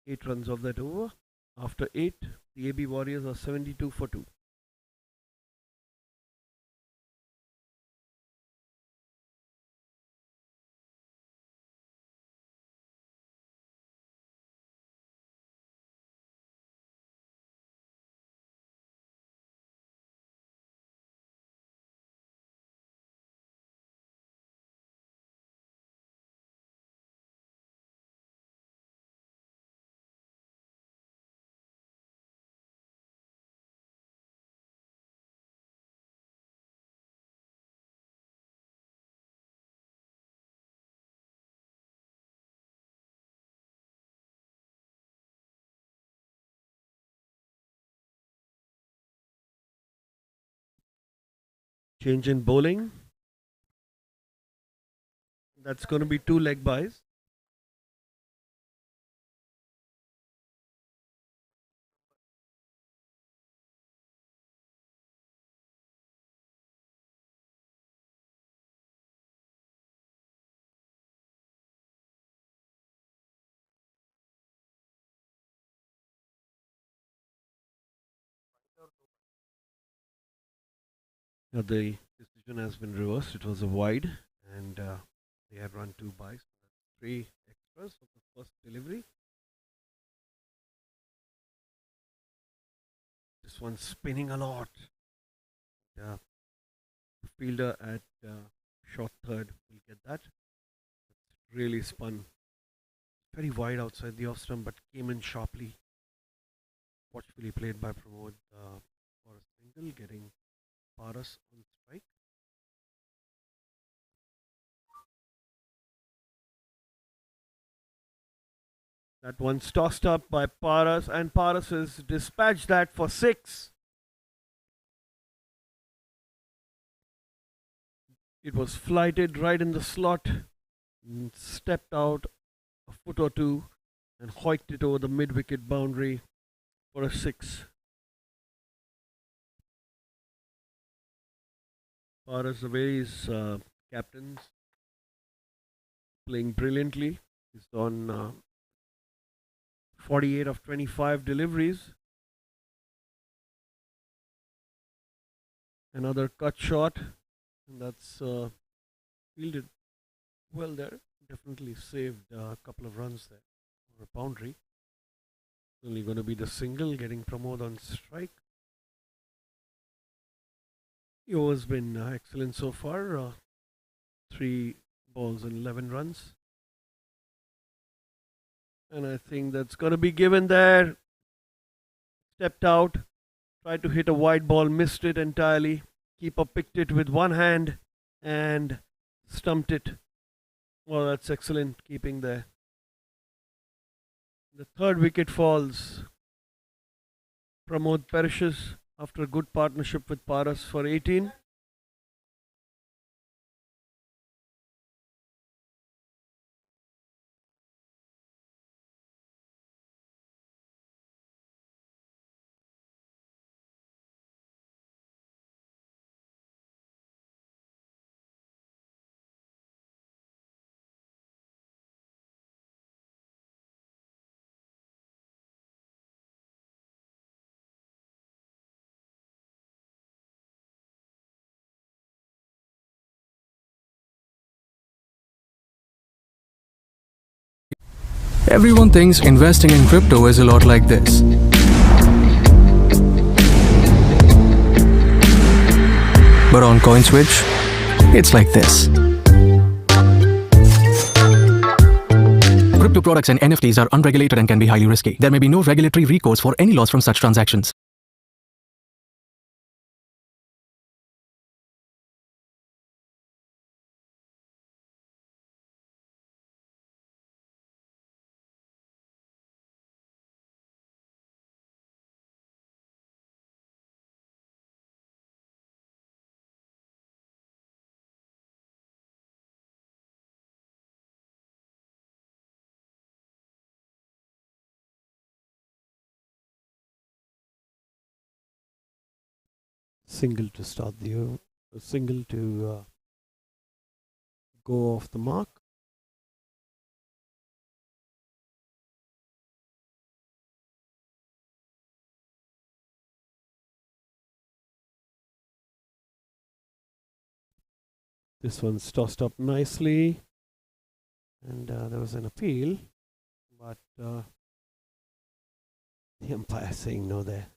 Eight runs of that over. After 8, the AB Warriors are 72 for 2. Change in bowling. That's going to be 2 leg byes. The decision has been reversed. It was a wide, and they had run 2 byes. So that's 3 extras of the first delivery. This one's spinning a lot. Yeah, the fielder at short third will get that. It's really spun very wide outside the off stump, but came in sharply. Watchfully played by Pramod for a single, getting Paras on strike. That one's tossed up by Paras, and Paras has dispatched that for 6. It was flighted right in the slot, stepped out a foot or two, and hoiked it over the mid-wicket boundary for a 6. Paras, the way his captains playing brilliantly. He's on 48 of 25 deliveries. Another cut shot, and that's fielded well there. Definitely saved a couple of runs there for a boundary. Only going to be the single, getting Pramod on strike. He has been excellent so far. 3 balls and 11 runs. And I think that's going to be given there. Stepped out, tried to hit a wide ball, missed it entirely. Keeper picked it with one hand and stumped it. Well, that's excellent keeping there. The 3rd wicket falls. Pramod perishes after a good partnership with Paras for 18. Everyone thinks investing in crypto is a lot like this. But on CoinSwitch, it's like this. Crypto products and NFTs are unregulated and can be highly risky. There may be no regulatory recourse for any loss from such transactions. Single to start the over. A single to go off the mark. This one's tossed up nicely, and there was an appeal, but the umpire saying no there.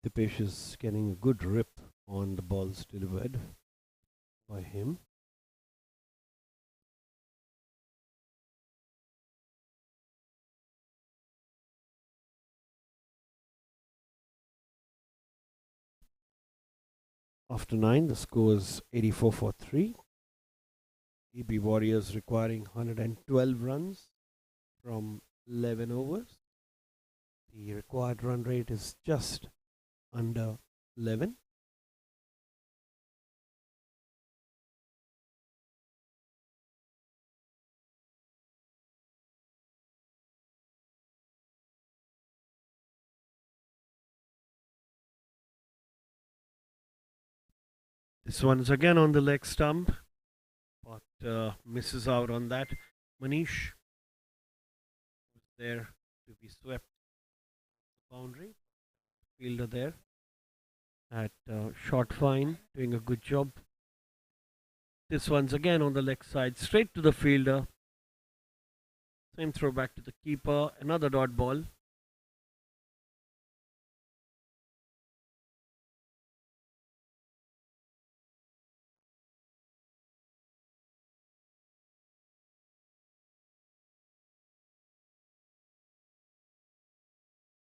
Dipesh is getting a good rip on the balls delivered by him. After 9, the score is 84 for 3. EB Warriors requiring 112 runs from 11 overs. The required run rate is just under 11. This one is again on the leg stump, but misses out on that. Manish was there to be swept the boundary. Fielder there at short fine, doing a good job. This one's again on the leg side, straight to the fielder. Same throw back to the keeper. Another dot ball.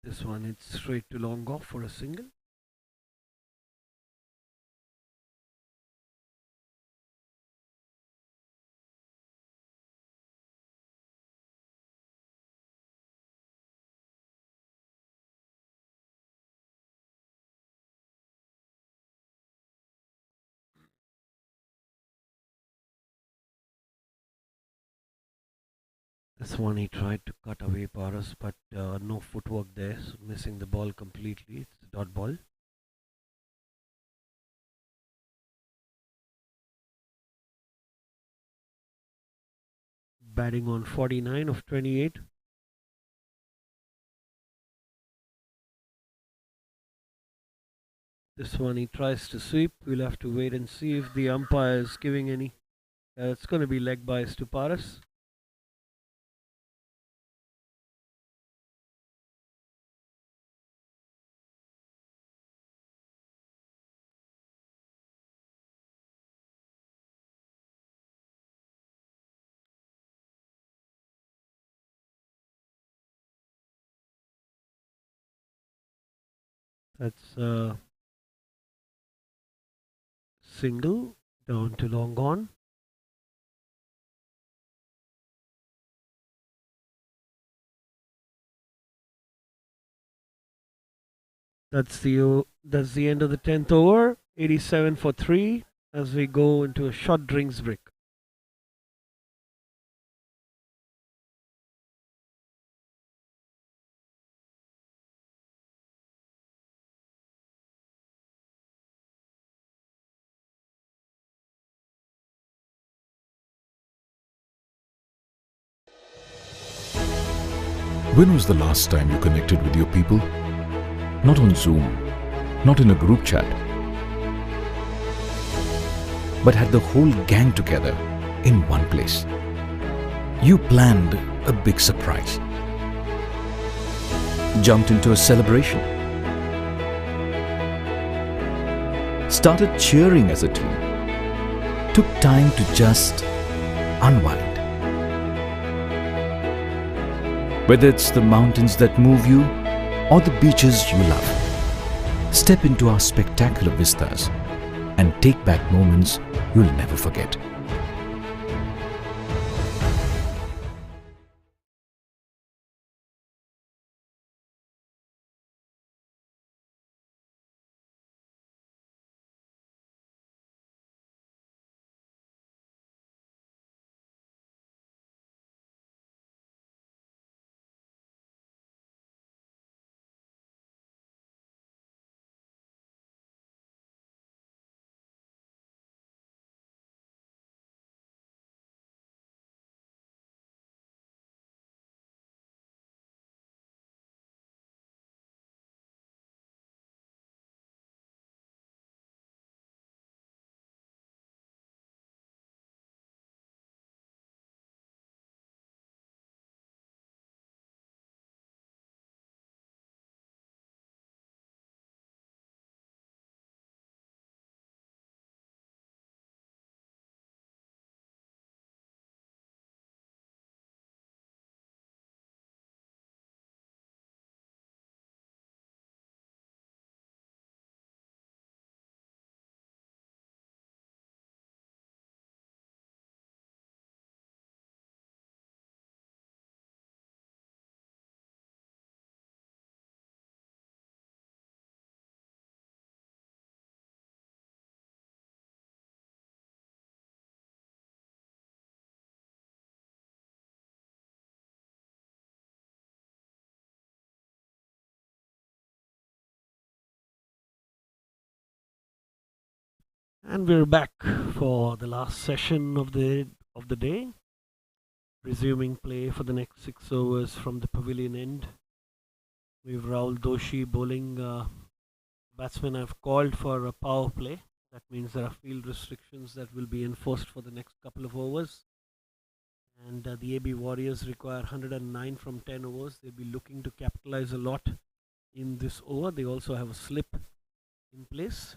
This one it's straight to long off for a single. This one he tried to cut away Paras, but no footwork there, so missing the ball completely. It's a dot ball. Batting on 49 of 28. This one he tries to sweep. We'll have to wait and see if the umpire is giving any. It's going to be leg bias to Paras. That's single down to long on. That's the end of the 10th over. 87 for 3 as we go into a short drinks break. When was the last time you connected with your people? Not on Zoom, not in a group chat, but had the whole gang together in one place. You planned a big surprise, jumped into a celebration, started cheering as a team, took time to just unwind. Whether it's the mountains that move you or the beaches you love, step into our spectacular vistas and take back moments you'll never forget. And we're back for the last session of the day, resuming play for the next 6 overs from the pavilion end. We've Rahul Doshi bowling. Batsmen have called for a power play. That means there are field restrictions that will be enforced for the next couple of overs. And the AB Warriors require 109 from 10 overs. They'll be looking to capitalize a lot in this over. They also have a slip in place.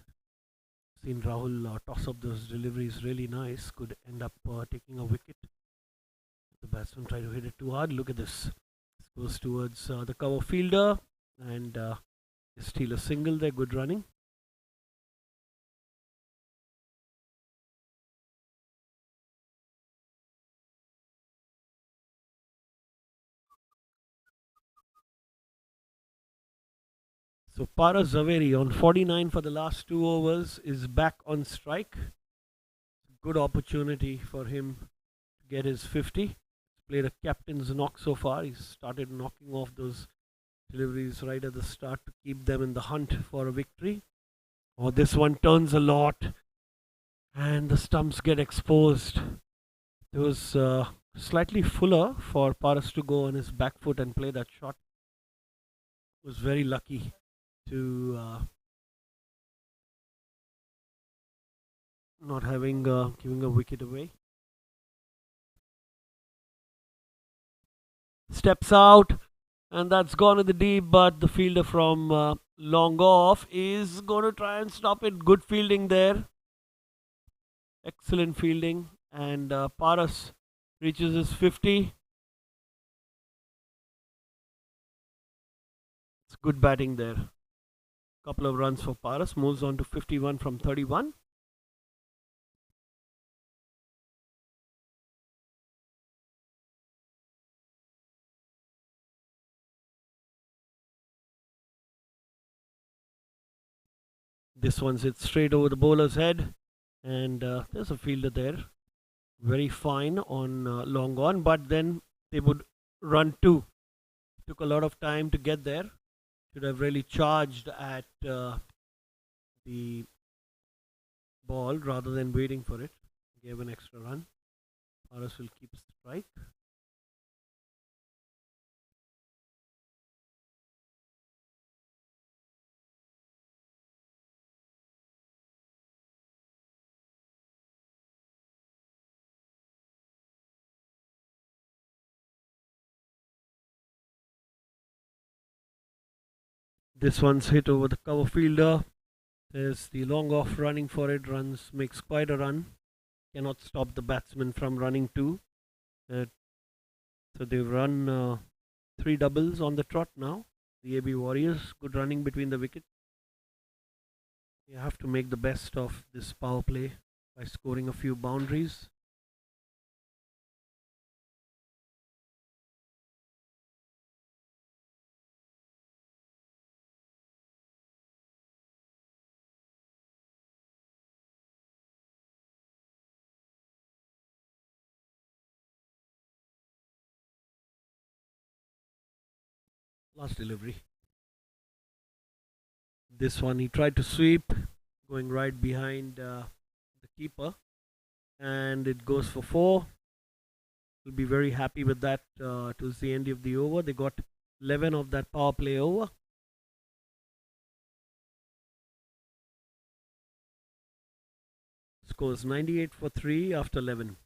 Seen Rahul toss up those deliveries really nice. Could end up taking a wicket. The batsman try to hit it too hard. Look at this. This goes towards the cover fielder and steal a single there. Good running. So Paras Zaveri on 49 for the last 2 overs is back on strike. Good opportunity for him to get his 50. Played a captain's knock so far. He's started knocking off those deliveries right at the start to keep them in the hunt for a victory. Oh, this one turns a lot and the stumps get exposed. It was slightly fuller for Paras to go on his back foot and play that shot. Was very lucky to not having giving a wicket away. Steps out and that's gone in the deep, but the fielder from long off is going to try and stop it. Good fielding there. Excellent fielding, and Paras reaches his 50. It's good batting there. Couple of runs for Paras, moves on to 51 from 31. This one's hit straight over the bowler's head, and there's a fielder there. Very fine on long on, but then they would run two. Took a lot of time to get there. Should have really charged at the ball rather than waiting for it. Gave an extra run. Paras will keep strike. This one's hit over the cover fielder. There's the long off running for it. Makes quite a run. Cannot stop the batsman from running too. So they've run 3 doubles on the trot now. The AB Warriors. Good running between the wickets. You have to make the best of this power play by scoring a few boundaries. Last delivery. This one he tried to sweep, going right behind the keeper, and it goes for 4. Will be very happy with that towards the end of the over. They got 11 of that power play over. Scores 98 for 3 after 11.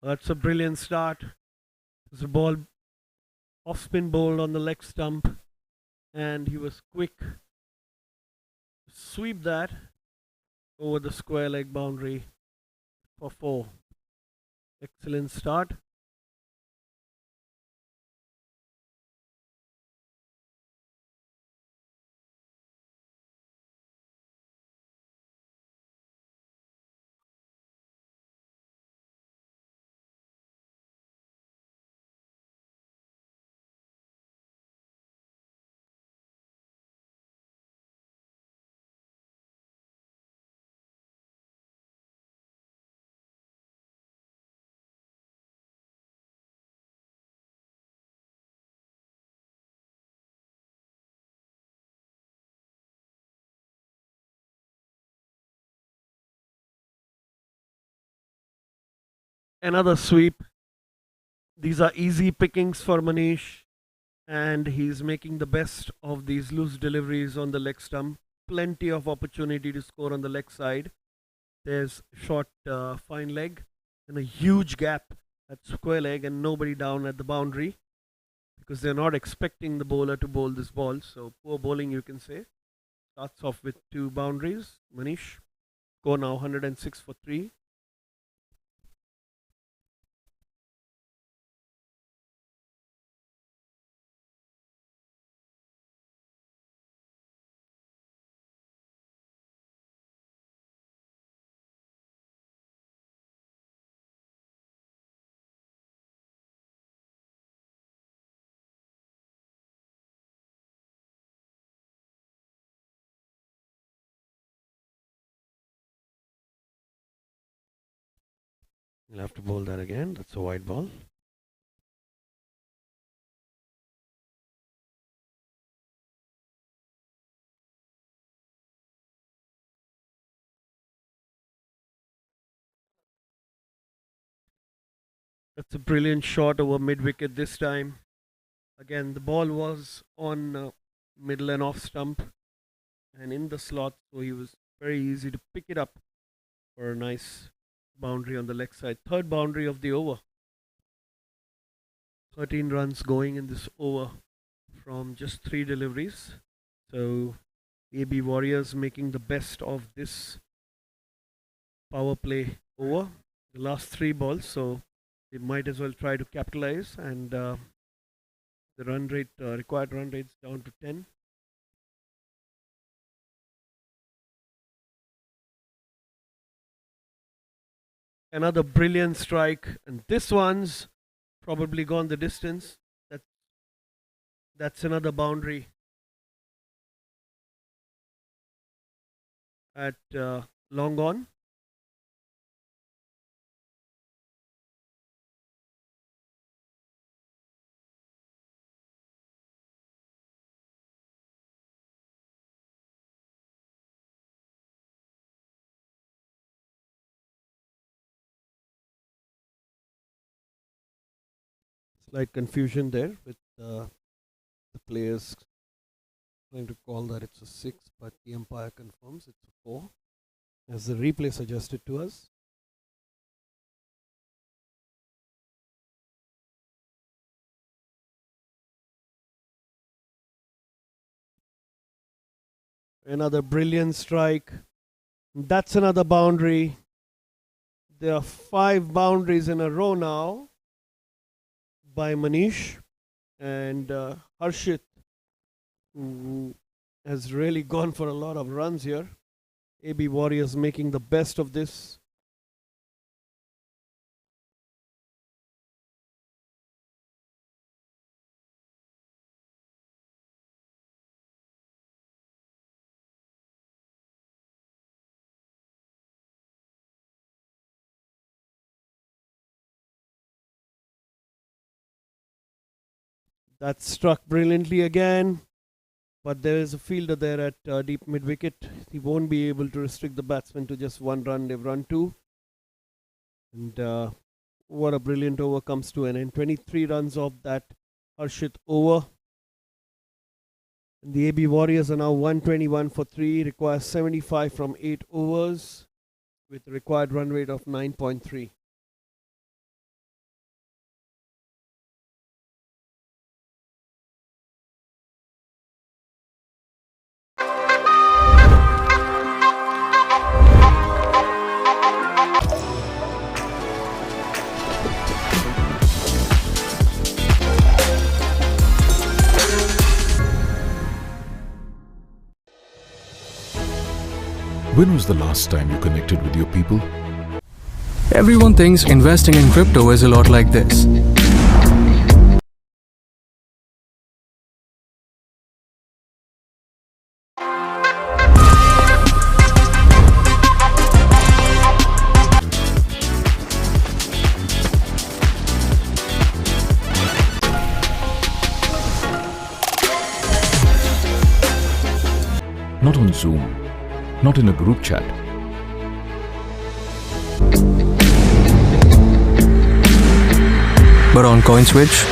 That's a brilliant start. There's a ball Off spin bowled on the leg stump, and he was quick to sweep that over the square leg boundary for 4. Excellent start. Another sweep. These are easy pickings for Manish, and he's making the best of these loose deliveries on the leg stump. Plenty of opportunity to score on the leg side. There's short, fine leg, and a huge gap at square leg, and nobody down at the boundary because they're not expecting the bowler to bowl this ball. So poor bowling, you can say. Starts off with 2 boundaries. Manish, score now 106 for 3. You'll have to bowl that again. That's a wide ball. That's a brilliant shot over mid wicket this time. Again, the ball was on middle and off stump and in the slot, so he was very easy to pick it up for a nice boundary on the leg side. Third boundary of the over. 13 runs going in this over from just 3 deliveries. So AB Warriors making the best of this power play over. The last 3 balls, so they might as well try to capitalize, and the run rate, required run rate is down to 10. Another brilliant strike, and this one's probably gone the distance. That's another boundary at long on. Slight confusion there with the players trying to call that it's a 6, but the umpire confirms it's a 4 as the replay suggested to us. Another brilliant strike. That's another boundary. There are 5 boundaries in a row now by Manish, and Harshit, who has really gone for a lot of runs here. AB Warriors making the best of this. That struck brilliantly again, but there is a fielder there at deep mid wicket. He won't be able to restrict the batsman to just 1 run. They've run 2. And what a brilliant over comes to an end. 23 runs off that Harshit over. And the AB Warriors are now 121 for 3, requires 75 from 8 overs with a required run rate of 9.3. When was the last time you connected with your people? Everyone thinks investing in crypto is a lot like this. Not on Zoom, not in a group chat. But on CoinSwitch,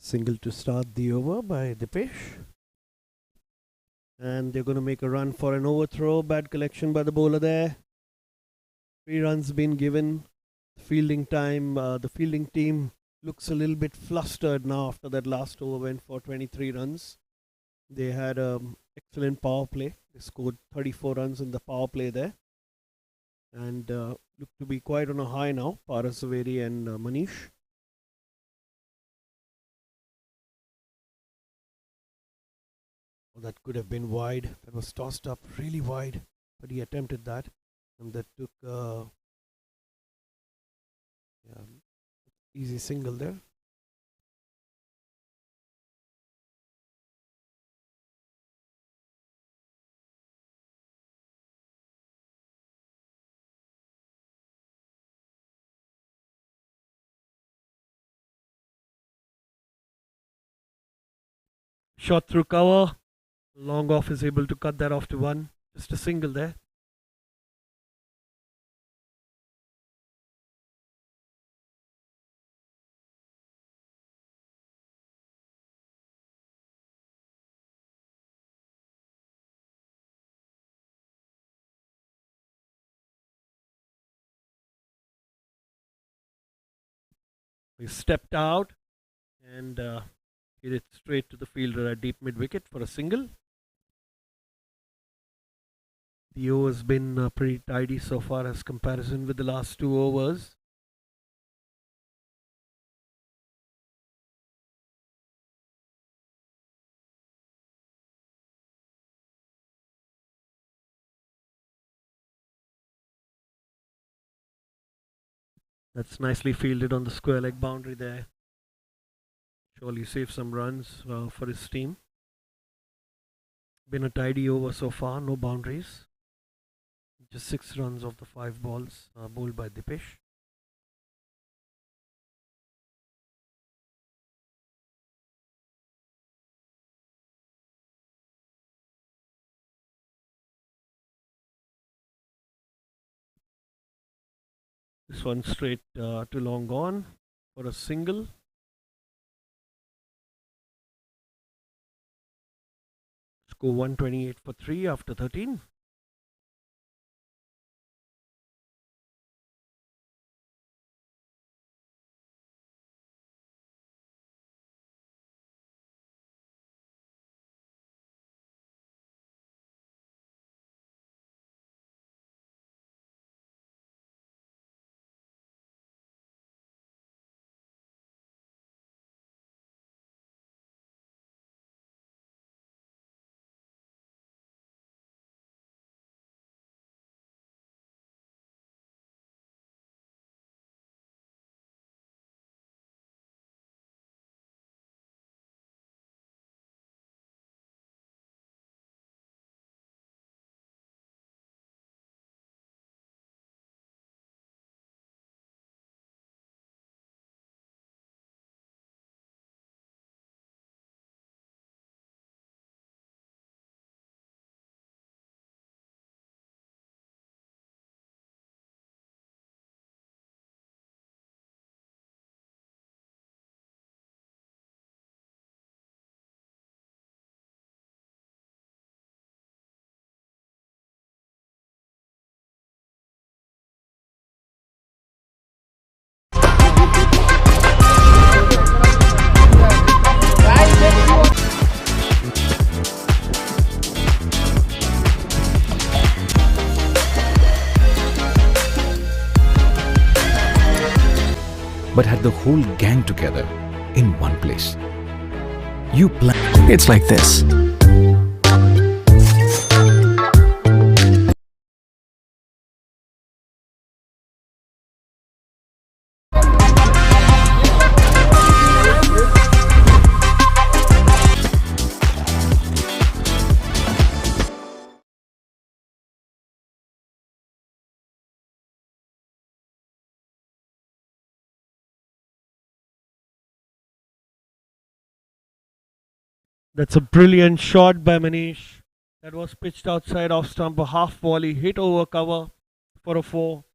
Single to start the over by Dipesh. And they're going to make a run for an overthrow. Bad collection by the bowler there. 3 runs been given. Fielding time. The fielding team looks a little bit flustered now after that last over went for 23 runs. They had an excellent power play. They scored 34 runs in the power play there. And look to be quite on a high now. Parasaveri and Manish. Oh, that could have been wide. That was tossed up really wide. But he attempted that. And that took easy single there. Shot through cover. Long off is able to cut that off to 1. Just a single there. He stepped out and hit it straight to the fielder at deep mid wicket for a single. The over's been pretty tidy so far as comparison with the last 2 overs. That's nicely fielded on the square leg boundary there. Surely saved some runs for his team. Been a tidy over so far, no boundaries. Just 6 runs off the 5 balls bowled by Dipesh. This one straight to long on for a single. Score 128 for 3 after 13. but had the whole gang together in one place. You plan. It's like this. That's a brilliant shot by Manish. That was pitched outside off stump, a half volley, hit over cover for a four.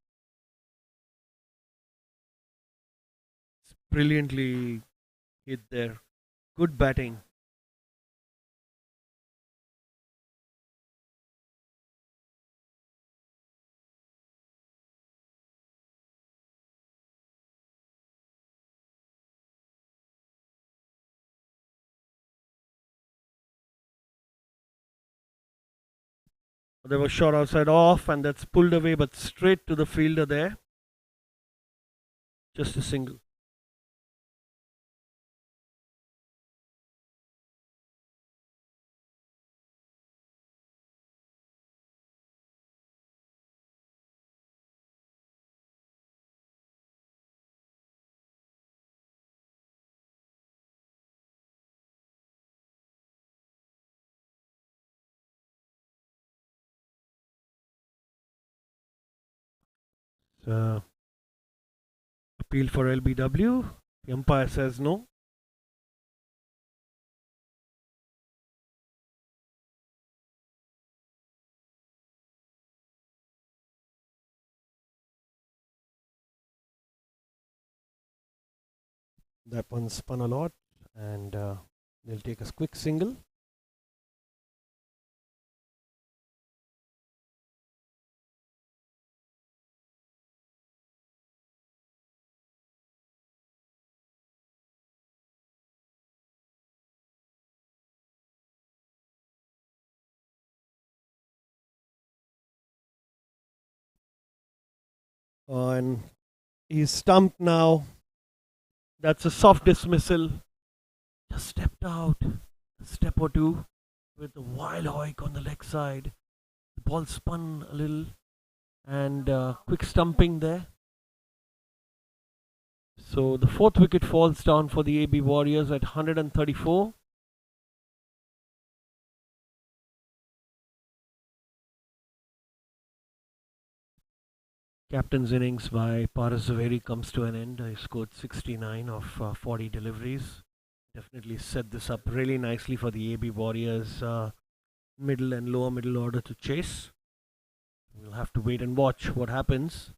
Brilliantly hit there. Good batting. There was shot outside off, and that's pulled away, but straight to the fielder there. Just a single. Appeal for LBW. The umpire says no. That one spun a lot, and they'll take a quick single. And he's stumped now. That's a soft dismissal. Just stepped out a step or two with a wild hoik on the leg side. The ball spun a little, and quick stumping there. So the fourth wicket falls down for the AB Warriors at 134. Captain's innings by Paras Zaveri comes to an end. He scored 69 of 40 deliveries. Definitely set this up really nicely for the AB Warriors middle and lower middle order to chase. We'll have to wait and watch what happens.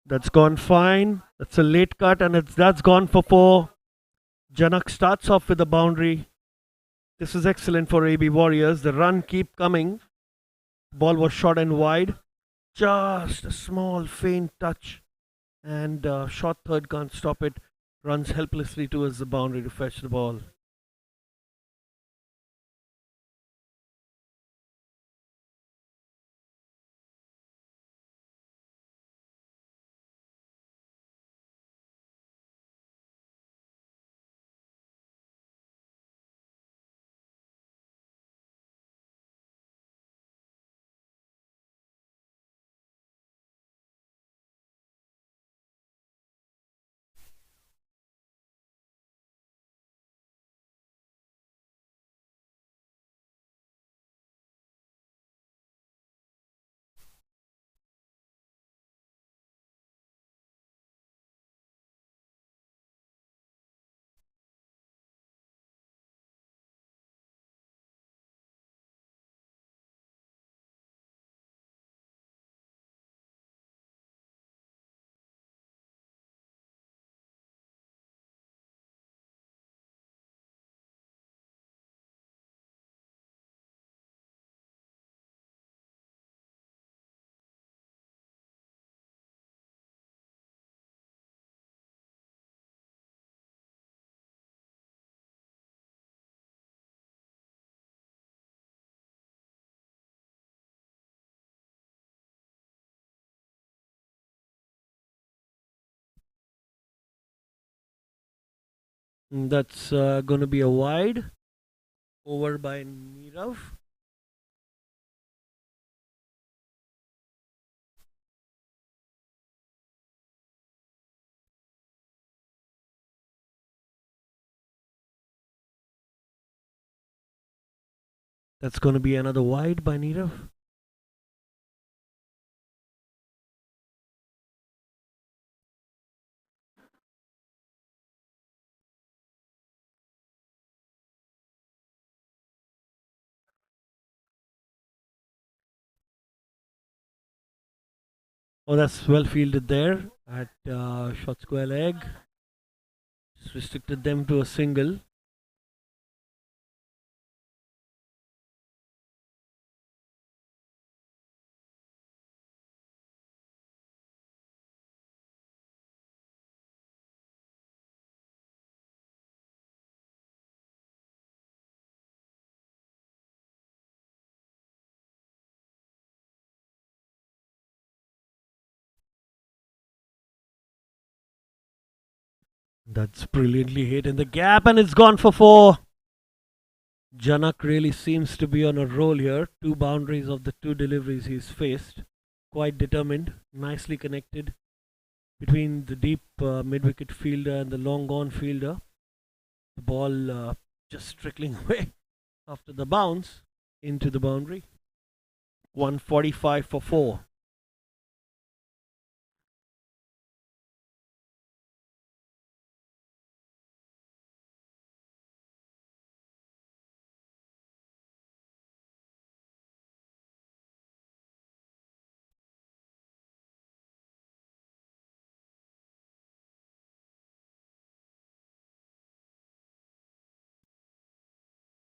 That's gone fine. That's a late cut, and that's gone for four. Janak starts off with a boundary. This is excellent for AB Warriors. The run keep coming. Ball was short and wide. Just a small faint touch, and short third can't stop it. Runs helplessly towards the boundary to fetch the ball. That's going to be a wide over by Nirav. That's going to be another wide by Nirav. Oh, that's well fielded there at short square leg. Just restricted them to a single. That's brilliantly hit in the gap, and it's gone for four. Janak really seems to be on a roll here. Two boundaries of the two deliveries he's faced. Quite determined, nicely connected between the deep mid wicket fielder and the long gone fielder. The ball just trickling away after the bounce into the boundary. 145 for four.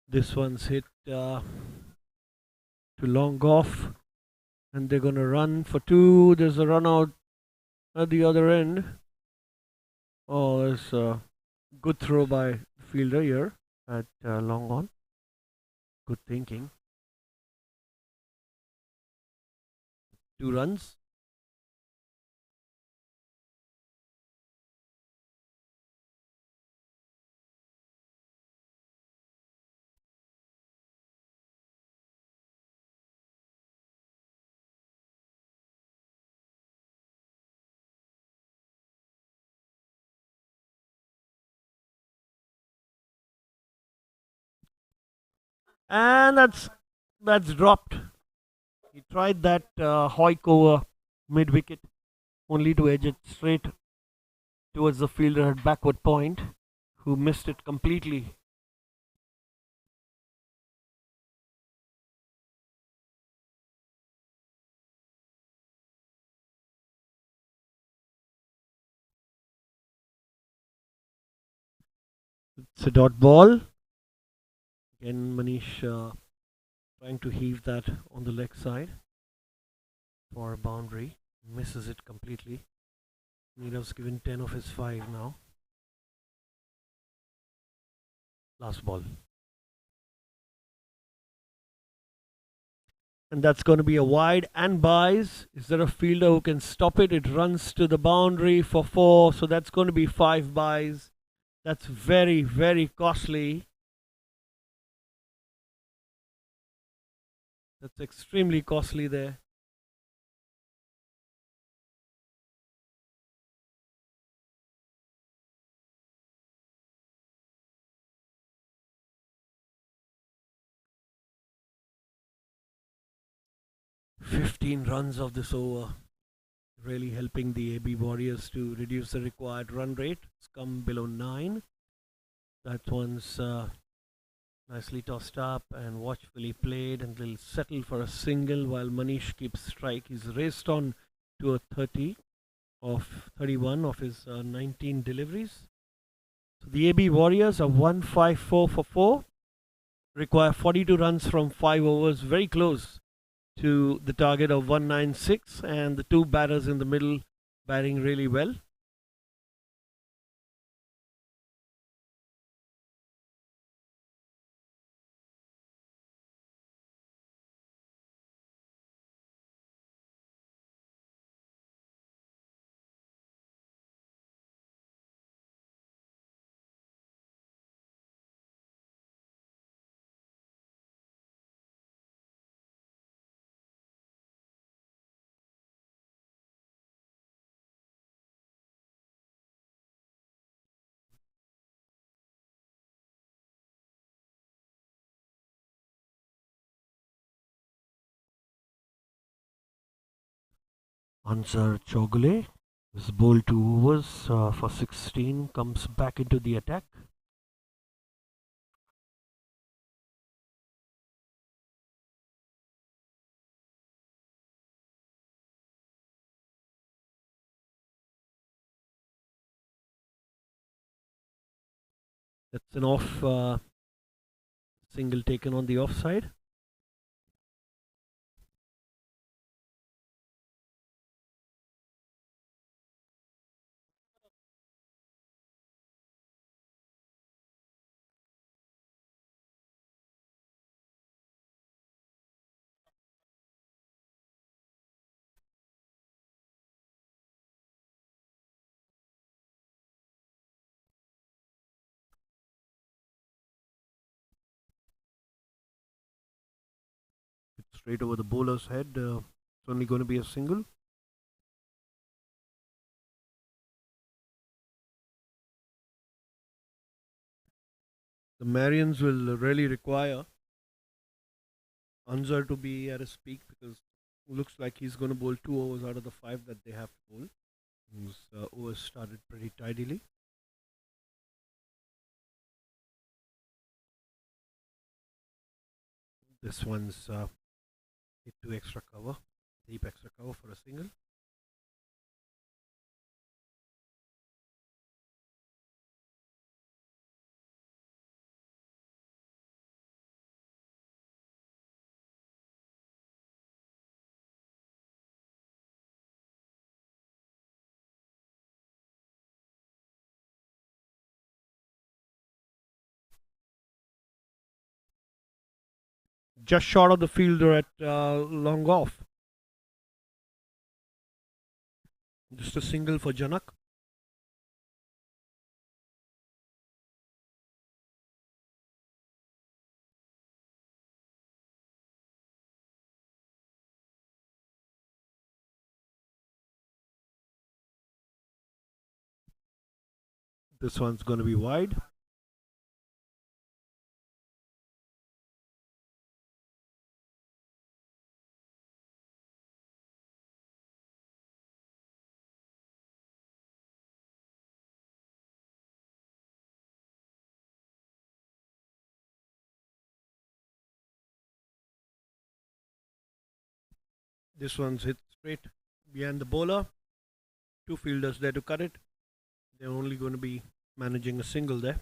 This one's hit to long off, and they're going to run for two. There's a run out at the other end. Oh, there's a good throw by the fielder here at long on. Good thinking. Two runs. And that's dropped. He tried that hoik over mid wicket, only to edge it straight towards the fielder at backward point, who missed it completely. It's a dot ball. Again, Manish trying to heave that on the leg side for a boundary. Misses it completely. Neerav's given 10 of his 5 now. Last ball. And that's going to be a wide and buys. Is there a fielder who can stop it? It runs to the boundary for 4. So that's going to be 5 buys. That's very, very costly. That's extremely costly there. $15 runs of this over, really helping the AB Warriors to reduce the required run rate. It's come below 9. That one's nicely tossed up and watchfully played, and they'll settle for a single while Manish keeps strike. He's raced on to a 31 of his 19 deliveries. So the AB Warriors are 154 for 4. Require 42 runs from 5 overs, very close to the target of 196, and the two batters in the middle batting really well. Ansar Chogle is bowled 2 overs for 16, comes back into the attack. That's an off single taken on the offside. It's straight over the bowler's head. It's only going to be a single. The Marians will really require Anzar to be at his peak because it looks like he's going to bowl 2 overs out of the 5 that they have to bowl. His overs started pretty tidily. This one's hit to extra cover, deep extra cover for a single. Just short of the fielder at long off. Just a single for Janak. This one's going to be wide. This one's hit straight behind the bowler. 2 fielders there to cut it. They're only going to be managing a single there.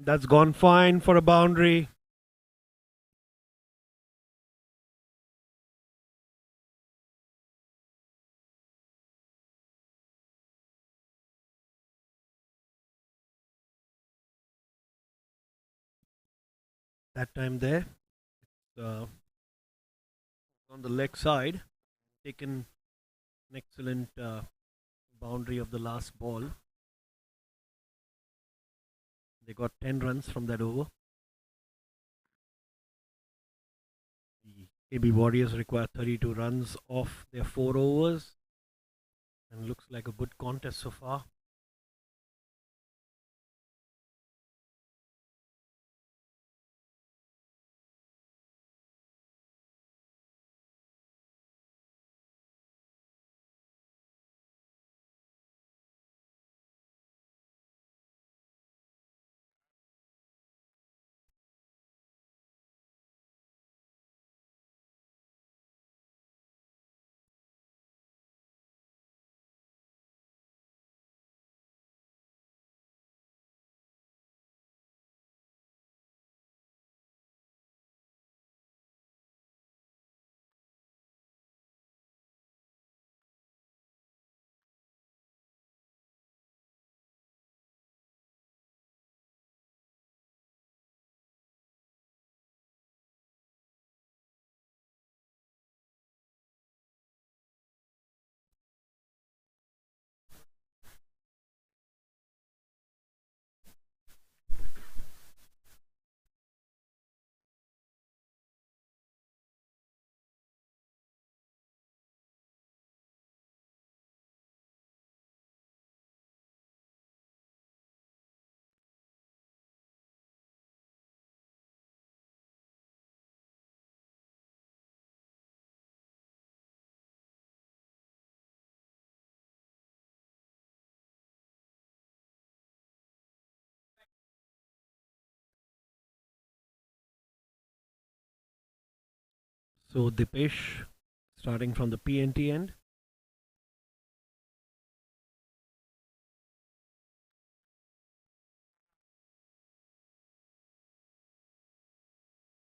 That's gone fine for a boundary. That time there, uh, on the leg side, taken an excellent boundary of the last ball. They got 10 runs from that over. The KB Warriors require 32 runs off their 4 overs. And looks like a good contest so far. So Dipesh, starting from the PNT end.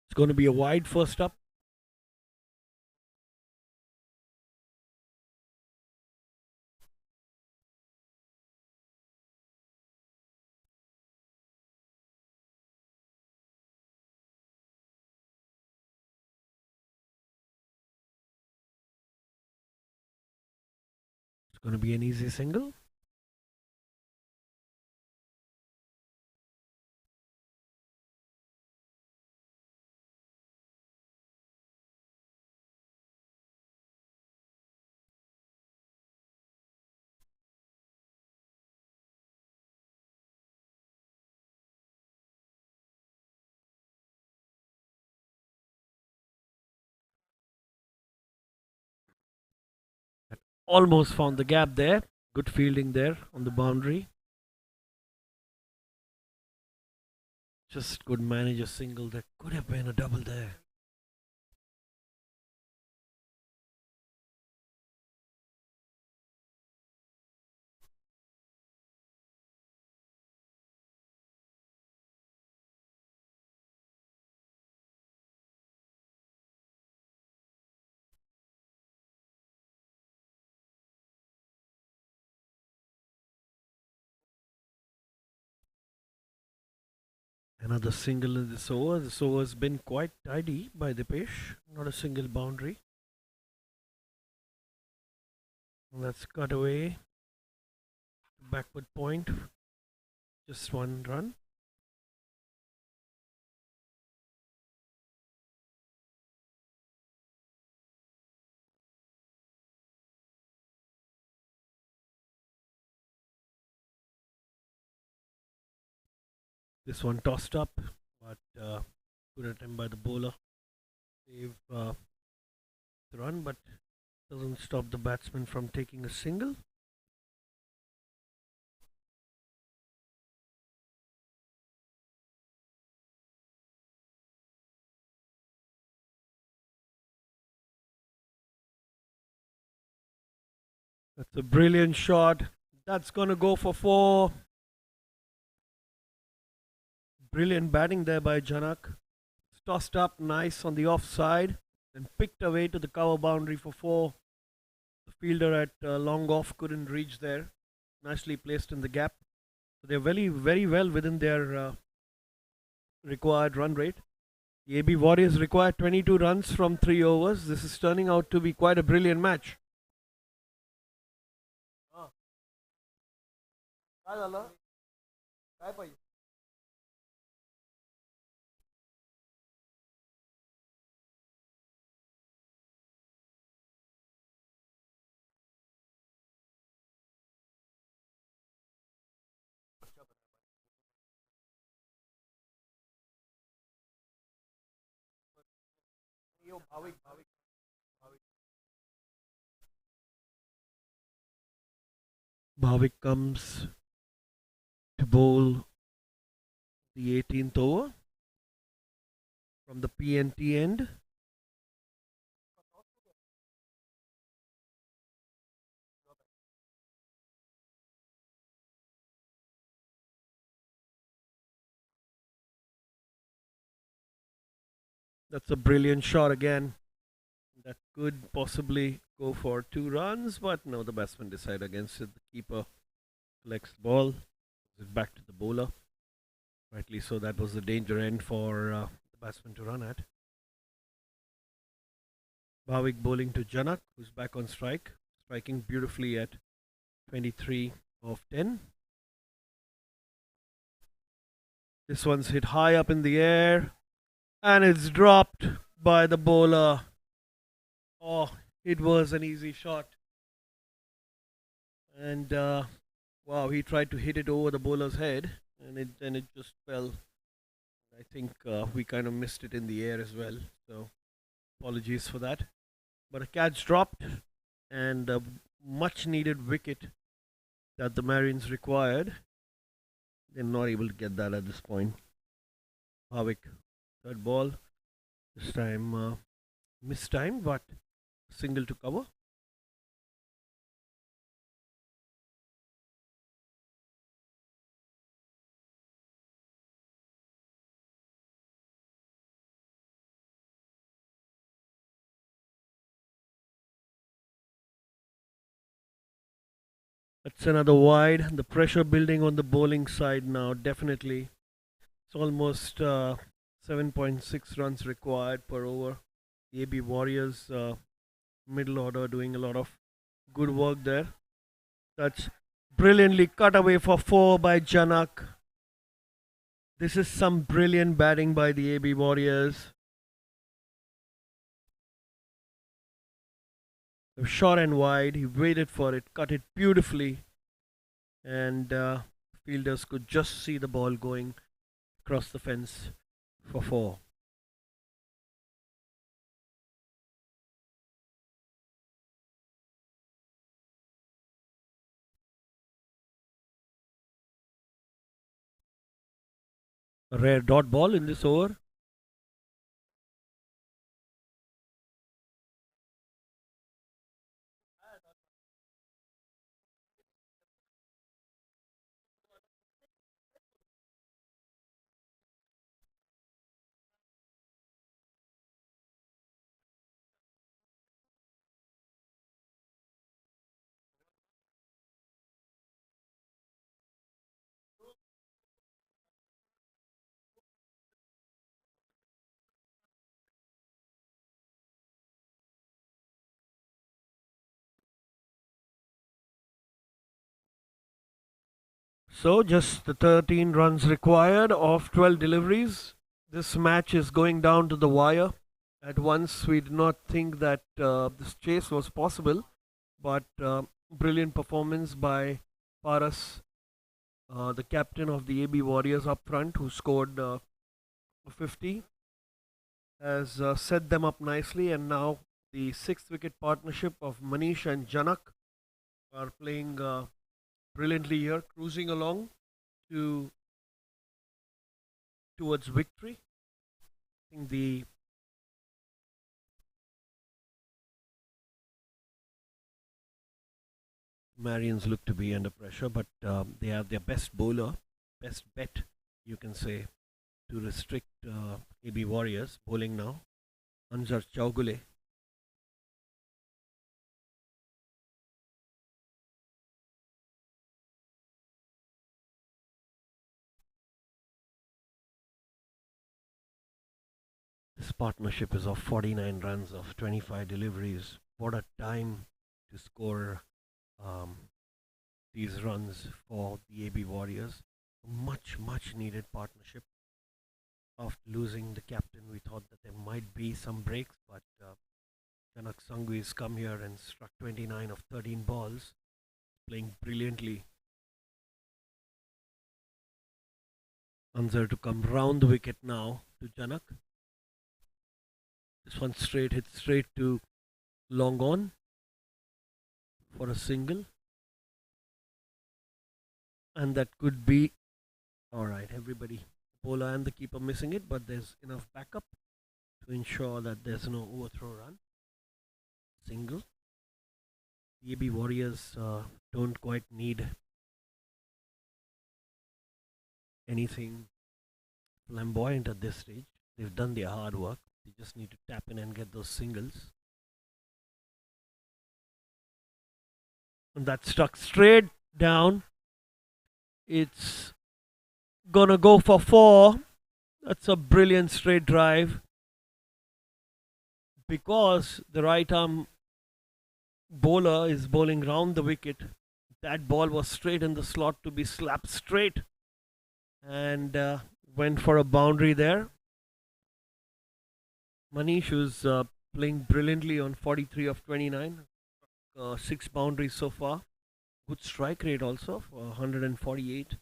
It's going to be a wide first up. It's going to be an easy single. Almost found the gap there. Good fielding there on the boundary. Just could manage a single. That could have been a double there. Another single in this over. This over has been quite tidy by Dipesh. Not a single boundary. Let's cut away. Backward point. Just one run. This one tossed up, but good attempt by the bowler. Save the run, but doesn't stop the batsman from taking a single. That's a brilliant shot. That's going to go for 4. Brilliant batting there by Janak. Tossed up nice on the offside and picked away to the cover boundary for 4. The fielder at long off couldn't reach there. Nicely placed in the gap. So they're very well within their required run rate. The AB Warriors require 22 runs from 3 overs. This is turning out to be quite a brilliant match. Bhavik comes to bowl the 18th over from the PNT end. That's a brilliant shot again. That could possibly go for 2 runs, but no, the batsman decided against it. The keeper collects the ball, gives it back to the bowler. Rightly so, that was the danger end for the batsman to run at. Bhavik bowling to Janak, who's back on strike, striking beautifully at 23 of 10. This one's hit high up in the air, and it's dropped by the bowler. Oh, it was an easy shot. And wow, he tried to hit it over the bowler's head, and it just fell. I think we kind of missed it in the air as well. So apologies for that. But a catch dropped, and a much needed wicket that the Marians required. They're not able to get that at this point. Havik, third ball. This time mistimed, but single to cover. That's another wide. The pressure building on the bowling side now, definitely. It's almost 7.6 runs required per over. The AB Warriors middle order doing a lot of good work there. That's brilliantly cut away for 4 by Janak. This is some brilliant batting by the AB Warriors. Short and wide, he waited for it, cut it beautifully, and fielders could just see the ball going across the fence for 4. A rare dot ball in this over. So just the 13 runs required of 12 deliveries. This match is going down to the wire. At once we did not think that this chase was possible, but brilliant performance by Paras, the captain of the AB Warriors up front, who scored 50, has set them up nicely, and now the 6th wicket partnership of Manish and Janak are playing brilliantly here, cruising along to towards victory. I think the Marians look to be under pressure, but they have their best bowler, best bet, you can say, to restrict AB Warriors bowling now. Anzar Chaugule. This partnership is of 49 runs of 25 deliveries. What a time to score these runs for the AB Warriors. Much needed partnership. After losing the captain, we thought that there might be some breaks, but Janak Sangvi's come here and struck 29 of 13 balls, playing brilliantly. Anzar to come round the wicket now to Janak. This one straight, hit straight to long on for a single. And that could be alright. Everybody, the bowler and the keeper missing it, but there's enough backup to ensure that there's no overthrow run. Single. The AB Warriors don't quite need anything flamboyant at this stage. They've done their hard work. They just need to tap in and get those singles. And that struck straight down. It's gonna go for 4. That's a brilliant straight drive. Because the right arm bowler is bowling round the wicket, that ball was straight in the slot to be slapped straight, and went for a boundary there. Manish, who's playing brilliantly on 43 of 29, 6 boundaries so far. Good strike rate also for 148.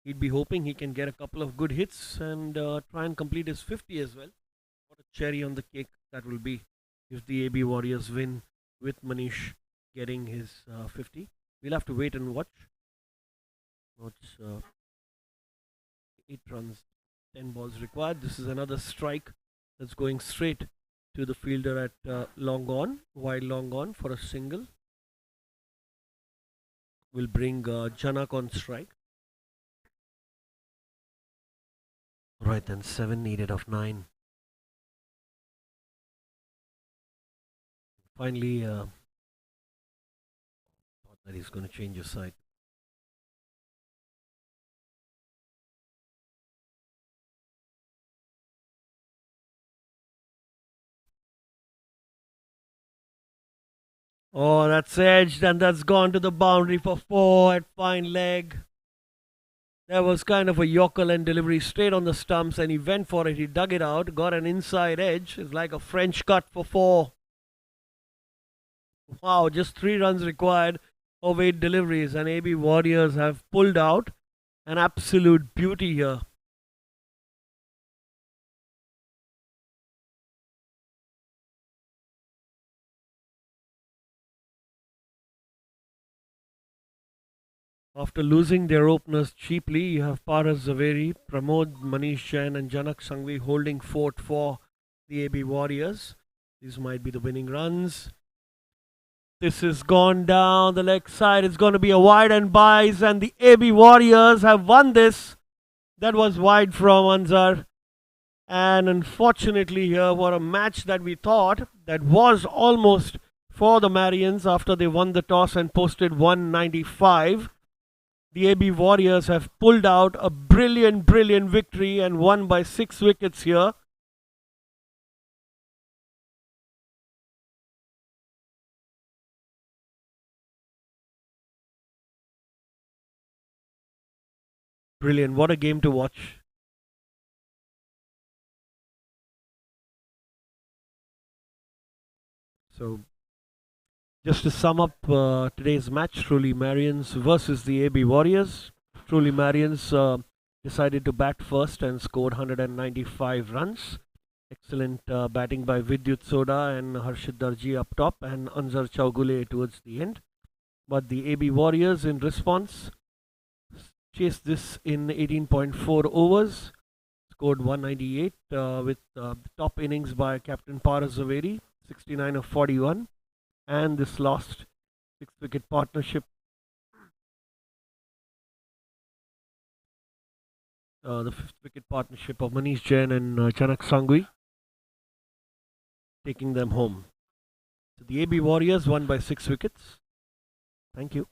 He'd be hoping he can get a couple of good hits and try and complete his 50 as well. What a cherry on the cake that will be if the AB Warriors win with Manish getting his 50. We'll have to wait and watch. It's 8 runs, 10 balls required. This is another strike that's going straight to the fielder at long on, wide long on for a single. Will bring Janak on strike. Right then, 7 needed of 9. Finally, thought that he's going to change his side. Oh, that's edged and that's gone to the boundary for 4 at fine leg. That was kind of a Yorker end delivery straight on the stumps and he went for it. He dug it out, got an inside edge. It's like a French cut for 4. Wow, just 3 runs required of 8 deliveries and AB Warriors have pulled out. An absolute beauty here. After losing their openers cheaply, you have Paras Zaveri, Pramod, Manish Jain and Janak Sangvi holding fort for the AB Warriors. These might be the winning runs. This has gone down the leg side. It's going to be a wide and buys and the AB Warriors have won this. That was wide from Anzar. And unfortunately here, for a match that we thought that was almost for the Marians after they won the toss and posted 195. The AB Warriors have pulled out a brilliant victory and won by 6 wickets here. Brilliant. What a game to watch. So, just to sum up today's match, Truly Marians versus the AB Warriors. Truly Marians decided to bat first and scored 195 runs. Excellent batting by Vidyut Soda and Harshit Darji up top and Anzar Chaugule towards the end. But the AB Warriors in response chased this in 18.4 overs, scored 198 with top innings by Captain Paras Zaveri, 69 of 41. And this last 6-wicket partnership, the 5th-wicket partnership of Manish Jain and Janak Sangvi, taking them home. So the AB Warriors won by 6 wickets. Thank you.